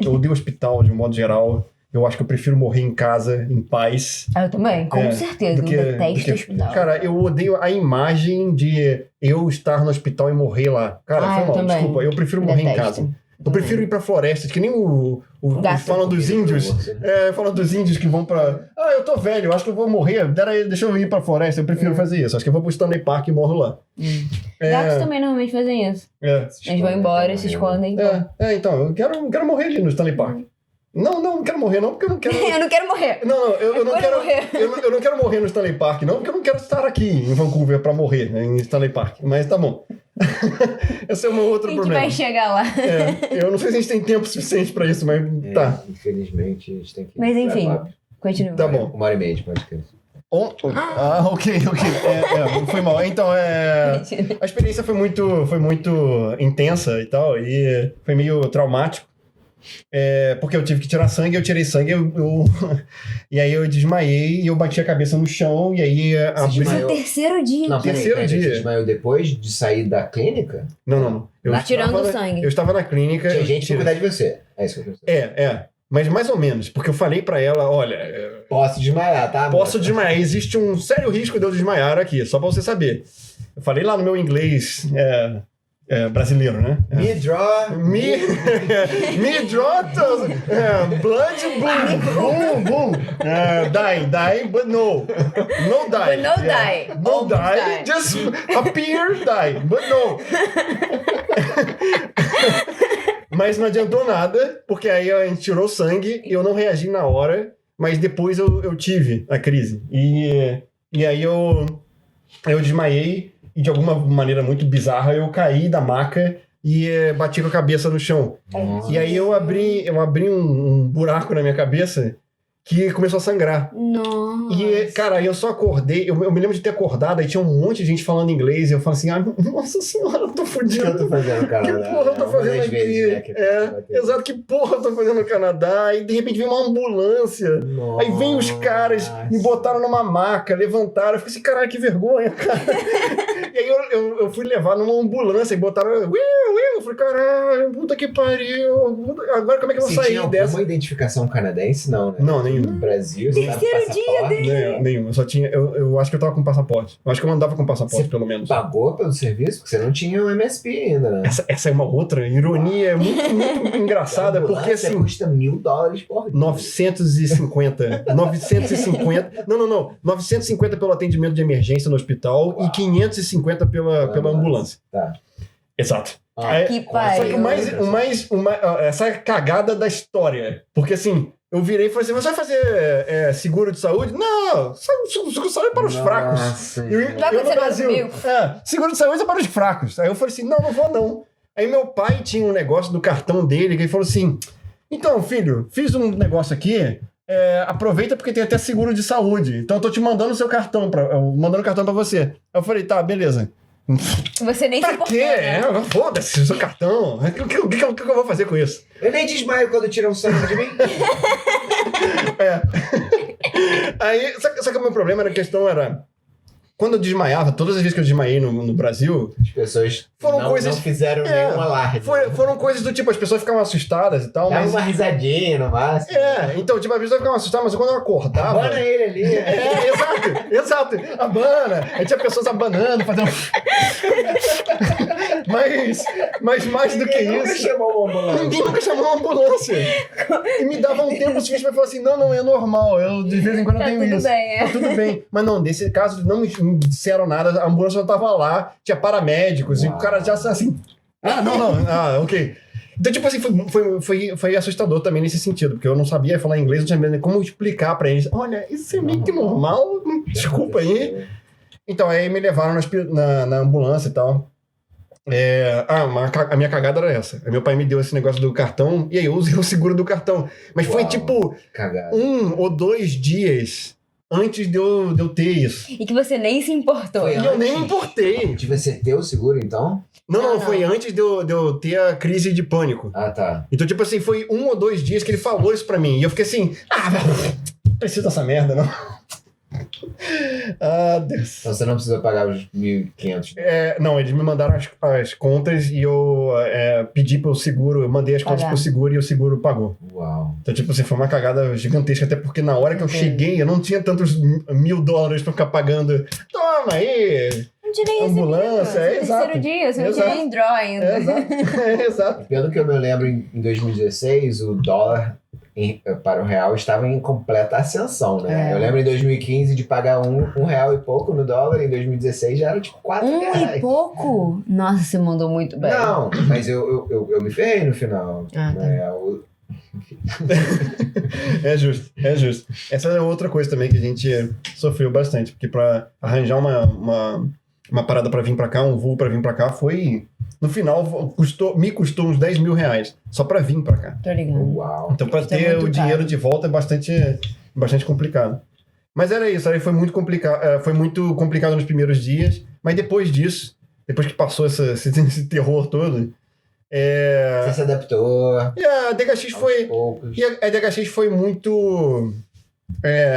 [SPEAKER 3] Eu odeio o hospital, de um modo geral. Eu acho que eu prefiro morrer em casa, em paz.
[SPEAKER 1] Eu também, com certeza. Eu detesto o hospital.
[SPEAKER 3] Cara, eu odeio a imagem de eu estar no hospital e morrer lá. Cara, foi mal,
[SPEAKER 1] também.
[SPEAKER 3] Desculpa. Eu prefiro morrer em casa. Eu prefiro ir pra floresta, que nem falam dos índios. Falam dos índios que vão pra... eu tô velho, acho que eu vou morrer. Deixa eu ir pra floresta, eu prefiro fazer isso. Acho que eu vou pro Stanley Park e morro lá.
[SPEAKER 1] Gatos também normalmente fazem isso. Eles vão embora e se escondem.
[SPEAKER 3] Então, eu quero morrer ali no Stanley Park. Não quero morrer não, porque eu não quero...
[SPEAKER 1] Eu não quero morrer.
[SPEAKER 3] Eu não quero morrer. Eu não quero morrer no Stanley Park, não, porque eu não quero estar aqui em Vancouver pra morrer, em Stanley Park. Mas tá bom. Esse é um outro problema.
[SPEAKER 1] A gente vai chegar lá.
[SPEAKER 3] Eu não sei se a gente tem tempo suficiente pra isso, mas tá.
[SPEAKER 2] Infelizmente, a gente tem que...
[SPEAKER 1] Mas enfim, continua.
[SPEAKER 3] Tá bom.
[SPEAKER 2] 1h30 de podcast.
[SPEAKER 3] Ok. Foi mal. Então, a experiência foi muito intensa e tal, e foi meio traumático. Porque eu tive que tirar sangue, eu tirei sangue, e aí eu desmaiei e eu bati a cabeça no chão, e aí
[SPEAKER 1] abri... Foi o terceiro dia.
[SPEAKER 2] Não, terceiro dia. Você desmaiou depois de sair da clínica?
[SPEAKER 3] Não.
[SPEAKER 1] Tirando sangue.
[SPEAKER 3] Eu estava na clínica...
[SPEAKER 2] Tinha gente que cuidar de você. É isso que eu pensei. Mas mais ou menos, porque eu falei pra ela, olha... Posso desmaiar, tá?
[SPEAKER 3] Posso desmaiar. Existe um sério risco de eu desmaiar aqui, só pra você saber. Eu falei lá no meu inglês... brasileiro, né?
[SPEAKER 2] Me draw,
[SPEAKER 3] blood, boom, die, but no die.
[SPEAKER 1] But no die.
[SPEAKER 3] No die, just appear, die, but no. Mas não adiantou nada, porque aí a gente tirou sangue e eu não reagi na hora, mas depois eu tive a crise. E aí eu desmaiei. E de alguma maneira muito bizarra, eu caí da maca e bati com a cabeça no chão. E aí eu abri um buraco na minha cabeça que começou a sangrar.
[SPEAKER 1] Nossa.
[SPEAKER 3] E, cara, eu só acordei, eu me lembro de ter acordado, aí tinha um monte de gente falando inglês, e eu falei assim, nossa senhora, eu tô fudido.
[SPEAKER 2] O que eu tô fazendo no Canadá?
[SPEAKER 3] Que porra eu tô fazendo aqui?
[SPEAKER 2] Vezes, né,
[SPEAKER 3] Exato, que porra eu tô fazendo no Canadá? E de repente vem uma ambulância.
[SPEAKER 2] Nossa.
[SPEAKER 3] Aí vem os caras, me botaram numa maca, levantaram. Eu fiquei assim, caralho, que vergonha, cara. E aí eu fui levar numa ambulância e botaram. Eu falei, caralho, puta que pariu. Agora como é que eu vou sair
[SPEAKER 2] tinha
[SPEAKER 3] dessa?
[SPEAKER 2] Uma identificação canadense, não, né?
[SPEAKER 3] Não, nenhum.
[SPEAKER 2] No Brasil, você
[SPEAKER 1] Terceiro dia dele.
[SPEAKER 3] Nenhum. Eu só tinha. Eu acho que eu tava com passaporte. Eu acho que eu andava com passaporte,
[SPEAKER 2] Você
[SPEAKER 3] pelo menos.
[SPEAKER 2] pagou pelo serviço? Porque você não tinha o MSP ainda, né?
[SPEAKER 3] Essa é uma outra ironia muito engraçada, porque assim.
[SPEAKER 2] Custa $1.000 por dia.
[SPEAKER 3] 950. 950. Não. 950 pelo atendimento de emergência no hospital. Uau. E 550 pela ambulância.
[SPEAKER 2] Tá.
[SPEAKER 3] Exato.
[SPEAKER 1] Que
[SPEAKER 3] só que essa cagada da história. Porque assim, eu virei e falei assim: você vai fazer seguro de saúde? Não, seguro de saúde é para os fracos. Eu no Brasil. Seguro de saúde é para os fracos. Aí eu falei assim: não vou não. Aí meu pai tinha um negócio do cartão dele que ele falou assim: então, filho, fiz um negócio aqui. Aproveita porque tem até seguro de saúde. Então eu tô te mandando o seu cartão, mandando o cartão pra você. Aí eu falei, tá, beleza.
[SPEAKER 1] Você nem se importou, né?
[SPEAKER 3] Foda-se o seu cartão. O que eu vou fazer com isso?
[SPEAKER 2] Eu nem desmaio quando tiram um sangue de mim.
[SPEAKER 3] Aí, só que o meu problema era a questão era... Quando eu desmaiava, todas as vezes que eu desmaiei no Brasil...
[SPEAKER 2] As pessoas não fizeram nenhum alarde.
[SPEAKER 3] Foram coisas do tipo, as pessoas ficavam assustadas e tal,
[SPEAKER 2] dava uma risadinha no máximo.
[SPEAKER 3] Então, tipo, as pessoas ficavam assustadas, mas quando eu acordava...
[SPEAKER 2] Abana ele ali.
[SPEAKER 3] Exato. Abana. Aí tinha pessoas abanando, fazendo... mas mais do que isso... Ninguém nunca chamou uma ambulância. E me dava um tempo suficiente pra falar assim, não, é normal, eu de vez em quando eu tenho isso. Tá tudo bem. Mas não, nesse caso, não me disseram nada, a ambulância já tava lá, tinha paramédicos, e o cara já assim... ok. Então, tipo assim, foi assustador também nesse sentido, porque eu não sabia falar inglês, não sabia como explicar pra eles. Olha, isso é meio que normal, desculpa aí. Então, aí me levaram na ambulância e tal. A minha cagada era essa. Meu pai me deu esse negócio do cartão, e aí eu usei o seguro do cartão. Mas foi tipo 1 ou 2 dias... antes de eu ter isso.
[SPEAKER 1] E que você nem se importou.
[SPEAKER 3] E eu nem me importei.
[SPEAKER 2] De você ter o seguro, então?
[SPEAKER 3] Não, foi antes de eu ter a crise de pânico.
[SPEAKER 2] Ah, tá.
[SPEAKER 3] Então, tipo assim, foi 1 ou 2 dias que ele falou isso pra mim. E eu fiquei assim, não preciso dessa merda, não. Deus.
[SPEAKER 2] Então você não precisa pagar os 1.500.
[SPEAKER 3] Não, eles me mandaram as contas e eu pedi pro seguro, eu mandei as contas pro seguro e o seguro pagou.
[SPEAKER 2] Uau.
[SPEAKER 3] Então, tipo assim, foi uma cagada gigantesca, até porque na hora que eu cheguei, eu não tinha tantos $1.000 pra ficar pagando. Toma aí!
[SPEAKER 1] Não tirei
[SPEAKER 3] ambulância,
[SPEAKER 1] exato. Terceiro dia, você não tirei em draw ainda.
[SPEAKER 3] Exato.
[SPEAKER 2] Pelo que eu me lembro, em 2016, o dólar para o real estava em completa ascensão, né? Eu lembro em 2015 de pagar um real e pouco no dólar, em 2016 já era tipo R$4.
[SPEAKER 1] Um e pouco? Nossa, você mandou muito bem.
[SPEAKER 2] Não, mas eu me ferrei no final. Né?
[SPEAKER 3] É justo. Essa é outra coisa também que a gente sofreu bastante, porque para arranjar uma parada para vir para cá, um voo para vir para cá, foi... No final, me custou uns R$10 mil só pra vir pra cá.
[SPEAKER 1] Tô ligado.
[SPEAKER 2] Uau.
[SPEAKER 3] Então, pra ter o dinheiro de volta é bastante complicado. Mas era isso, aí foi muito complicado nos primeiros dias, mas depois disso, depois que passou esse terror todo...
[SPEAKER 2] Você se adaptou.
[SPEAKER 3] E a DHX foi muito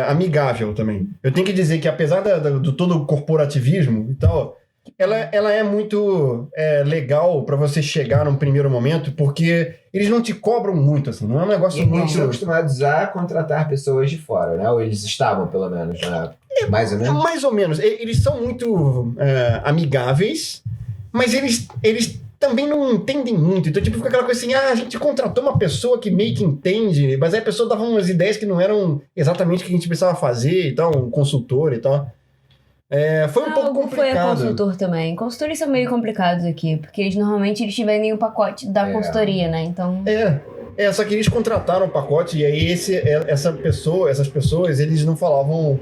[SPEAKER 3] amigável também. Eu tenho que dizer que apesar do todo o corporativismo e tal... Ela é muito legal pra você chegar num primeiro momento, porque eles não te cobram muito, assim, não é um negócio muito...
[SPEAKER 2] Eles estão acostumados a contratar pessoas de fora, né? Ou eles estavam, pelo menos, na época. Mais ou menos?
[SPEAKER 3] Mais ou menos. Eles são muito amigáveis, mas eles também não entendem muito. Então, tipo, fica aquela coisa assim, a gente contratou uma pessoa que meio que entende, mas aí a pessoa dava umas ideias que não eram exatamente o que a gente precisava fazer e tal, um consultor e tal. Foi um pouco complicado.
[SPEAKER 1] Foi a consultor também. Consultores são meio complicados aqui, porque eles normalmente te vendem o pacote da consultoria, né? Então...
[SPEAKER 3] só que eles contrataram o pacote e aí essas pessoas, eles não falavam...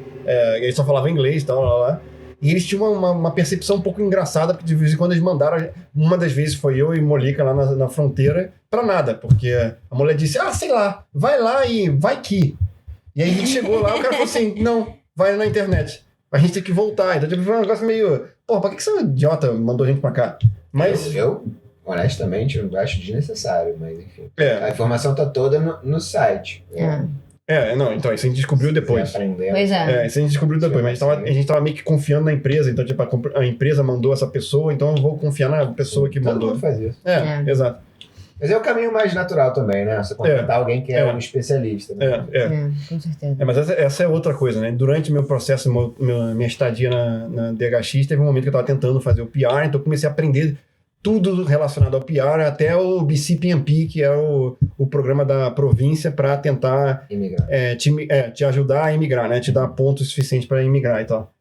[SPEAKER 3] eles só falavam inglês e tal, lá. E eles tinham uma percepção um pouco engraçada, porque de vez em quando eles mandaram... Uma das vezes foi eu e Molica lá na fronteira, pra nada, porque a mulher disse, sei lá, vai lá e vai que... E aí a gente chegou lá, o cara falou assim, não, vai na internet. A gente tem que voltar. Então, tipo, foi um negócio meio... Pô, pra que esse idiota mandou a gente pra cá? Mas...
[SPEAKER 2] Eu honestamente, eu acho desnecessário, mas enfim.
[SPEAKER 3] É.
[SPEAKER 2] A informação tá toda no site.
[SPEAKER 3] Não, então isso a gente descobriu depois.
[SPEAKER 1] Pois é.
[SPEAKER 3] Isso a gente descobriu depois, mas a gente tava meio que confiando na empresa, então tipo, a empresa mandou essa pessoa, então eu vou confiar na pessoa que
[SPEAKER 2] Todo
[SPEAKER 3] mandou.
[SPEAKER 2] mundo faz isso.
[SPEAKER 3] Exato.
[SPEAKER 2] Mas é o caminho mais natural também, né? Você contratar alguém que é um especialista. Né?
[SPEAKER 1] Com certeza.
[SPEAKER 3] Mas essa é outra coisa, né? Durante meu processo, minha estadia na DHX, teve um momento que eu tava tentando fazer o PR, então eu comecei a aprender tudo relacionado ao PR, até o BCPMP, que é o programa da província para tentar te ajudar a imigrar, né? Te dar pontos suficientes para imigrar e tal.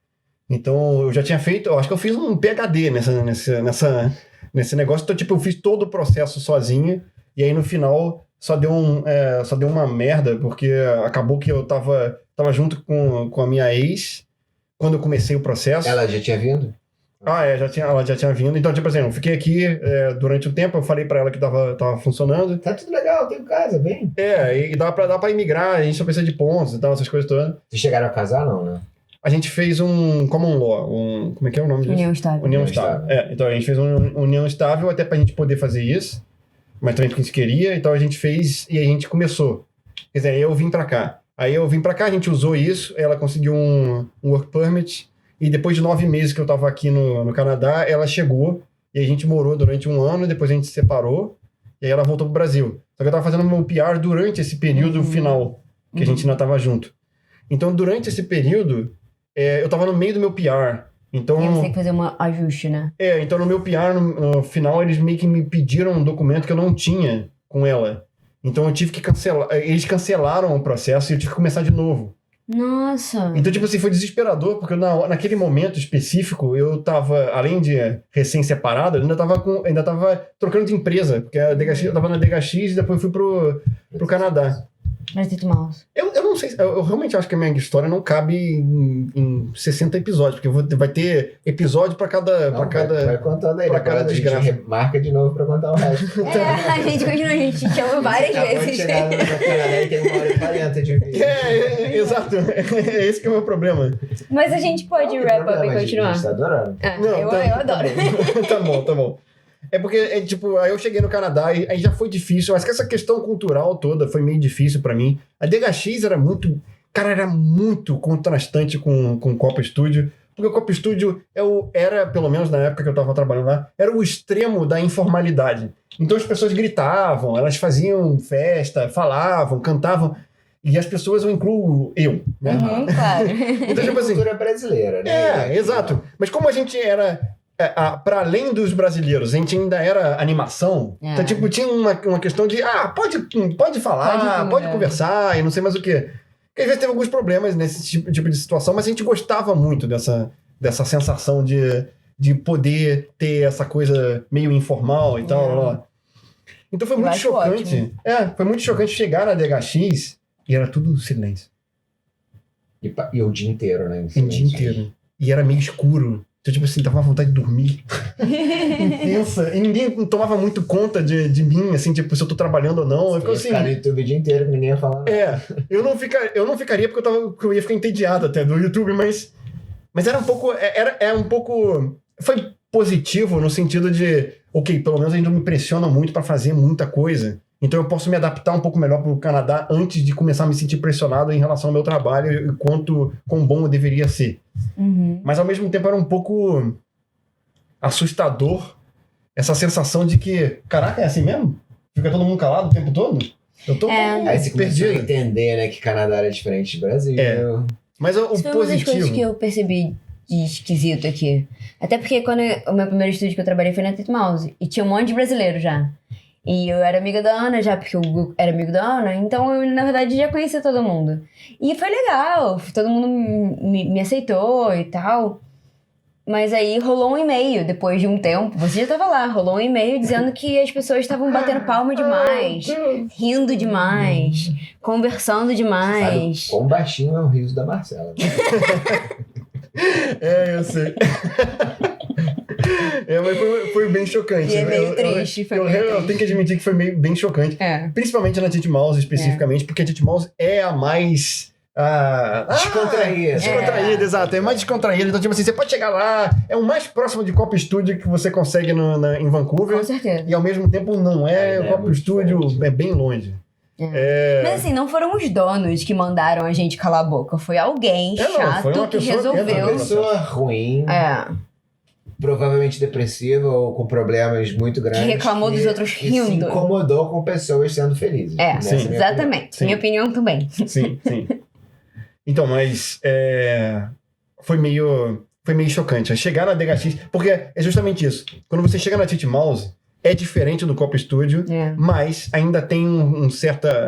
[SPEAKER 3] Então, eu já tinha feito, eu acho que eu fiz um PhD nesse negócio, então, tipo, eu fiz todo o processo sozinho, e aí no final só deu uma merda, porque acabou que eu tava junto com a minha ex, quando eu comecei o processo.
[SPEAKER 2] Ela já tinha vindo?
[SPEAKER 3] Ela já tinha vindo. Então, tipo assim, eu fiquei aqui durante um tempo, eu falei pra ela que tava funcionando.
[SPEAKER 2] Tá tudo legal, tenho casa, vem.
[SPEAKER 3] E dá pra imigrar, a gente só precisa de pontos e tal, essas coisas todas.
[SPEAKER 2] Vocês chegaram a casar, não, né?
[SPEAKER 3] A gente fez um common law, como é que é o nome disso?
[SPEAKER 1] União
[SPEAKER 3] estável. Então a gente fez uma união estável até pra gente poder fazer isso, mas também porque a gente queria, então a gente fez e a gente começou. Quer dizer, eu vim pra cá. Aí eu vim pra cá, a gente usou isso, ela conseguiu um work permit, e depois de 9 meses que eu tava aqui no Canadá, ela chegou, e a gente morou durante 1 ano, depois a gente se separou, e aí ela voltou pro Brasil. Só que eu tava fazendo meu PR durante esse período final, que a gente ainda tava junto. Então, durante esse período, eu tava no meio do meu PR. Então,
[SPEAKER 1] e você tem que fazer um ajuste, né?
[SPEAKER 3] Então no meu PR, no final, eles meio que me pediram um documento que eu não tinha com ela. Então eu tive que cancelar, eles cancelaram o processo e eu tive que começar de novo.
[SPEAKER 1] Nossa!
[SPEAKER 3] Então, tipo assim, foi desesperador, porque naquele momento específico, eu tava, além de recém-separado, eu ainda tava trocando de empresa, porque eu tava na DHX e depois fui pro Canadá.
[SPEAKER 1] Mas Tito Mouse.
[SPEAKER 3] Eu não sei, eu realmente acho que a minha história não cabe em 60 episódios, porque vai ter episódio pra cada...
[SPEAKER 2] Vai contando aí,
[SPEAKER 3] pra cada desgraça.
[SPEAKER 2] A gente marca de novo pra contar o resto.
[SPEAKER 1] A gente continua, a gente chama várias vezes.
[SPEAKER 2] Chegar no Canadá e tem 1h40 de vídeo.
[SPEAKER 3] Exato. É esse que é o meu problema.
[SPEAKER 1] Mas a gente pode wrap up e continuar.
[SPEAKER 2] A gente tá adorando.
[SPEAKER 1] Eu adoro.
[SPEAKER 3] Tá bom. É porque, tipo, aí eu cheguei no Canadá e aí já foi difícil. Acho que essa questão cultural toda foi meio difícil pra mim. A DHX era muito contrastante com o Copa Studio. Porque o Copa Studio era, pelo menos na época que eu tava trabalhando lá, era o extremo da informalidade. Então as pessoas gritavam, elas faziam festa, falavam, cantavam. E as pessoas, eu incluo eu, né?
[SPEAKER 1] Claro.
[SPEAKER 3] Então, tipo assim,
[SPEAKER 2] cultura brasileira, né?
[SPEAKER 3] Exato. Mas como a gente era... para além dos brasileiros, a gente ainda era animação. Então, tipo, tinha uma questão de, pode falar, pode conversar e não sei mais o quê. Porque às vezes teve alguns problemas nesse tipo de situação, mas a gente gostava muito dessa sensação de poder ter essa coisa meio informal e tal. Então foi muito chocante. Foi muito chocante chegar na DHX e era tudo silêncio.
[SPEAKER 2] E o dia inteiro, né?
[SPEAKER 3] O dia inteiro. E era meio escuro. Então, tipo assim, dava uma vontade de dormir. Intensa. E ninguém tomava muito conta de mim, assim, tipo, se eu tô trabalhando ou não. Eu fico assim...
[SPEAKER 2] ficar no YouTube o dia inteiro que ninguém ia falar nada.
[SPEAKER 3] Eu não ficaria porque eu ia ficar entediado até do YouTube, mas era um pouco... Foi positivo no sentido de... Ok, pelo menos ainda me pressiona muito pra fazer muita coisa. Então eu posso me adaptar um pouco melhor pro Canadá antes de começar a me sentir pressionado em relação ao meu trabalho e quão bom eu deveria ser. Mas ao mesmo tempo era um pouco assustador essa sensação de que, caraca, é assim mesmo? Fica todo mundo calado o tempo todo? Eu tô
[SPEAKER 2] aí você começou a entender, né, que Canadá era diferente do Brasil.
[SPEAKER 3] Mas o
[SPEAKER 1] isso
[SPEAKER 3] positivo...
[SPEAKER 1] foi uma das coisas que eu percebi de esquisito aqui. Até porque quando o meu primeiro estúdio que eu trabalhei foi na Tito Mouse. E tinha um monte de brasileiro já. E eu era amiga da Ana já, porque o Hugo era amigo da Ana. Então eu, na verdade, já conhecia todo mundo. E foi legal. Todo mundo me aceitou e tal. Mas aí rolou um e-mail depois de um tempo. Você já tava lá. Rolou um e-mail dizendo que as pessoas estavam batendo palma demais. Rindo demais. Conversando demais.
[SPEAKER 2] Sabe quão baixinho é o riso da Marcela.
[SPEAKER 3] Eu sei. Mas foi bem chocante.
[SPEAKER 1] E é meio triste.
[SPEAKER 3] Eu tenho que admitir que foi bem chocante. Principalmente na Tito Mouse, especificamente, porque a Tito Mouse é a mais Descontraído, exato. É mais descontraído. Então, tipo assim, você pode chegar lá, é o mais próximo de Copa Studio que você consegue em Vancouver.
[SPEAKER 1] Com certeza.
[SPEAKER 3] E ao mesmo tempo não é. O Copa Studio é bem longe.
[SPEAKER 1] Mas assim, não foram os donos que mandaram a gente calar a boca. Foi alguém chato
[SPEAKER 3] foi uma
[SPEAKER 1] que
[SPEAKER 3] pessoa
[SPEAKER 1] resolveu.
[SPEAKER 2] Uma pessoa ruim. Provavelmente depressiva ou com problemas muito grandes.
[SPEAKER 1] Que reclamou dos outros rindo.
[SPEAKER 2] Se incomodou com pessoas sendo felizes.
[SPEAKER 1] Sim, exatamente.
[SPEAKER 3] Sim.
[SPEAKER 1] Minha opinião também.
[SPEAKER 3] Sim. Então, mas foi meio chocante. Chegar na DHX, porque é justamente isso. Quando você chega na Titmouse, é diferente do Copa Studio, mas ainda tem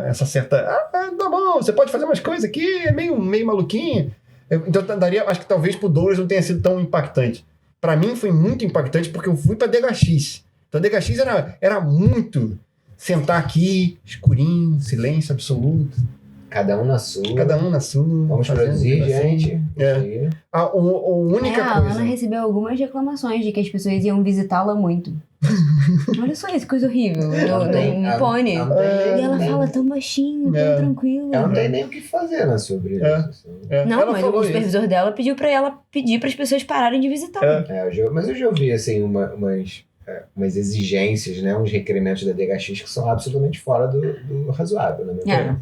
[SPEAKER 3] essa certa... tá bom, você pode fazer umas coisas aqui, é meio maluquinho. Então, acho que talvez pro Douglas não tenha sido tão impactante. Pra mim foi muito impactante porque eu fui pra DHX. Então a DHX era muito sentar aqui, escurinho, silêncio absoluto.
[SPEAKER 2] Cada um na sua. Vamos produzir, gente.
[SPEAKER 3] A única
[SPEAKER 1] A
[SPEAKER 3] coisa...
[SPEAKER 1] Ana recebeu algumas reclamações de que as pessoas iam visitá-la muito. Olha só isso, coisa horrível. Do pônei. E ela fala tão baixinho, tão tranquilo.
[SPEAKER 2] Ela não tem nem o que fazer, né, sobre isso.
[SPEAKER 1] Não, mas o supervisor dela pediu pra ela pedir para as pessoas pararem de visitar.
[SPEAKER 2] Mas eu já ouvi, assim, umas exigências, né, uns requerimentos da DHX que são absolutamente fora do razoável, na minha opinião.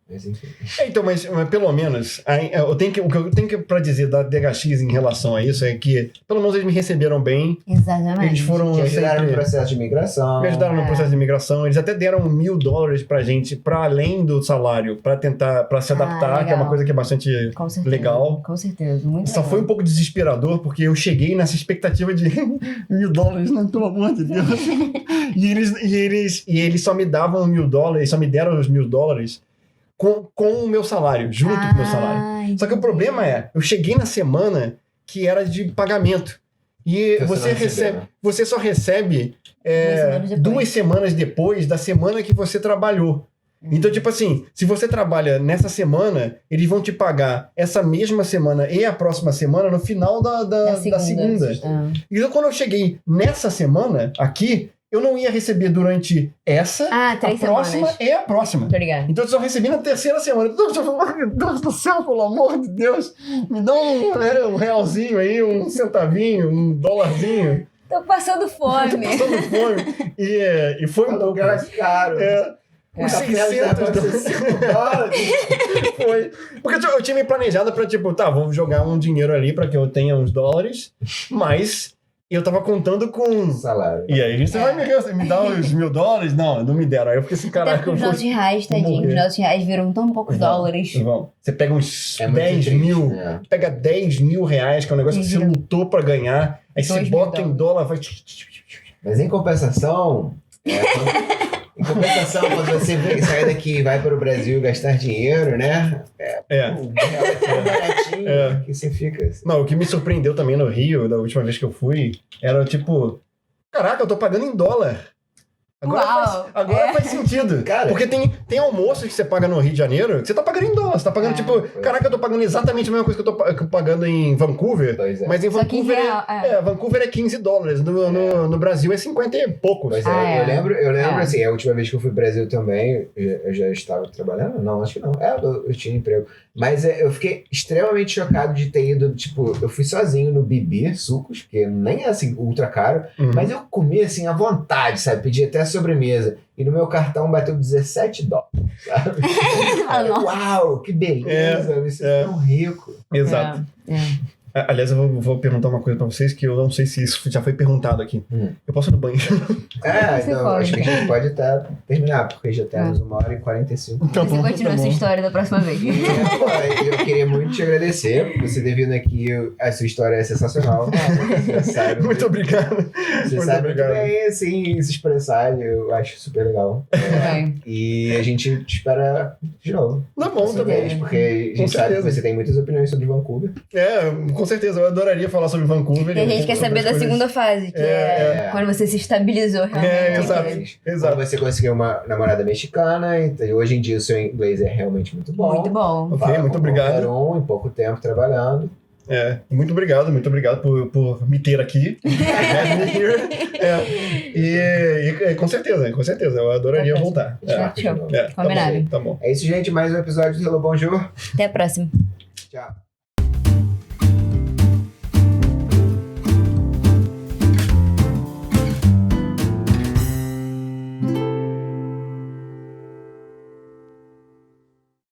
[SPEAKER 2] Mas enfim.
[SPEAKER 3] Então, mas pelo menos, o que eu tenho pra dizer da DHX em relação a isso é que, pelo menos eles me receberam bem.
[SPEAKER 1] Exatamente.
[SPEAKER 3] Eles foram
[SPEAKER 2] me ajudaram no processo de imigração.
[SPEAKER 3] Me ajudaram no processo de imigração. Eles até deram $1.000 pra gente, pra além do salário, pra se adaptar, que é uma coisa que é bastante legal.
[SPEAKER 1] Com certeza, muito
[SPEAKER 3] Só foi um pouco desesperador, porque eu cheguei nessa expectativa de $1.000, né? Pelo amor de Deus. e eles só me davam $1.000, só me deram os $1.000 com o meu salário, junto com o meu salário.
[SPEAKER 1] Entendi.
[SPEAKER 3] Só que o problema eu cheguei na semana que era de pagamento. E você só recebe 2 semanas depois da semana que você trabalhou. Então, tipo assim, se você trabalha nessa semana, eles vão te pagar essa mesma semana e a próxima semana no final da segunda. Então, quando eu cheguei nessa semana aqui, eu não ia receber durante a próxima e a próxima.
[SPEAKER 1] Tô ligado.
[SPEAKER 3] Então eu só recebi na terceira semana. Meu Deus do céu, pelo amor de Deus, me dá um realzinho aí, um centavinho, $1.
[SPEAKER 1] Tô passando fome.
[SPEAKER 3] E foi um
[SPEAKER 2] lugar caro.
[SPEAKER 3] Uns $600. Foi. Porque eu tinha me planejado pra, vamos jogar um dinheiro ali pra que eu tenha uns $, mas eu tava contando com
[SPEAKER 2] salário.
[SPEAKER 3] E aí, você vai me dar os $1.000? Não me deram. Aí eu fiquei assim, caraca.
[SPEAKER 1] Os nossos reais, tadinho. Os nossos reais viram tão poucos $.
[SPEAKER 3] Você pega uns 10 mil, pega $10.000, que é um negócio que você lutou pra ganhar. Aí você bota em dólar, vai.
[SPEAKER 2] Mas em compensação. Quando você sai daqui e vai para o Brasil gastar dinheiro, né? É tão baratinho que você fica assim.
[SPEAKER 3] Não, o que me surpreendeu também no Rio, da última vez que eu fui, era caraca, eu tô pagando em dólar. Agora faz sentido.
[SPEAKER 2] Cara,
[SPEAKER 3] porque tem almoço que você paga no Rio de Janeiro, que você tá pagando em dólar. Você tá pagando, caraca, eu tô pagando exatamente a mesma coisa que eu tô pagando em Vancouver. Mas em Vancouver Vancouver é $15. No Brasil é 50 e poucos.
[SPEAKER 2] Eu lembro assim, a última vez que eu fui pro Brasil também, eu já estava trabalhando? Não, acho que não. Eu tinha emprego. Mas eu fiquei extremamente chocado de ter ido, eu fui sozinho no Bibi Sucos, que nem é assim, ultra caro, mas eu comi assim à vontade, sabe? Pedi até sobremesa. E no meu cartão bateu $17, sabe? Uau, que beleza, me sinto tão rico.
[SPEAKER 3] Exato. Aliás, eu vou perguntar uma coisa pra vocês que eu não sei se isso já foi perguntado aqui. Eu posso ir no banheiro?
[SPEAKER 2] Então, acho que a gente pode até terminar, porque já temos 1h45.
[SPEAKER 1] Então, você continua essa história da próxima vez.
[SPEAKER 2] Eu queria muito te agradecer por você ter vindo aqui. A sua história é sensacional.
[SPEAKER 3] Muito obrigado.
[SPEAKER 2] Você sabe muito bem, assim, se expressar. Eu acho super legal. E a gente te espera de novo.
[SPEAKER 3] Tá bom, também.
[SPEAKER 2] Porque a gente sabe que você tem muitas opiniões sobre Vancouver.
[SPEAKER 3] Com certeza, eu adoraria falar sobre Vancouver.
[SPEAKER 1] E a gente quer saber da segunda fase, que é quando você se estabilizou realmente.
[SPEAKER 2] Exato. Quando você conseguiu uma namorada mexicana, então, hoje em dia o seu inglês é realmente muito bom.
[SPEAKER 1] Muito bom.
[SPEAKER 3] Ok, muito obrigado.
[SPEAKER 2] Em pouco tempo trabalhando.
[SPEAKER 3] Muito obrigado por me ter aqui. E com certeza, eu adoraria voltar.
[SPEAKER 1] Combinado.
[SPEAKER 3] Tá bom.
[SPEAKER 2] É isso, gente, mais um episódio do Hello Bonjour.
[SPEAKER 1] Até a próxima.
[SPEAKER 2] Tchau.